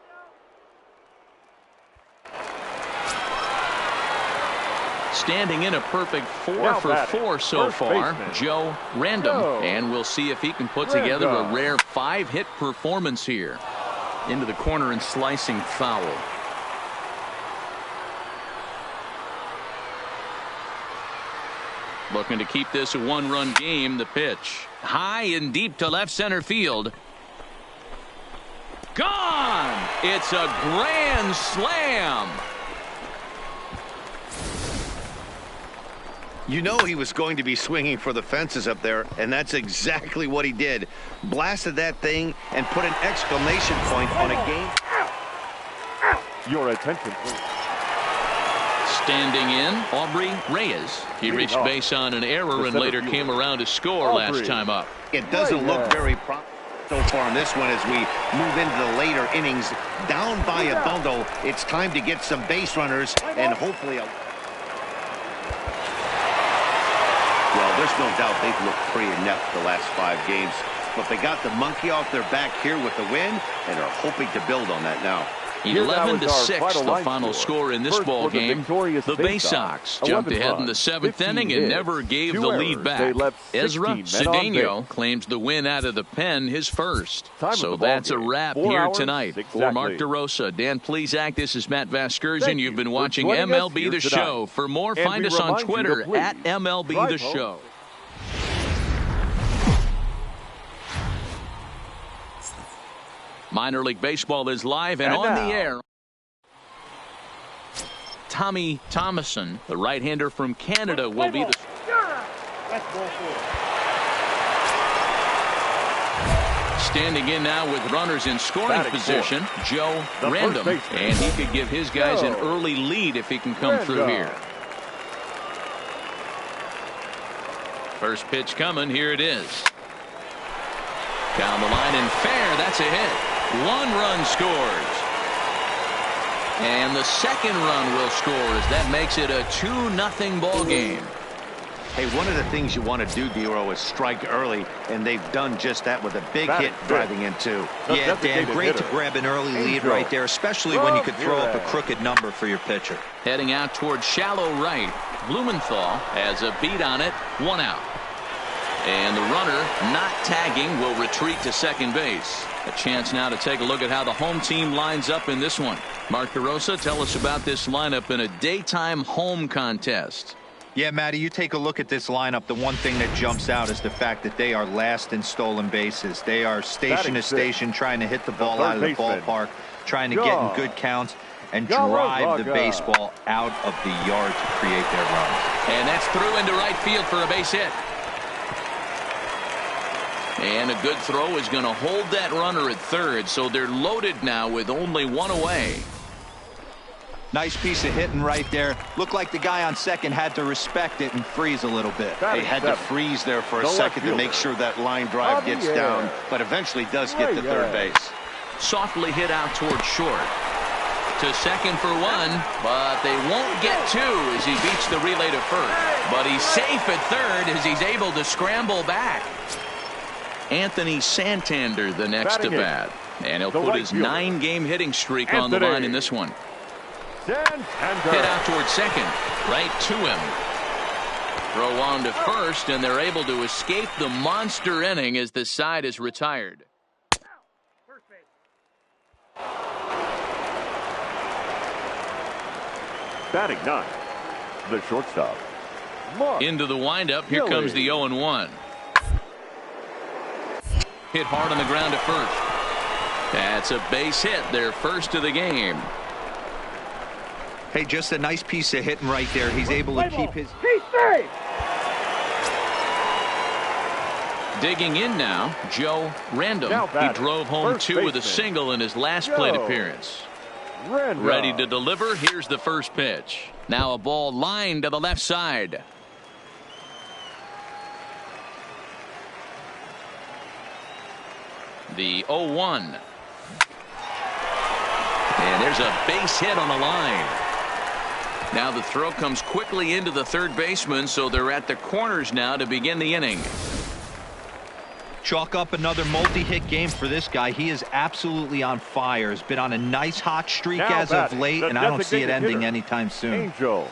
S2: Standing in a perfect 4 for 4 so far, Joe Random. And we'll see if he can put together a rare 5-hit performance here. Into the corner and slicing foul. Looking to keep this a 1-run game. The pitch high and deep to left center field. Gone! It's a grand slam.
S5: You know he was going to be swinging for the fences up there, and that's exactly what he did. Blasted that thing and put an exclamation point on a game.
S4: Your attention, please.
S2: Standing in, Aubrey Reyes. He reached base on an error and later came around to score last time up.
S5: It doesn't look very promising so far in this one as we move into the later innings. Down by a bundle, it's time to get some base runners and hopefully a... Well, there's no doubt they've looked pretty inept the last 5 games, but they got the monkey off their back here with the win and are hoping to build on that now.
S2: 11-6 the final score in this ball game. The Bay Sox jumped ahead in the 7th inning and never gave the lead back. Ezra Cedeno claims the win out of the pen his first. So that's a wrap here tonight. For Mark DeRosa, Dan Plesac, this is Matt Vasgersian. You've been watching MLB The Show. For more, find us on Twitter at MLB The Show. Minor League Baseball is live and on the air. Tommy Thomason, the right-hander from Canada, will be the... Standing in now with runners in scoring position, Joe Random. And he could give his guys an early lead if he can come through here. First pitch coming. Here it is. Down the line and fair. That's a hit. 1 run scores. And the second run will score as that makes it a 2-0 ball game.
S5: Hey, one of the things you want to do, Dero, is strike early, and they've done just that with a big hit driving in 2.
S7: Yeah, Dan, great to grab an early lead right there, especially when you could throw up a crooked number for your pitcher.
S2: Heading out toward shallow right. Blumenthal has a beat on it. 1 out. And the runner, not tagging, will retreat to second base. A chance now to take a look at how the home team lines up in this one. Mark DeRosa, tell us about this lineup in a daytime home contest.
S7: Yeah, Matty, you take a look at this lineup. The one thing that jumps out is the fact that they are last in stolen bases. They are station to station trying to hit the ball out of the ballpark, trying to get in good counts and drive the baseball out of the yard to create their runs.
S2: And that's through into right field for a base hit. And a good throw is going to hold that runner at third, so they're loaded now with only one away.
S7: Nice piece of hitting right there. Looked like the guy on second had to respect it and freeze a little bit.
S5: He had to freeze there for a second to make sure that line drive gets down, but eventually does get to third base.
S2: Softly hit out toward short. To second for one, but they won't get two as he beats the relay to first. But he's safe at third as he's able to scramble back. Anthony Santander the next to bat. And he'll put his 9-game hitting streak on the line in this one. Hit out toward second. Right to him. Throw on to first, and they're able to escape the monster inning as the side is retired.
S6: Batting 9, the shortstop.
S2: Into the windup. Here comes the 0-1. Hit hard on the ground at first. That's a base hit, their first of the game.
S7: Hey, just a nice piece of hitting right there. He's able to keep his...
S2: Digging in now, Joe Random. He drove home 2 with a single in his last plate appearance. Ready to deliver. Here's the first pitch. Now a ball lined to the left side. The 0-1. And there's a base hit on the line. Now the throw comes quickly into the third baseman, so they're at the corners now to begin the inning.
S7: Chalk up another multi-hit game for this guy. He is absolutely on fire. Has been on a nice hot streak as of late, and I don't see it ending anytime soon.
S2: 0-2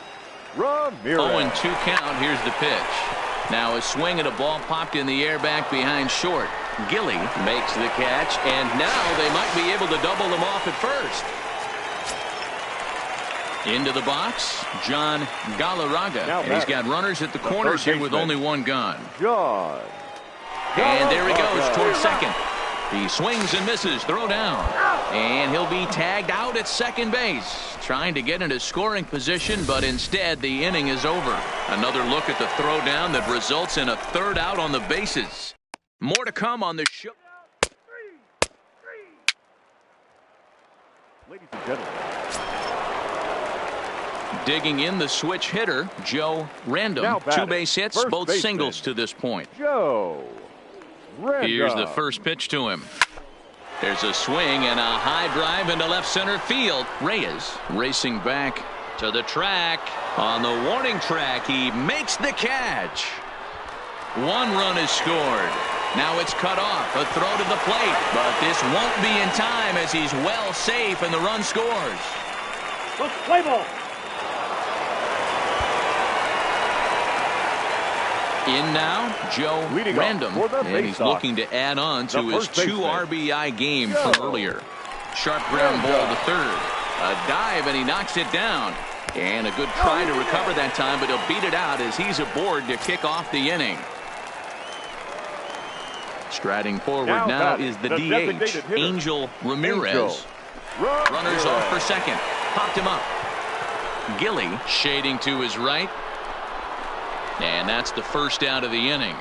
S2: count. Here's the pitch. Now a swing and a ball popped in the air back behind short. Gilly makes the catch, and now they might be able to double them off at first. Into the box, John Galarraga, and he's got runners at the corners here with only one gone. And there he goes towards second. He swings and misses. Throw down. And he'll be tagged out at second base. Trying to get into scoring position, but instead the inning is over. Another look at the throw down that results in a third out on the bases. More to come on the show.
S6: Ladies and gentlemen.
S2: Digging in the switch hitter, Joe Random. 2 base hits, both singles to this point.
S6: Joe Random.
S2: Here's the first pitch to him. There's a swing and a high drive into left center field. Reyes racing back to the track. On the warning track, he makes the catch. 1 run is scored. Now it's cut off. A throw to the plate. But this won't be in time as he's well safe and the run scores.
S3: Play ball.
S2: In now, Joe Random, and he's looking to add on to his 2 RBI game from earlier. Sharp ground ball to third. A dive, and he knocks it down. And a good try to recover that time, but he'll beat it out as he's aboard to kick off the inning. Striding forward now is the DH, Angel Ramirez. Runners off for second. Popped him up. Gilly shading to his right. And that's the first out of the inning.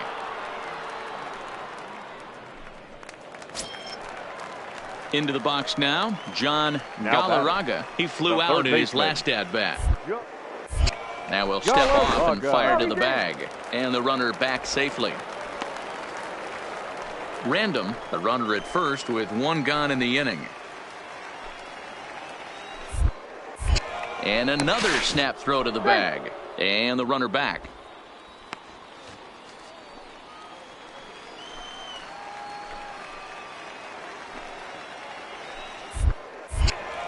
S2: Into the box now, John Galarraga. He flew out in his last at-bat. Now he'll step off and fire to the bag. And the runner back safely. Random, a runner at first with 1 gone in the inning. And another snap throw to the bag. And the runner back.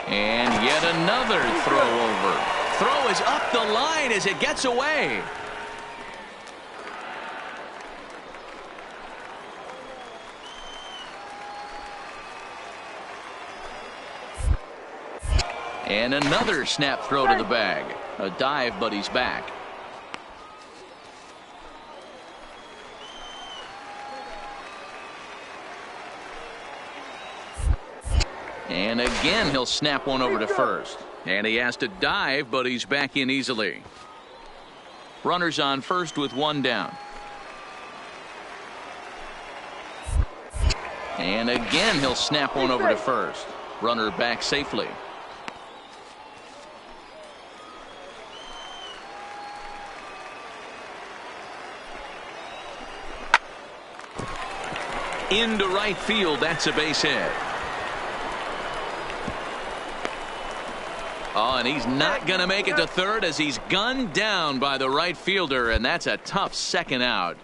S2: And yet another throw over. Throw is up the line as it gets away. And another snap throw to the bag. A dive, but he's back. And again, he'll snap one over to first. And he has to dive, but he's back in easily. Runners on first with 1 down. And again, he'll snap one over to first. Runner back safely. Into right field. That's a base hit. Oh, and he's not going to make it to third as he's gunned down by the right fielder, and that's a tough second out.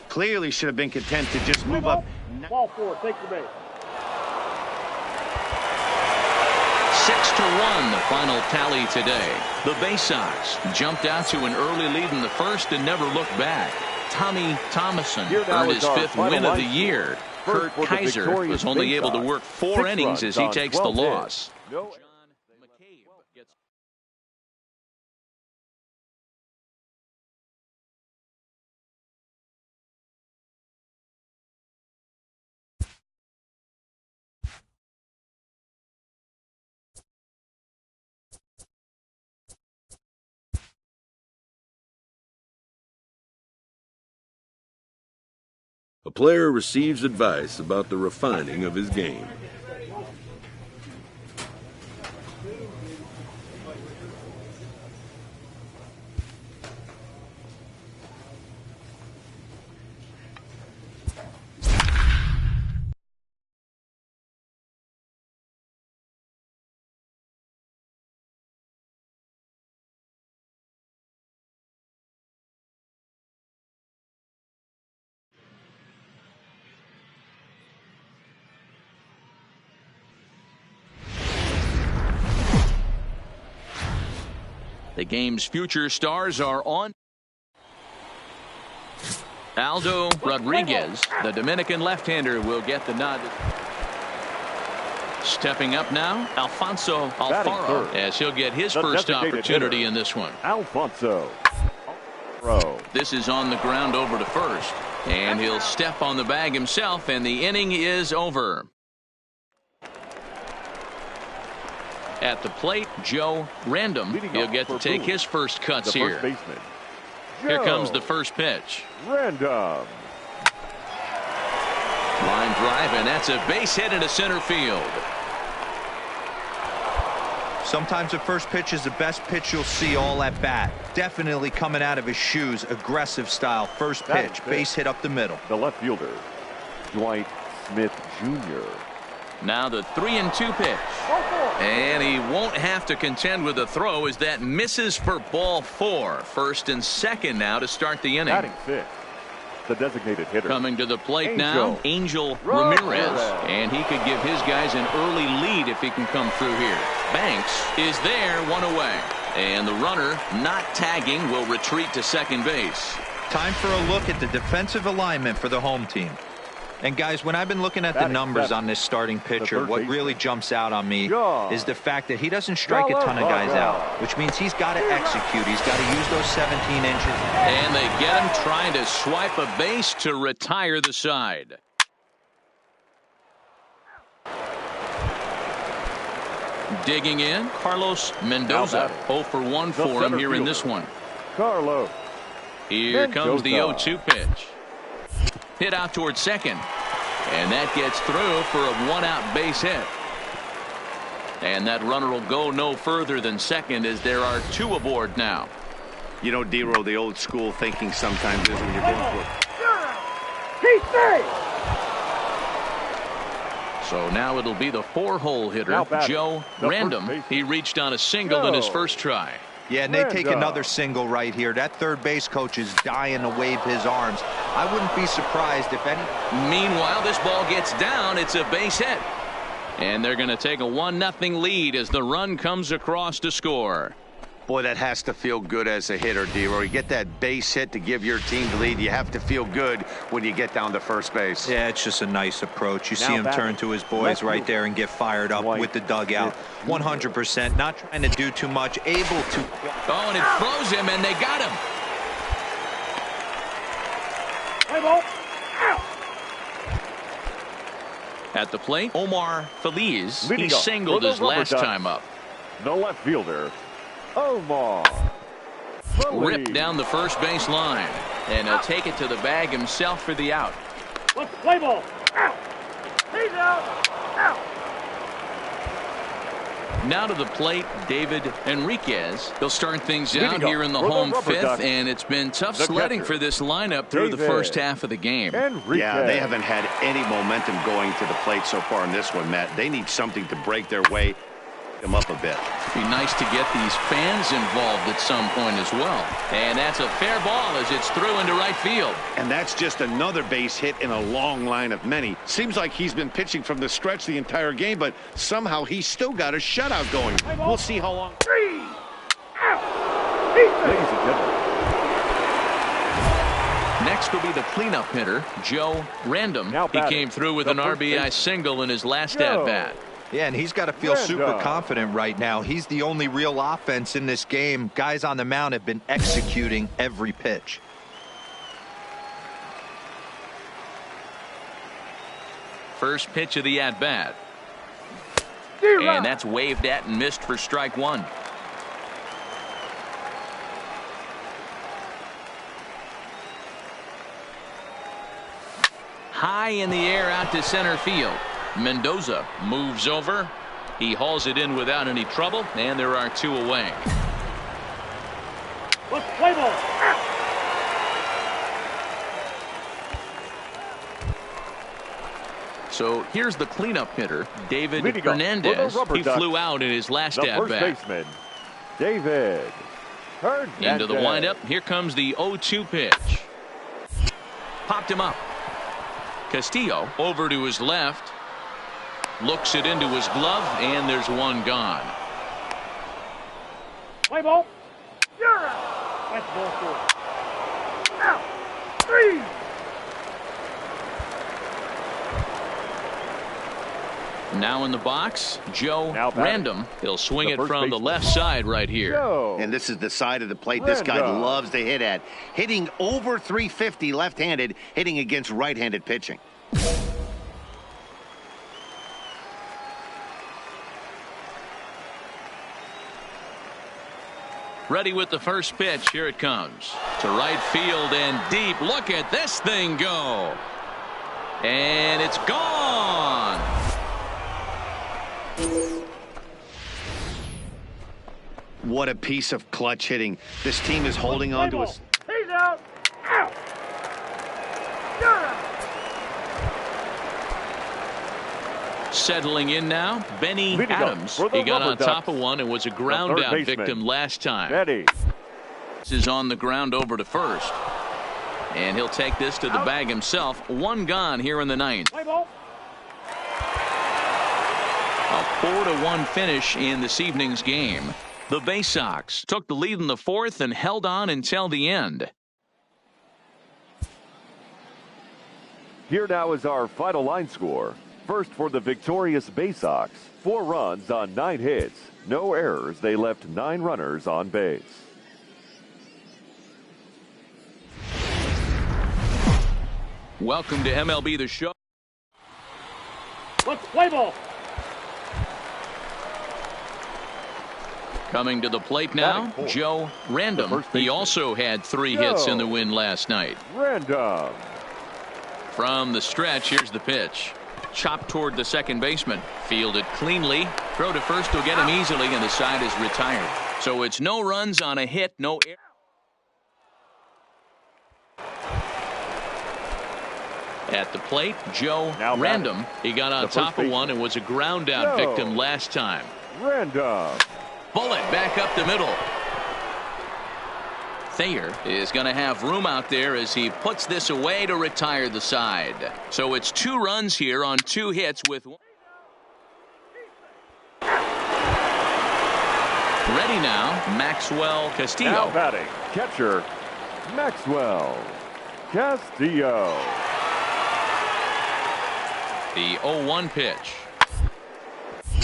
S5: Clearly should have been content to just move up.
S3: Ball 4, take the base.
S2: 6-1, the final tally today. The Bay Sox jumped out to an early lead in the first and never looked back. Tommy Thomason earned his 5th win of the year. Kurt Kaiser was only able to work 4 innings as he takes the loss.
S1: A player receives advice about the refining of his game.
S2: The game's future stars are on. Aldo Rodriguez, the Dominican left-hander, will get the nod. Stepping up now, Alfonso Alfaro, as he'll get his first opportunity in this one.
S4: Alfonso.
S2: This is on the ground over to first, and he'll step on the bag himself, and the inning is over. At the plate, Joe Random. He'll get to take his first cuts here. Here comes the first pitch.
S4: Random.
S2: Line drive, and that's a base hit into center field.
S7: Sometimes the first pitch is the best pitch you'll see all at bat. Definitely coming out of his shoes. Aggressive style. First pitch. Base hit up the middle.
S4: The left fielder, Dwight Smith Jr.
S2: Now the 3-2 pitch. And he won't have to contend with the throw as that misses for ball 4. First and second now to start the inning.
S4: Batting fifth, the designated hitter.
S2: Coming to the plate now, Angel Ramirez. And he could give his guys an early lead if he can come through here. Banks is there, 1 away. And the runner, not tagging, will retreat to second base.
S7: Time for a look at the defensive alignment for the home team. And guys, when I've been looking at the numbers on this starting pitcher, what really jumps out on me is the fact that he doesn't strike a ton of guys out, which means he's got to execute. He's got to use those 17 inches.
S2: And they get him trying to swipe a base to retire the side. Digging in, Carlos Mendoza. 0 for 1 for him here in this one.
S4: Carlos.
S2: Here comes the 0-2 pitch. Hit out towards second. And that gets through for a 1-out base hit. And that runner will go no further than second as there are 2 aboard now.
S5: You know, D-Roll, the old school thinking sometimes is when you're going for it.
S2: So now it'll be the 4-hole hitter, Joe Random. He reached on a single in his first try.
S7: Yeah, and they take another single right here. That third base coach is dying to wave his arms. I wouldn't be surprised if any.
S2: Meanwhile, this ball gets down. It's a base hit. And they're going to take a 1-0 lead as the run comes across to score.
S5: Boy, that has to feel good as a hitter, D-Roy. You get that base hit to give your team the lead. You have to feel good when you get down to first base.
S7: Yeah, it's just a nice approach. You see him turn to his boys right there and get fired up with the dugout. 100%, not trying to do too much, able to.
S2: Oh, and it froze him, and they got him. At the plate, Omar Feliz. He singled his last time up.
S4: The left fielder, Omar.
S2: Ripped down the first base line, and he'll take it to the bag himself for the out.
S3: Let's play ball. He's out. Out.
S2: Now to the plate, David Enriquez. He'll start things out here in the home fifth, and it's been tough sledding for this lineup through the first half of the game.
S5: Yeah, they haven't had any momentum going to the plate so far in this one, Matt. They need something to break their way them up a bit.
S2: Be nice to get these fans involved at some point as well. And that's a fair ball as it's through into right field.
S5: And that's just another base hit in a long line of many. Seems like he's been pitching from the stretch the entire game, but somehow he's still got a shutout going. We'll see how long.
S3: 3 out.
S6: Ladies and gentlemen.
S2: Next will be the cleanup hitter, Joe Random. He came through with an RBI single in his last at-bat.
S7: Yeah, and he's got to feel super confident right now. He's the only real offense in this game. Guys on the mound have been executing every pitch.
S2: First pitch of the at-bat. And that's waved at and missed for strike one. High in the air out to center field. Mendoza moves over. He hauls it in without any trouble, and there are two away.
S3: Let's play ball.
S2: So here's the cleanup hitter, David Hernandez. He flew out in his last at-bat.
S6: Baseman, David Hernandez.
S2: Into the windup. Here comes the 0-2 pitch. Popped him up. Castillo over to his left. Looks it into his glove, and there's one gone.
S3: Play ball. You're out. That's ball 4. Out. 3.
S2: Now in the box, Joe Random. He'll swing it from the left side right here.
S5: And this is the side of the plate this guy loves to hit at. Hitting over 350 left-handed, hitting against right-handed pitching.
S2: Ready with the first pitch. Here it comes. To right field and deep. Look at this thing go. And it's gone.
S5: What a piece of clutch hitting. This team is holding on to us.
S3: He's out. Out. You're out.
S2: Settling in now, Benny Adams. He got on top of one and was a ground out victim last time. This is on the ground over to first. And he'll take this to the bag himself. One gone here in the ninth.
S3: Play ball.
S2: A 4-1 finish in this evening's game. The Bay Sox took the lead in the fourth and held on until the end.
S6: Here now is our final line score. First for the victorious Bay Sox, 4 runs on 9 hits, no errors. They left 9 runners on base.
S2: Welcome to MLB The Show.
S3: Let's play ball.
S2: Coming to the plate now, Joe Random. He also had 3 hits in the win last night.
S6: Random.
S2: From the stretch, here's the pitch. Chopped toward the second baseman. Fielded cleanly. Throw to first will get him easily, and the side is retired. So it's no runs on a hit, no error. At the plate, Joe Random. He got on top of one and was a ground out victim last time.
S6: Random.
S2: Bullet back up the middle. Thayer is going to have room out there as he puts this away to retire the side. So it's 2 runs here on 2 hits with one. Ready now, Maxwell Castillo.
S6: Now batting, catcher, Maxwell Castillo.
S2: The 0-1 pitch.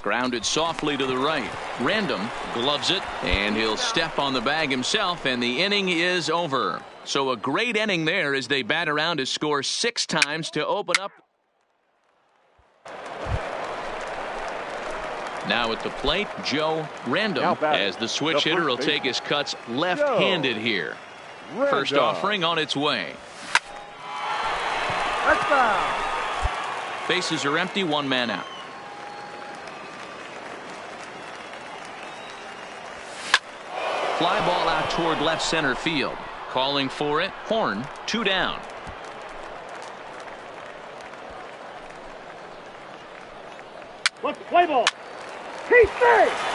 S2: Grounded softly to the right. Random gloves it, and he'll step on the bag himself, and the inning is over. So a great inning there as they bat around to score 6 times to open up. Now at the plate, Joe Random, as the switch hitter will take his cuts left-handed here. First offering on its way.
S3: Touchdown.
S2: Bases are empty, one man out. Fly ball out toward left center field. Calling for it. Horn, 2 down.
S3: What's the play ball? He's safe.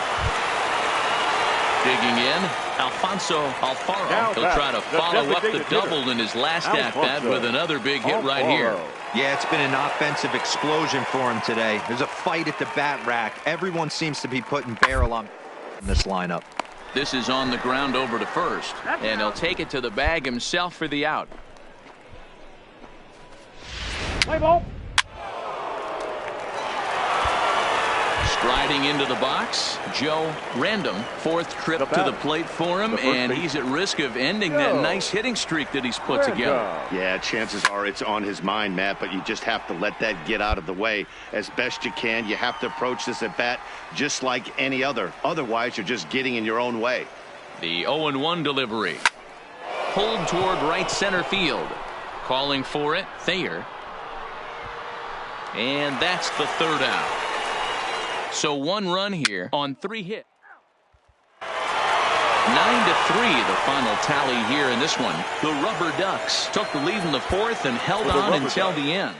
S2: Digging in, Alfonso Alfaro. He'll try to follow up the double in his last at-bat with another big hit right here.
S7: Yeah, it's been an offensive explosion for him today. There's a fight at the bat rack. Everyone seems to be putting barrel on in this lineup.
S2: This is on the ground over to first, and he'll take it to the bag himself for the out.
S3: Play ball.
S2: Striding into the box, Joe Random. 4th trip to the plate for him, and he's at risk of ending that nice hitting streak that he's put together.
S5: Yeah, chances are it's on his mind, Matt, but you just have to let that get out of the way as best you can. You have to approach this at bat just like any other. Otherwise, you're just getting in your own way.
S2: The 0-1 delivery. Pulled toward right center field. Calling for it, Thayer. And that's the 3rd out. So 1 run here on 3 hits. 9-3 the final tally here in this one. The Rubber Ducks took the lead in the 4th and held on until the end.